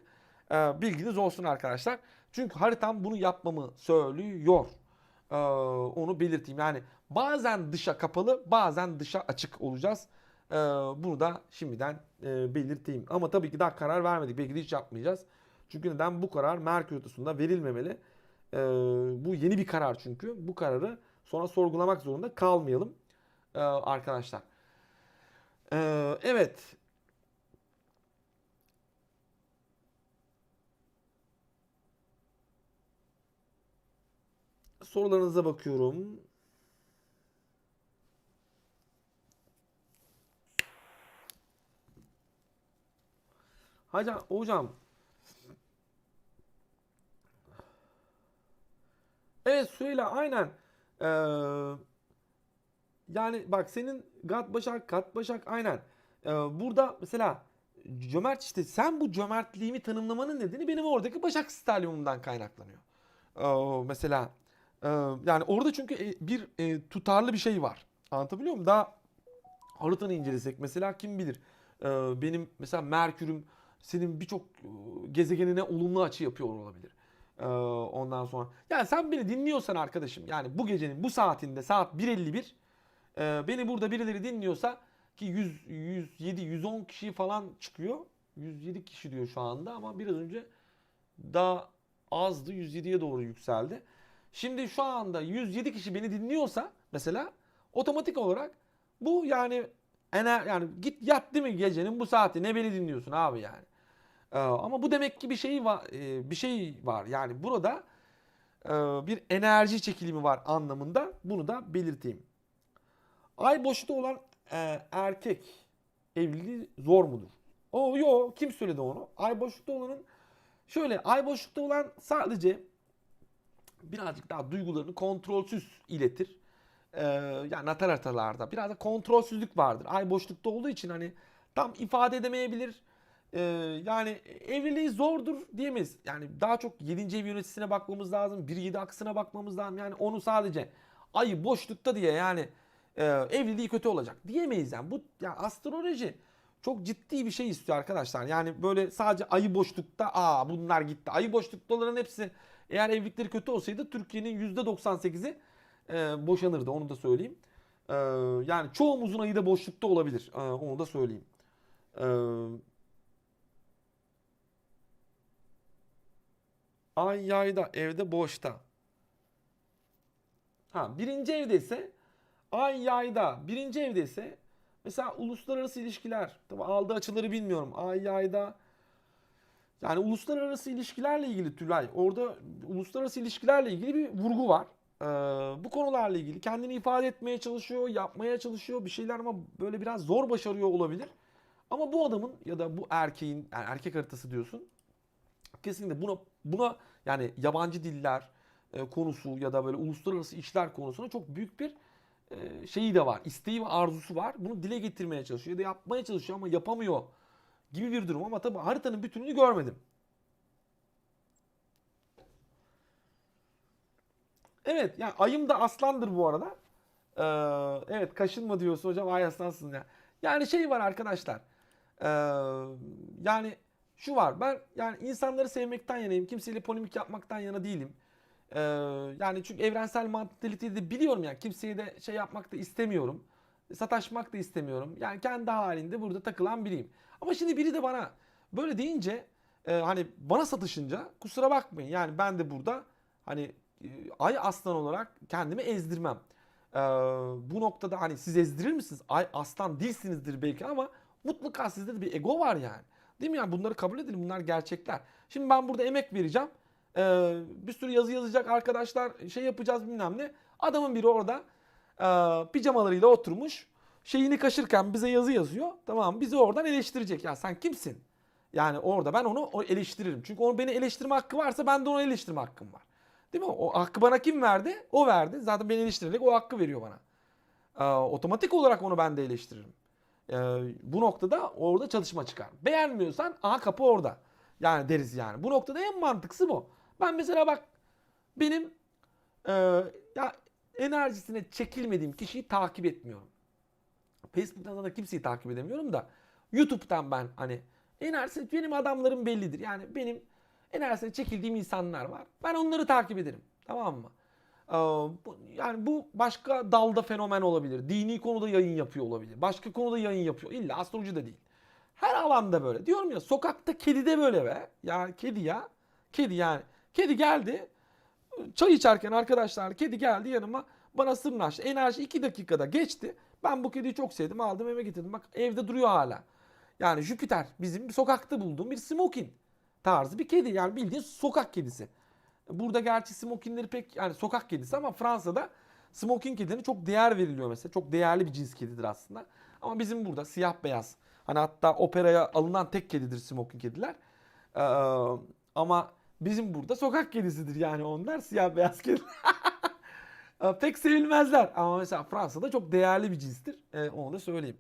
Bilginiz olsun arkadaşlar. Çünkü haritam bunu yapmamı söylüyor. Onu belirteyim. Yani bazen dışa kapalı, bazen dışa açık olacağız. Bunu da şimdiden belirteyim. Ama tabii ki daha karar vermedik. Belki de hiç yapmayacağız. Çünkü neden? Bu karar Merkür Retrosu'nda verilmemeli. Bu yeni bir karar çünkü. Bu kararı sonra sorgulamak zorunda kalmayalım arkadaşlar. Evet. Sorularınıza bakıyorum. Hocam. Evet Süheyla, aynen. Ee, Yani bak, senin Gat Başak aynen. Burada mesela cömert, işte sen bu cömertliğimi tanımlamanın nedeni benim oradaki Başak Stelyumumdan kaynaklanıyor. Mesela yani orada çünkü bir tutarlı bir şey var. Anlatabiliyor muyum? Daha haritanı incelesek mesela kim bilir. Benim mesela Merkür'üm senin birçok gezegenine olumlu açı yapıyor olabilir. Ondan sonra. Yani sen beni dinliyorsan arkadaşım, yani bu gecenin bu saatinde, saat 1:51, beni burada birileri dinliyorsa, ki 100, 107, 110 kişi falan çıkıyor. 107 kişi diyor şu anda, ama biraz önce daha azdı, 107'ye doğru yükseldi. Şimdi şu anda 107 kişi beni dinliyorsa mesela, otomatik olarak bu yani yani git yat değil mi gecenin bu saati, ne beni dinliyorsun abi yani. Ama bu demek ki bir şey var yani burada bir enerji çekilimi var anlamında, bunu da belirteyim. Ay boşlukta olan erkek evliliği zor mudur? Kim söyledi onu? Ay boşlukta olanın, şöyle, ay boşlukta olan sadece birazcık daha duygularını kontrolsüz iletir. Yani natal haritalarda biraz da kontrolsüzlük vardır. Ay boşlukta olduğu için hani tam ifade edemeyebilir. Ee, Yani evliliği zordur diyemeyiz. Yani daha çok 7. ev yöneticisine bakmamız lazım. 1-7 aksına bakmamız lazım. Yani onu sadece ayı boşlukta diye yani evliliği kötü olacak diyemeyiz yani. Bu yani astroloji çok ciddi bir şey istiyor arkadaşlar. Yani böyle sadece ayı boşlukta bunlar gitti. Ayı boşlukta olanların hepsi, eğer evlilikleri kötü olsaydı Türkiye'nin %98'i boşanırdı, onu da söyleyeyim. Yani çoğumuzun ayı da boşlukta olabilir. Onu da söyleyeyim. Ee, Ay yayda, evde boşta. Birinci evde ise, ay yayda birinci evde ise mesela uluslararası ilişkiler. Tabii aldığı açıları bilmiyorum. Ay yayda Yani uluslararası ilişkilerle ilgili Tülay, orada uluslararası ilişkilerle ilgili bir vurgu var. Bu konularla ilgili kendini ifade etmeye çalışıyor, yapmaya çalışıyor bir şeyler ama böyle biraz zor başarıyor olabilir. Ama bu adamın ya da bu erkeğin, yani erkek haritası diyorsun, kesinlikle buna yani yabancı diller konusu ya da böyle uluslararası işler konusunda çok büyük bir şeyi de var. İsteği ve arzusu var. Bunu dile getirmeye çalışıyor ya da yapmaya çalışıyor ama yapamıyor gibi bir durum. Ama tabii haritanın bütününü görmedim. Evet yani ayım da aslandır bu arada. Evet kaşınma diyorsun hocam, ay aslansın ya. Yani şey var arkadaşlar. Ee, Yani şu var, ben yani insanları sevmekten yanayım. Kimseyle polemik yapmaktan yana değilim. Ee, Yani çünkü evrensel mantaliteyi de biliyorum yani. Kimseye de şey yapmak da istemiyorum. Sataşmak da istemiyorum. Yani kendi halinde burada takılan biriyim. Ama şimdi biri de bana böyle deyince hani bana satışınca kusura bakmayın. Yani ben de burada hani ay aslan olarak kendimi ezdirmem. Ee, Bu noktada hani siz ezdirir misiniz? Ay aslan değilsinizdir belki ama mutlaka sizde de bir ego var yani. Değil mi yani, bunları kabul edelim, bunlar gerçekler. Şimdi ben burada emek vereceğim. Bir sürü yazı yazacak arkadaşlar, şey yapacağız bilmem ne. Adamın biri orada pijamalarıyla oturmuş şeyini kaşırken bize yazı yazıyor. Tamam, bizi oradan eleştirecek. Ya sen kimsin? Yani orada ben onu eleştiririm. Çünkü onun beni eleştirme hakkı varsa ben de onu eleştirme hakkım var. Değil mi? O hakkı bana kim verdi? O verdi. Zaten beni eleştirerek o hakkı veriyor bana. Otomatik olarak onu ben de eleştiririm. Bu noktada orada çalışma çıkar. Beğenmiyorsan aha kapı orada. Yani deriz yani. Bu noktada en mantıklısı bu. Ben mesela bak, benim e, ya enerjisine çekilmediğim kişiyi takip etmiyorum. Facebook'tan da kimseyi takip edemiyorum da YouTube'dan ben hani enerjisi, benim adamlarım bellidir. Yani benim enerjisine çekildiğim insanlar var. Ben onları takip ederim. Tamam mı? Yani bu başka dalda fenomen olabilir. Dini konuda yayın yapıyor olabilir. Başka konuda yayın yapıyor. İlla astroloji de değil. Her alanda böyle. Diyorum ya, sokakta kedi de böyle be. Ya kedi ya. Kedi yani. Kedi geldi. Çay içerken arkadaşlar kedi geldi yanıma, bana sırnaştı. Enerji 2 dakikada geçti. Ben bu kediyi çok sevdim, aldım eve getirdim. Bak evde duruyor hala. Yani Jüpiter bizim bir sokakta bulduğum bir smokin tarzı bir kedi. Yani bildiğin sokak kedisi. Burada gerçi smokinleri pek yani sokak kedisi ama Fransa'da smokin kedilerine çok değer veriliyor mesela. Çok değerli bir cins kedidir aslında. Ama bizim burada siyah beyaz. Hani hatta operaya alınan tek kedidir smokin kediler. Ee, Ama bizim burada sokak kedisidir yani onlar, siyah beyaz kediler. Pek sevilmezler. Ama mesela Fransa'da çok değerli bir cinstir. Onu da söyleyeyim.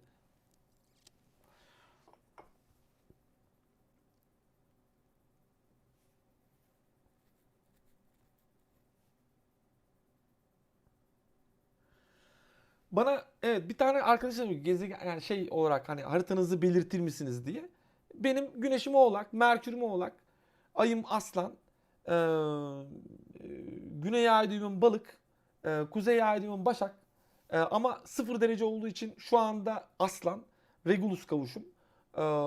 Bana evet bir tane arkadaşım gezegen yani şey olarak hani haritanızı belirtir misiniz diye. Benim güneşim Oğlak, Merkür'üm Oğlak, ayım Aslan, ee, güney ay düğümüm Balık, kuzey ay düğümüm Başak. Ama 0 derece olduğu için şu anda Aslan, Regulus kavuşum.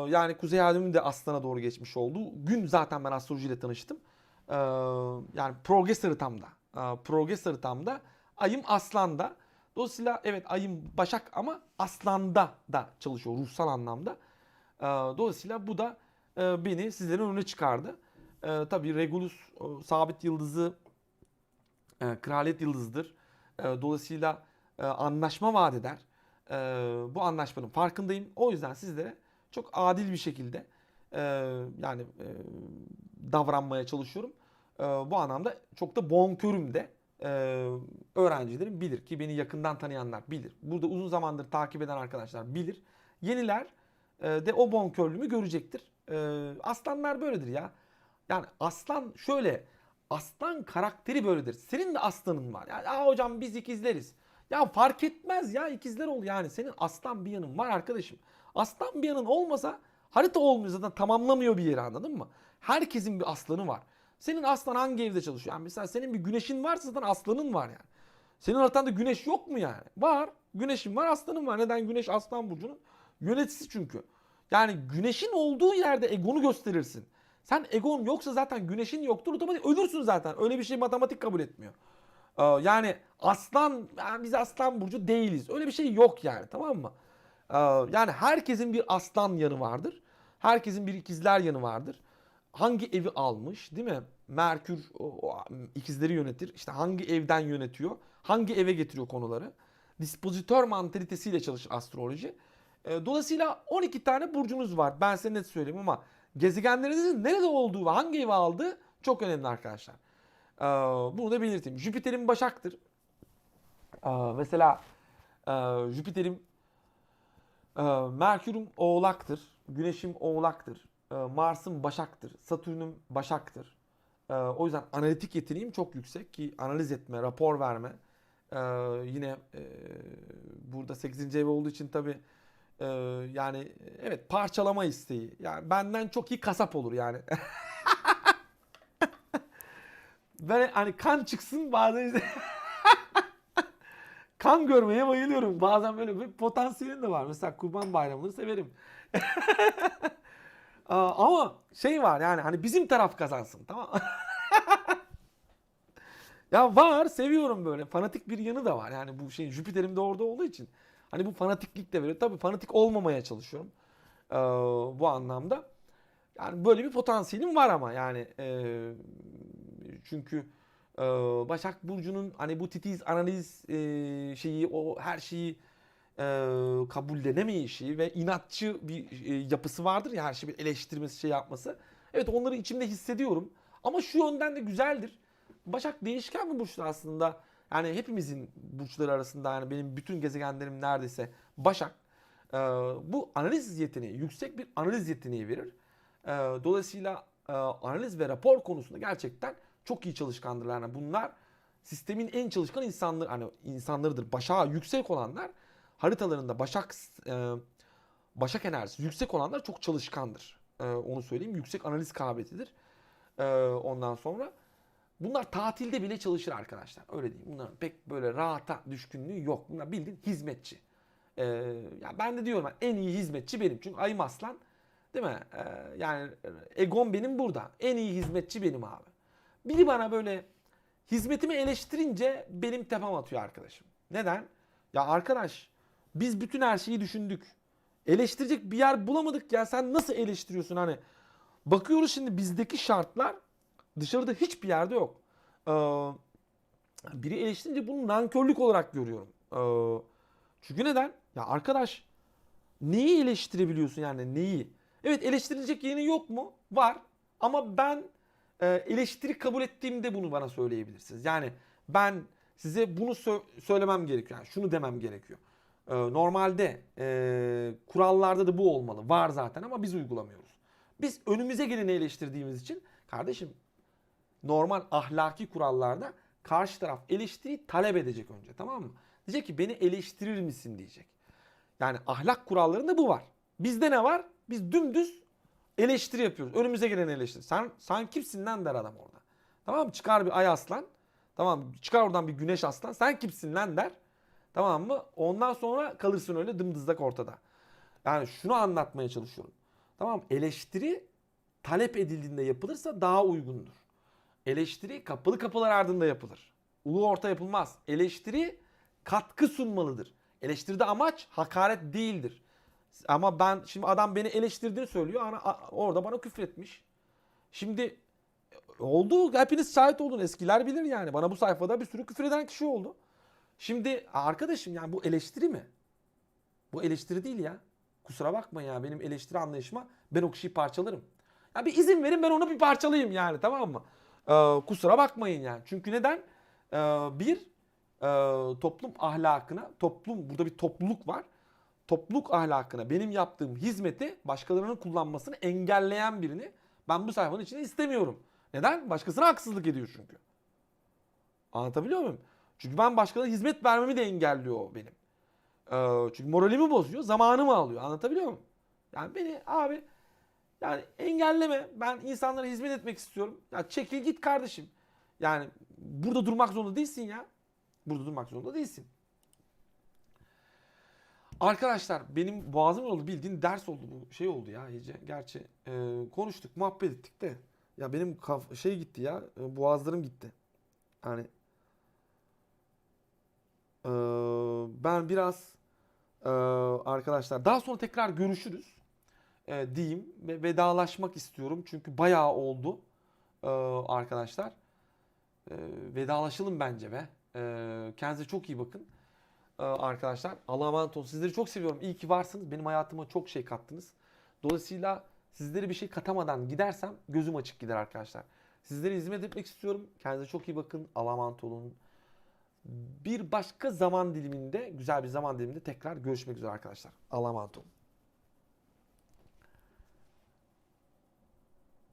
Yani kuzey ay düğümüm de Aslan'a doğru geçmiş oldu. Gün zaten ben astrolojiyle tanıştım. Ee, Yani progres haritamda, progres haritamda ayım Aslan'da. Dolayısıyla evet ayım Başak ama Aslan'da da çalışıyor ruhsal anlamda. Dolayısıyla bu da beni sizlerin önüne çıkardı. Tabii Regulus sabit yıldızı kraliyet yıldızıdır. Dolayısıyla anlaşma vaat eder. Bu anlaşmanın farkındayım. O yüzden sizlere çok adil bir şekilde e, yani davranmaya çalışıyorum. Bu anlamda çok da bonkörüm de. Öğrencilerim bilir ki beni yakından tanıyanlar bilir. Burada uzun zamandır takip eden arkadaşlar bilir. Yeniler de o bonkörlüğümü görecektir. Aslanlar böyledir ya. Yani aslan şöyle, aslan karakteri böyledir. Senin de aslanın var. Yani "Aa hocam biz ikizleriz." Ya fark etmez ya, ikizler ol yani. Senin aslan bir yanın var arkadaşım. Aslan bir yanın olmasa harita olmuyor zaten, tamamlamıyor bir yeri, anladın mı? Herkesin bir aslanı var. Senin aslan hangi evde çalışıyor? Yani mesela senin bir güneşin varsa zaten aslanın var yani. Senin haritanda güneş yok mu yani? Var. Güneşin var, aslanın var. Neden? Güneş aslan burcunun yöneticisi çünkü. Yani güneşin olduğu yerde egonu gösterirsin. Sen egon yoksa zaten güneşin yoktur. Otomatik ölürsün zaten. Öyle bir şey matematik kabul etmiyor. Yani aslan, yani biz aslan burcu değiliz. Öyle bir şey yok yani, tamam mı? Yani herkesin bir aslan yanı vardır. Herkesin bir ikizler yanı vardır. hangi evi almış, değil mi? Merkür ikizleri yönetir. İşte hangi evden yönetiyor, hangi eve getiriyor konuları. Dispozitör mantalitesiyle çalışır astroloji. Dolayısıyla 12 tane burcunuz var. Ben size net söyleyeyim ama gezegenlerinizin nerede olduğu ve hangi evi aldığı çok önemli arkadaşlar. Bunu da belirteyim. Jüpiter'in Başak'tır. Mesela Jüpiter'im, Merkür'üm Oğlak'tır. Güneş'im Oğlak'tır. Mars'ım Başak'tır. Satürn'üm Başak'tır. O yüzden analitik yeteneğim çok yüksek ki analiz etme, rapor verme. Yine burada 8. ev olduğu için tabii yani evet parçalama isteği. Yani benden çok iyi kasap olur yani. Ben hani kan çıksın bazen işte kan görmeye bayılıyorum. Bazen böyle bir potansiyelim de var. Mesela Kurban Bayramı'nı severim. Ama şey var yani hani bizim taraf kazansın, tamam. Ya var, seviyorum böyle. Fanatik bir yanı da var. Yani bu şey Jüpiter'im de orada olduğu için. Hani bu fanatiklik de böyle. Tabii fanatik olmamaya çalışıyorum. Bu anlamda. Yani böyle bir potansiyelim var ama yani çünkü Başak Burcu'nun hani bu titiz analiz şeyi, o her şeyi e, kabullenemeyişi ve inatçı bir yapısı vardır ya, her şeyi bir eleştirmesi, şey yapması. Evet, onları içimde hissediyorum. Ama şu yönden de güzeldir. Başak değişken bir burçtur aslında. Yani hepimizin burçları arasında, yani benim bütün gezegenlerim neredeyse Başak. Bu analiz yeteneği, yüksek bir analiz yeteneği verir. Dolayısıyla analiz ve rapor konusunda gerçekten çok iyi çalışkandırlar. Yani bunlar sistemin en çalışkan insanları, hani insanlarıdır. Başak'a yüksek olanlar, haritalarında Başak enerjisi yüksek olanlar çok çalışkandır. Onu söyleyeyim. Yüksek analiz kabiliyetidir. Ondan sonra bunlar tatilde bile çalışır arkadaşlar. Öyle diyeyim. Bunların pek böyle rahata düşkünlüğü yok. Bunlar bildiğin hizmetçi. Ya ben de diyorum, en iyi hizmetçi benim. Çünkü ayım aslan. Değil mi? Yani egom benim burada. En iyi hizmetçi benim abi. Biri bana böyle hizmetimi eleştirince benim tepem atıyor arkadaşım. Neden? Ya arkadaş, biz bütün her şeyi düşündük. Eleştirecek bir yer bulamadık ya. Sen nasıl eleştiriyorsun hani? Bakıyoruz şimdi bizdeki şartlar dışarıda hiçbir yerde yok. Biri eleştirince bunu nankörlük olarak görüyorum. Çünkü neden? Ya arkadaş, neyi eleştirebiliyorsun yani, neyi? Evet, eleştirilecek yeri yok mu? Var. Ama ben eleştiri kabul ettiğimde bunu bana söyleyebilirsiniz. Yani ben size bunu söylemem gerekiyor. Yani şunu demem gerekiyor. Normalde kurallarda da bu olmalı. Var zaten ama biz uygulamıyoruz. Biz önümüze geleni eleştirdiğimiz için kardeşim, normal ahlaki kurallarda karşı taraf eleştiriyi talep edecek önce, tamam mı? Diyecek ki beni eleştirir misin diyecek. Yani ahlak kurallarında bu var. Bizde ne var? Biz dümdüz eleştiri yapıyoruz. Önümüze gelen eleştiri. Sen kimsin lan der adam orada. Tamam mı? Çıkar bir ay aslan. Tamam mı? Çıkar oradan bir güneş aslan. Sen kimsin lan der. Tamam mı? Ondan sonra kalırsın öyle dımdızlak ortada. Yani şunu anlatmaya çalışıyorum. Tamam mı? Eleştiri talep edildiğinde yapılırsa daha uygundur. Eleştiri kapılı kapılar ardında yapılır. Ulu orta yapılmaz. Eleştiri katkı sunmalıdır. Eleştiride amaç hakaret değildir. Ama ben şimdi, adam beni eleştirdiğini söylüyor. Orada bana küfretmiş. Şimdi oldu. Hepiniz şahit olun. Eskiler bilir yani. Bana bu sayfada bir sürü küfür eden kişi oldu. Şimdi arkadaşım, yani bu eleştiri mi? Bu eleştiri değil ya. Kusura bakma ya, benim eleştiri anlayışıma ben o kişiyi parçalarım. Ya bir izin verin, ben onu bir parçalayayım yani, tamam mı? Kusura bakmayın yani. Çünkü neden? Bir toplum ahlakına, burada bir topluluk var. Topluluk ahlakına benim yaptığım hizmeti başkalarının kullanmasını engelleyen birini ben bu sayfanın içinde istemiyorum. Neden? Başkasına haksızlık ediyor çünkü. Anlatabiliyor muyum? Çünkü ben başkalarına hizmet vermemi de engelliyor o benim. Çünkü moralimi bozuyor, zamanımı alıyor. Anlatabiliyor muyum? Yani beni abi, yani engelleme. Ben insanlara hizmet etmek istiyorum. Ya çekil git kardeşim. Yani burada durmak zorunda değilsin ya. Burada durmak zorunda değilsin. Arkadaşlar, benim boğazım oldu, bildiğin ders oldu bu, şey oldu ya iyice. Gerçi konuştuk, muhabbet ettik de. Ya benim şey gitti ya, boğazlarım gitti. Yani e, ben biraz arkadaşlar daha sonra tekrar görüşürüz. diyeyim ve vedalaşmak istiyorum. Çünkü bayağı oldu arkadaşlar. Vedalaşalım bence be. Kendinize çok iyi bakın. Arkadaşlar. Allah'a emanet olun. Sizleri çok seviyorum. İyi ki varsınız. Benim hayatıma çok şey kattınız. Dolayısıyla sizlere bir şey katamadan gidersem gözüm açık gider arkadaşlar. Sizlere hizmet etmek istiyorum. Kendinize çok iyi bakın. Allah'a emanet olun. Bir başka zaman diliminde, güzel bir zaman diliminde tekrar görüşmek üzere arkadaşlar. Allah'a emanet olun.